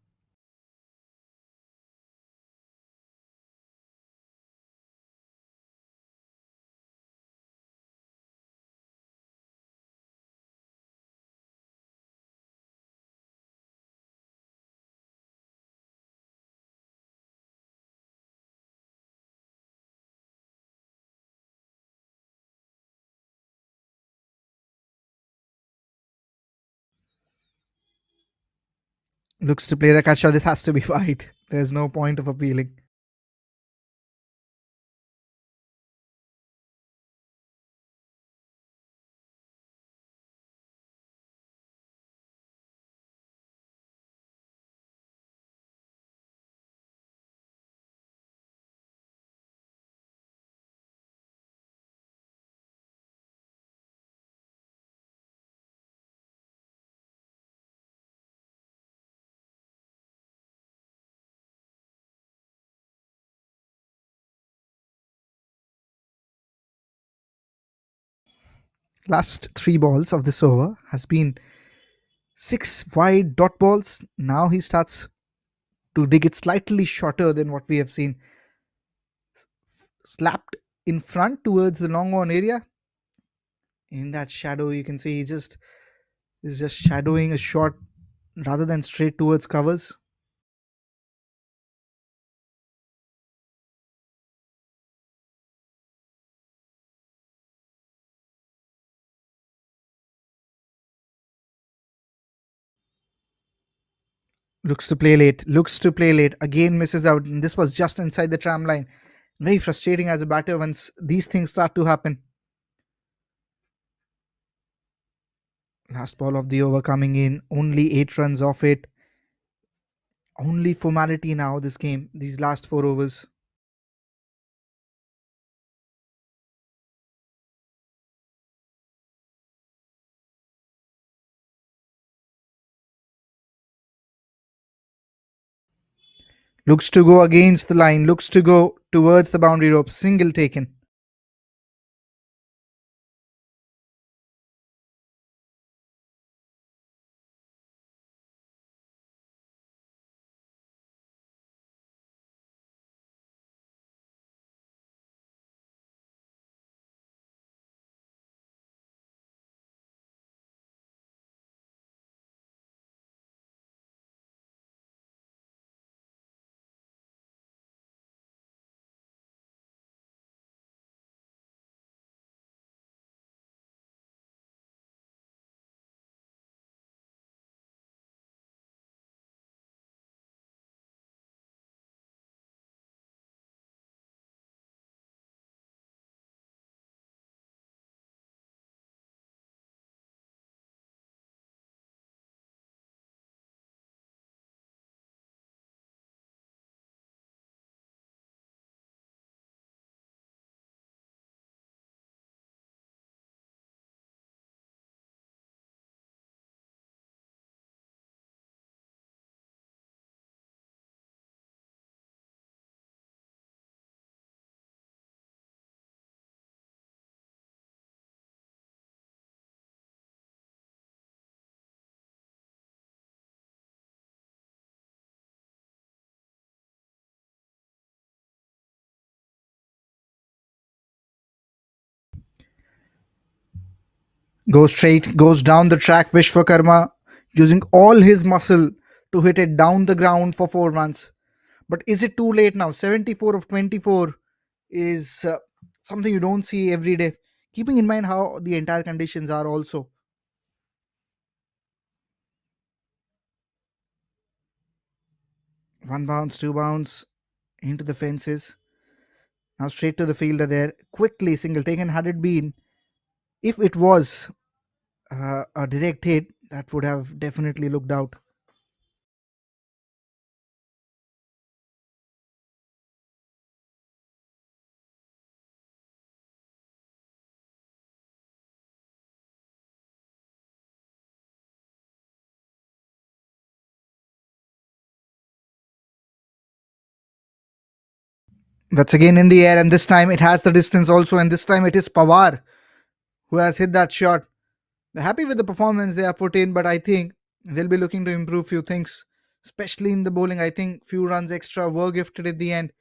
Looks to play the cut shot. This has to be wide. There's no point of appealing. Last 3 balls of this over has been 6 wide dot balls. Now he starts to dig it slightly shorter than what we have seen. Slapped in front towards the long on area. In that shadow, you can see he just is just shadowing a shot rather than straight towards covers. Looks to play late, again misses out, and this was just inside the tram line. Very frustrating as a batter once these things start to happen. Last ball of the over coming in, only 8 runs off it. Only formality now, this game, these last 4 overs. Looks to go against the line, looks to go towards the boundary rope. Single taken. Goes straight, goes down the track. Vishwakarma using all his muscle to hit it down the ground for 4 runs. But is it too late now? 74 of 24 is something you don't see every day. Keeping in mind how the entire conditions are also. One bounce, two bounce into the fences. Now straight to the fielder there. Quickly single taken. Had it been, if it was a direct hit, that would have definitely looked out. That's again in the air, and this time it has the distance also, and this time it is Pawar who has hit that shot. They're happy with the performance they have put in, but I think they'll be looking to improve few things, especially in the bowling. I think few runs extra were gifted at the end.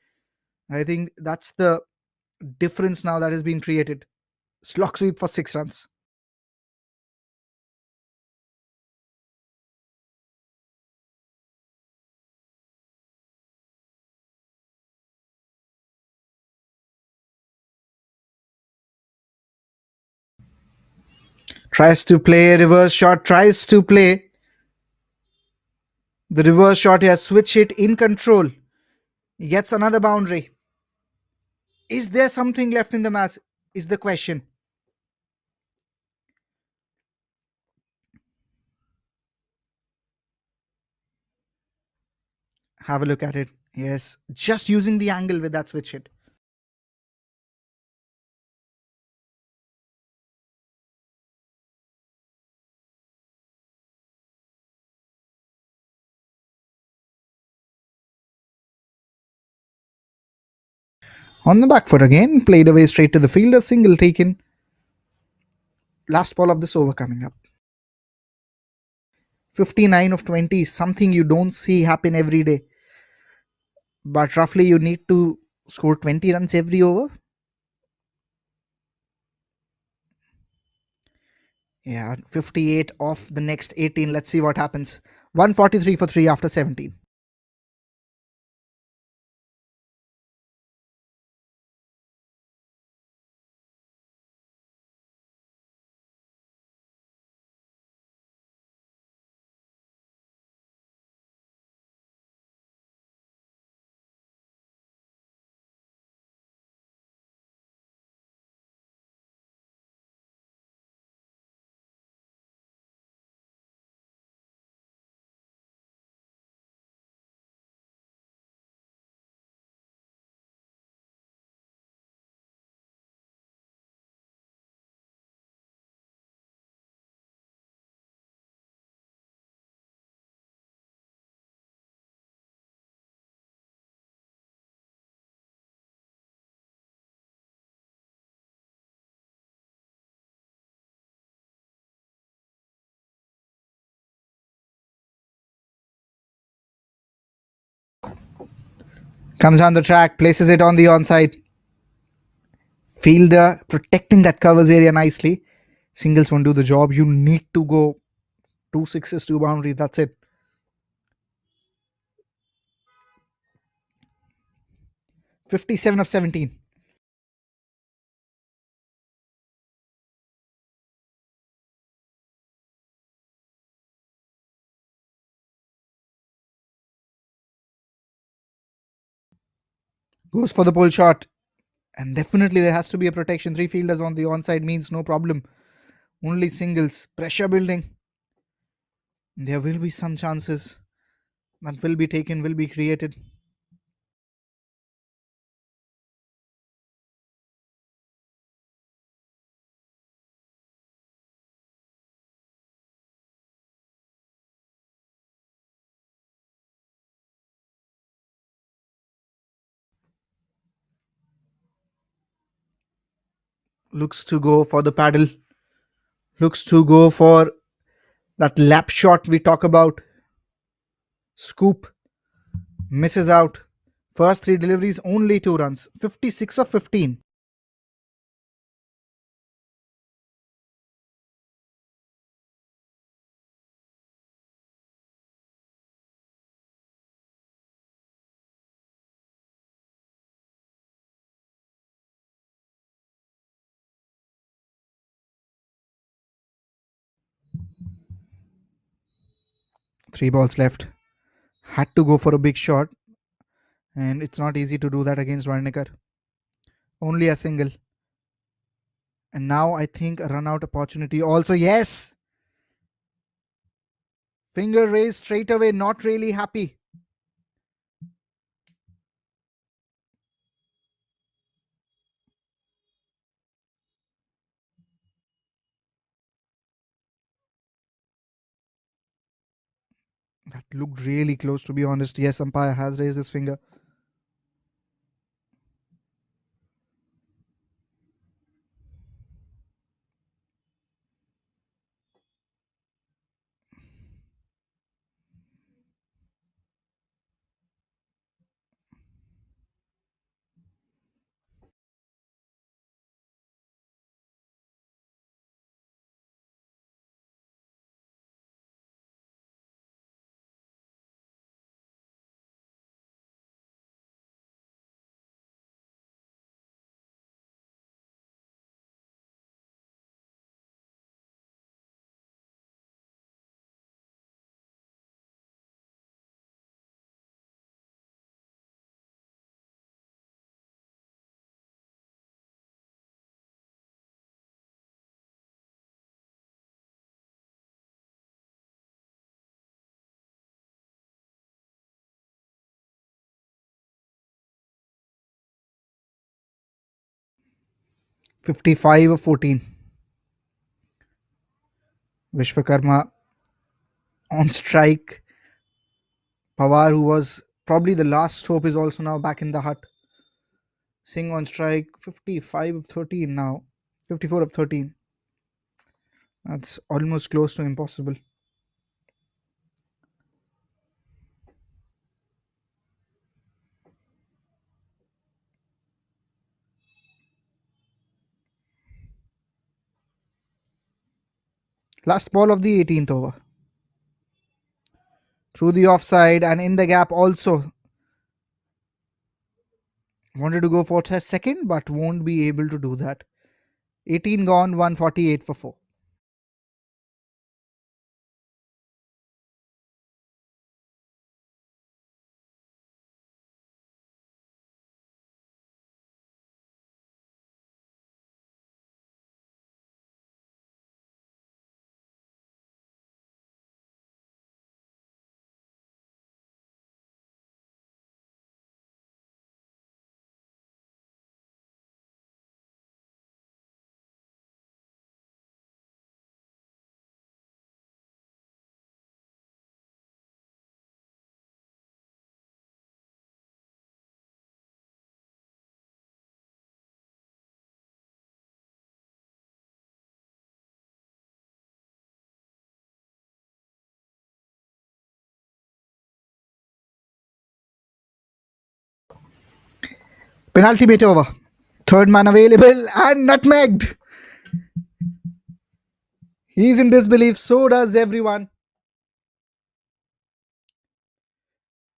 I think that's the difference now that has been created. Slog sweep for 6 runs. Tries to play a reverse shot, tries to play the reverse shot. He has switch it in control. He gets another boundary. Is there something left in the match? Is the question. Have a look at it. Yes, just using the angle with that switch hit. On the back foot again, played away straight to the fielder, single taken. Last ball of this over coming up. 59 of 20 is something you don't see happen every day. But roughly you need to score 20 runs every over. Yeah, 58 off the next 18. Let's see what happens. 143 for 3 after 17. Comes on the track, places it on the onside. Fielder protecting that covers area nicely. Singles won't do the job. You need to go two sixes, two boundaries. That's it. 57 of 17. Goes for the pull shot. And definitely there has to be a protection. Three fielders on the onside means no problem. Only singles. Pressure building. There will be some chances that will be taken, will be created. Looks to go for the paddle. Looks to go for that lap shot we talk about. Scoop. Misses out. First three deliveries, only two runs. 56 of 15. Three balls left. Had to go for a big shot. And it's not easy to do that against Warnekar. Only a single. And now I think a run out opportunity. Also, yes. Finger raised straight away. Not really happy. That looked really close, to be honest. Yes, umpire has raised his finger. 55 of 14. Vishwakarma on strike. Pawar, who was probably the last hope, is also now back in the hut. Singh on strike. 55 of 13 now. 54 of 13. That's almost close to impossible. Last ball of the 18th over. Through the offside and in the gap also. Wanted to go for a second, but won't be able to do that. 18 gone, 148 for 4. Penalty bit over. Third man available and nutmegged. He's in disbelief. So does everyone.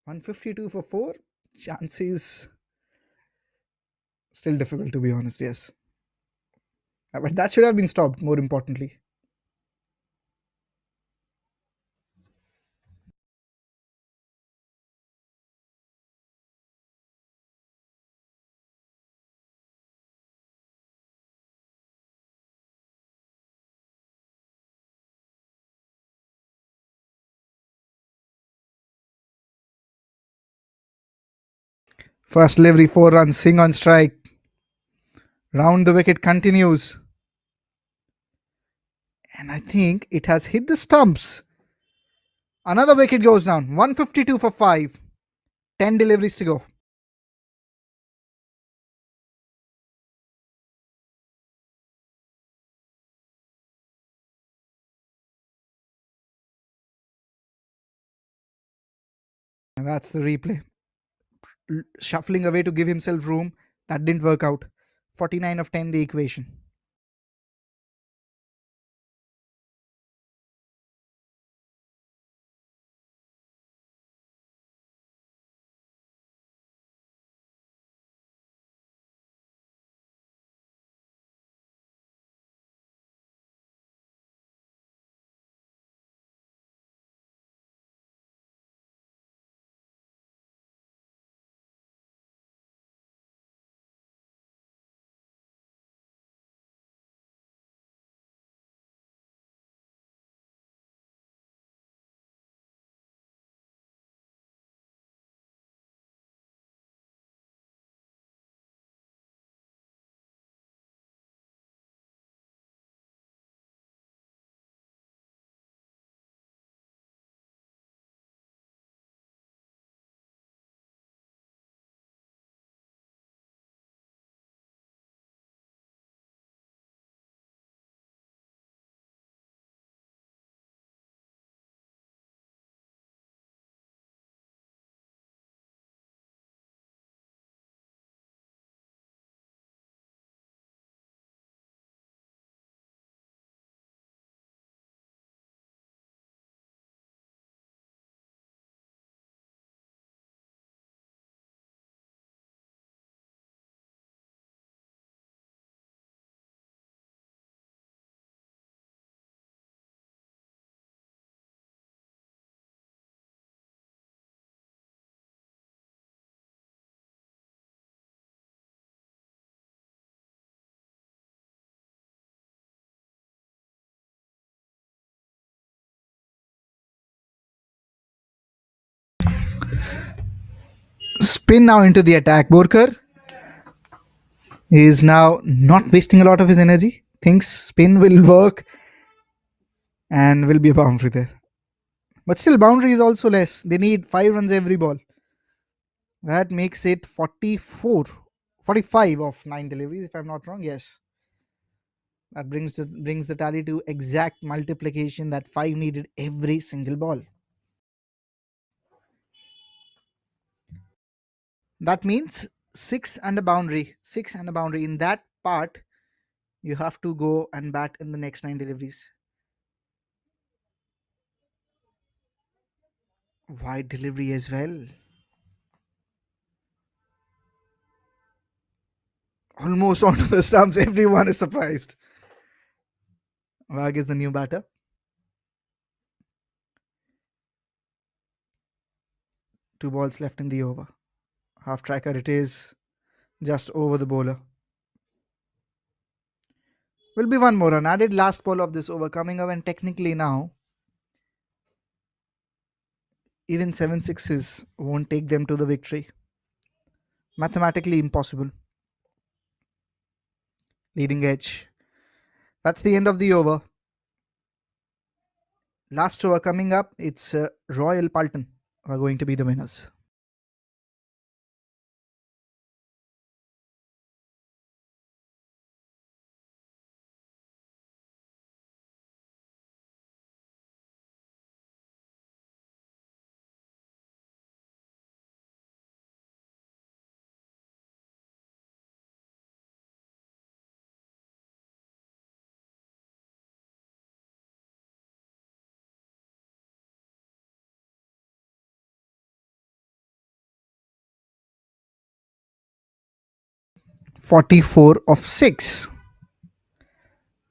152 for 4. Chances still difficult to be honest, yes. But that should have been stopped, more importantly. First delivery, 4 runs, Singh on strike. Round the wicket continues. And I think it has hit the stumps. Another wicket goes down. 152 for 5. 10 deliveries to go. And that's the replay. Shuffling away to give himself room. That didn't work out. 49 of 10 the equation. Spin now into the attack. Borkar is now not wasting a lot of his energy. Thinks spin will work and will be a boundary there. But still, boundary is also less. They need 5 runs every ball. That makes it 44, 45 of 9 deliveries, if I'm not wrong. Yes. That brings the tally to exact multiplication that 5 needed every single ball. That means 6 and a boundary. 6 and a boundary. In that part, you have to go and bat in the next 9 deliveries. Wide delivery as well. Almost onto the stumps. Everyone is surprised. Wag is the new batter. Two balls left in the over. Half tracker it is. Just over the bowler. Will be one more run added. Last ball of this over coming up, and technically now, even 7 sixes won't take them to the victory. Mathematically impossible. Leading edge. That's the end of the over. Last over coming up, it's Royal Paltan who are going to be the winners. 44 of 6.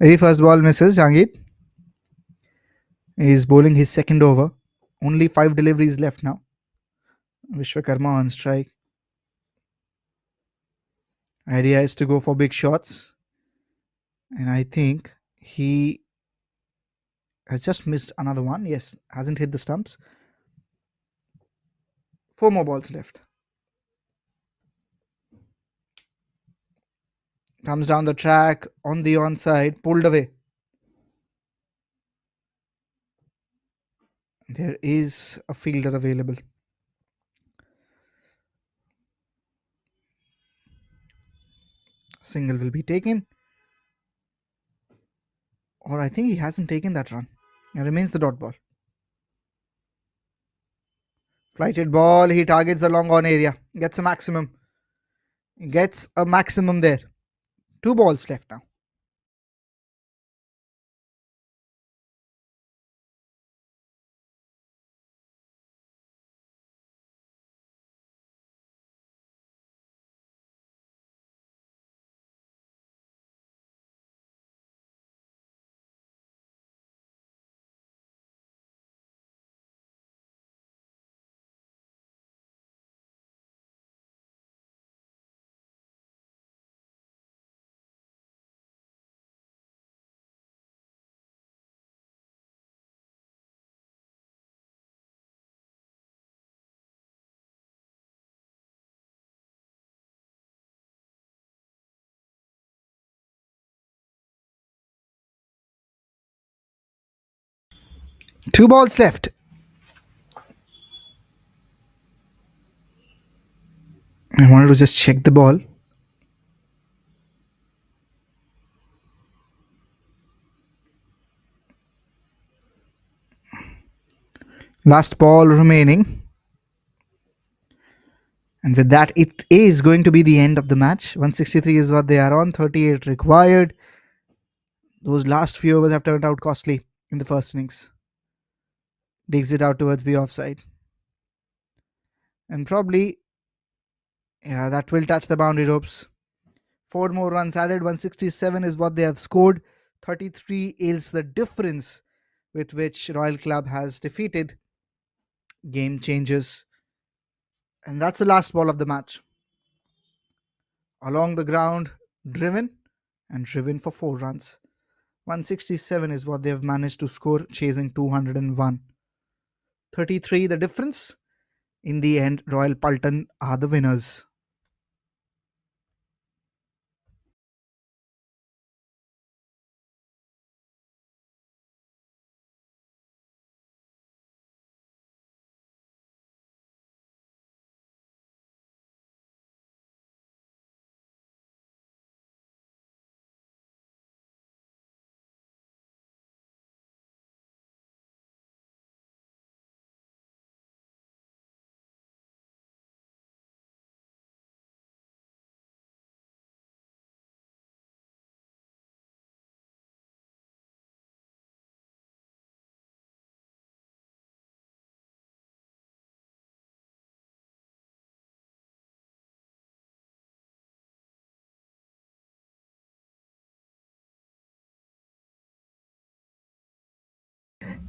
Very first ball misses. Jangit is bowling his second over. Only 5 deliveries left now. Vishwakarma on strike. Idea is to go for big shots. And I think he has just missed another one. Yes, hasn't hit the stumps. 4 more balls left. Comes down the track on the onside, pulled away. There is a fielder available. Single will be taken. Or I think he hasn't taken that run. It remains the dot ball. Flighted ball. He targets the long on area. Gets a maximum. Gets a maximum there. 2 balls left now. Two balls left. I wanted to just check the ball. Last ball remaining. And with that, it is going to be the end of the match. 163 is what they are on, 38 required. Those last few overs have turned out costly in the first innings. Digs it out towards the offside. And probably, yeah, that will touch the boundary ropes. 4 more runs added. 167 is what they have scored. 33 is the difference with which Royal Club has defeated Game Changers. And that's the last ball of the match. Along the ground, driven and driven for 4 runs. 167 is what they have managed to score, chasing 201. 33 the difference. In the end, Royal Paltan are the winners.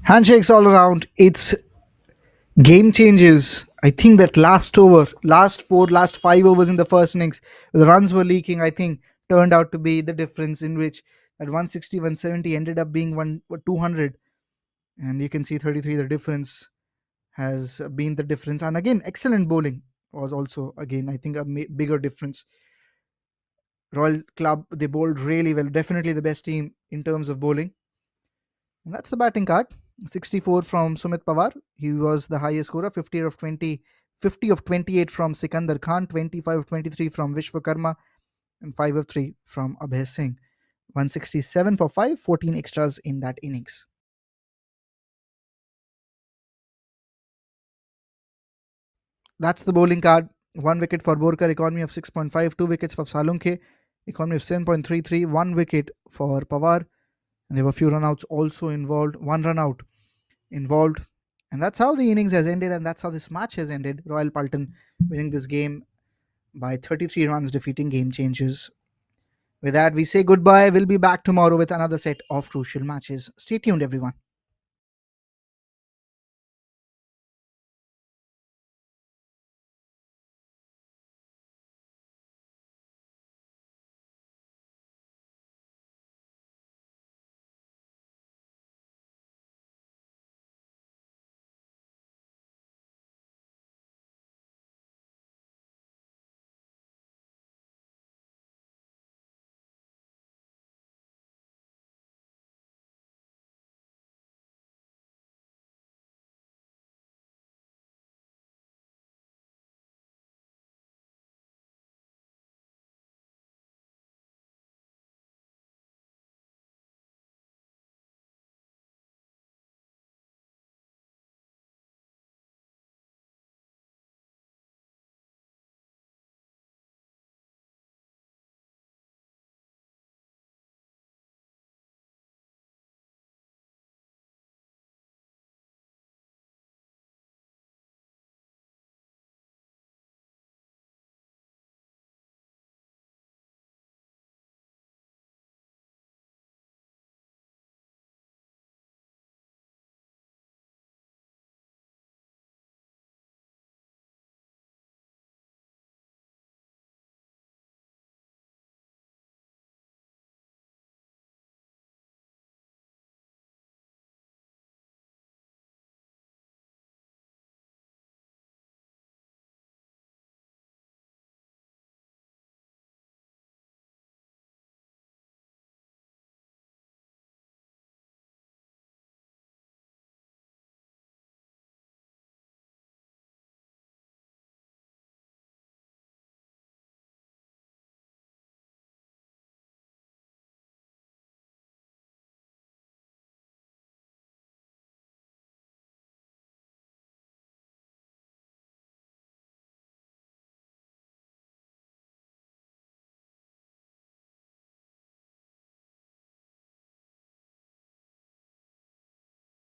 Handshakes all around. It's game changes. I think that last over, last four, last 5 overs in the first innings, the runs were leaking. I think turned out to be the difference in which at 160, 170 ended up being 200, and you can see 33. The difference has been the difference, and again, excellent bowling was also again I think a bigger difference. Royal Club they bowled really well. Definitely the best team in terms of bowling. And that's the batting card. 64 from Sumit Pawar. He was the highest scorer. 50 of 20, 50 of 28 from Sikandar Khan. 25 of 23 from Vishwakarma. And 5 of 3 from Abhay Singh. 167 for 5, 14 extras in that innings. That's the bowling card. 1 wicket for Borkar, economy of 6.5. 2 wickets for Salunke, economy of 7.33. 1 wicket for Pawar. And there were a few runouts also involved. One run out involved. And that's how the innings has ended, and that's how this match has ended. Royal Paltan winning this game by 33 runs, defeating Game Changers. With that, we say goodbye. We'll be back tomorrow with another set of crucial matches. Stay tuned, everyone.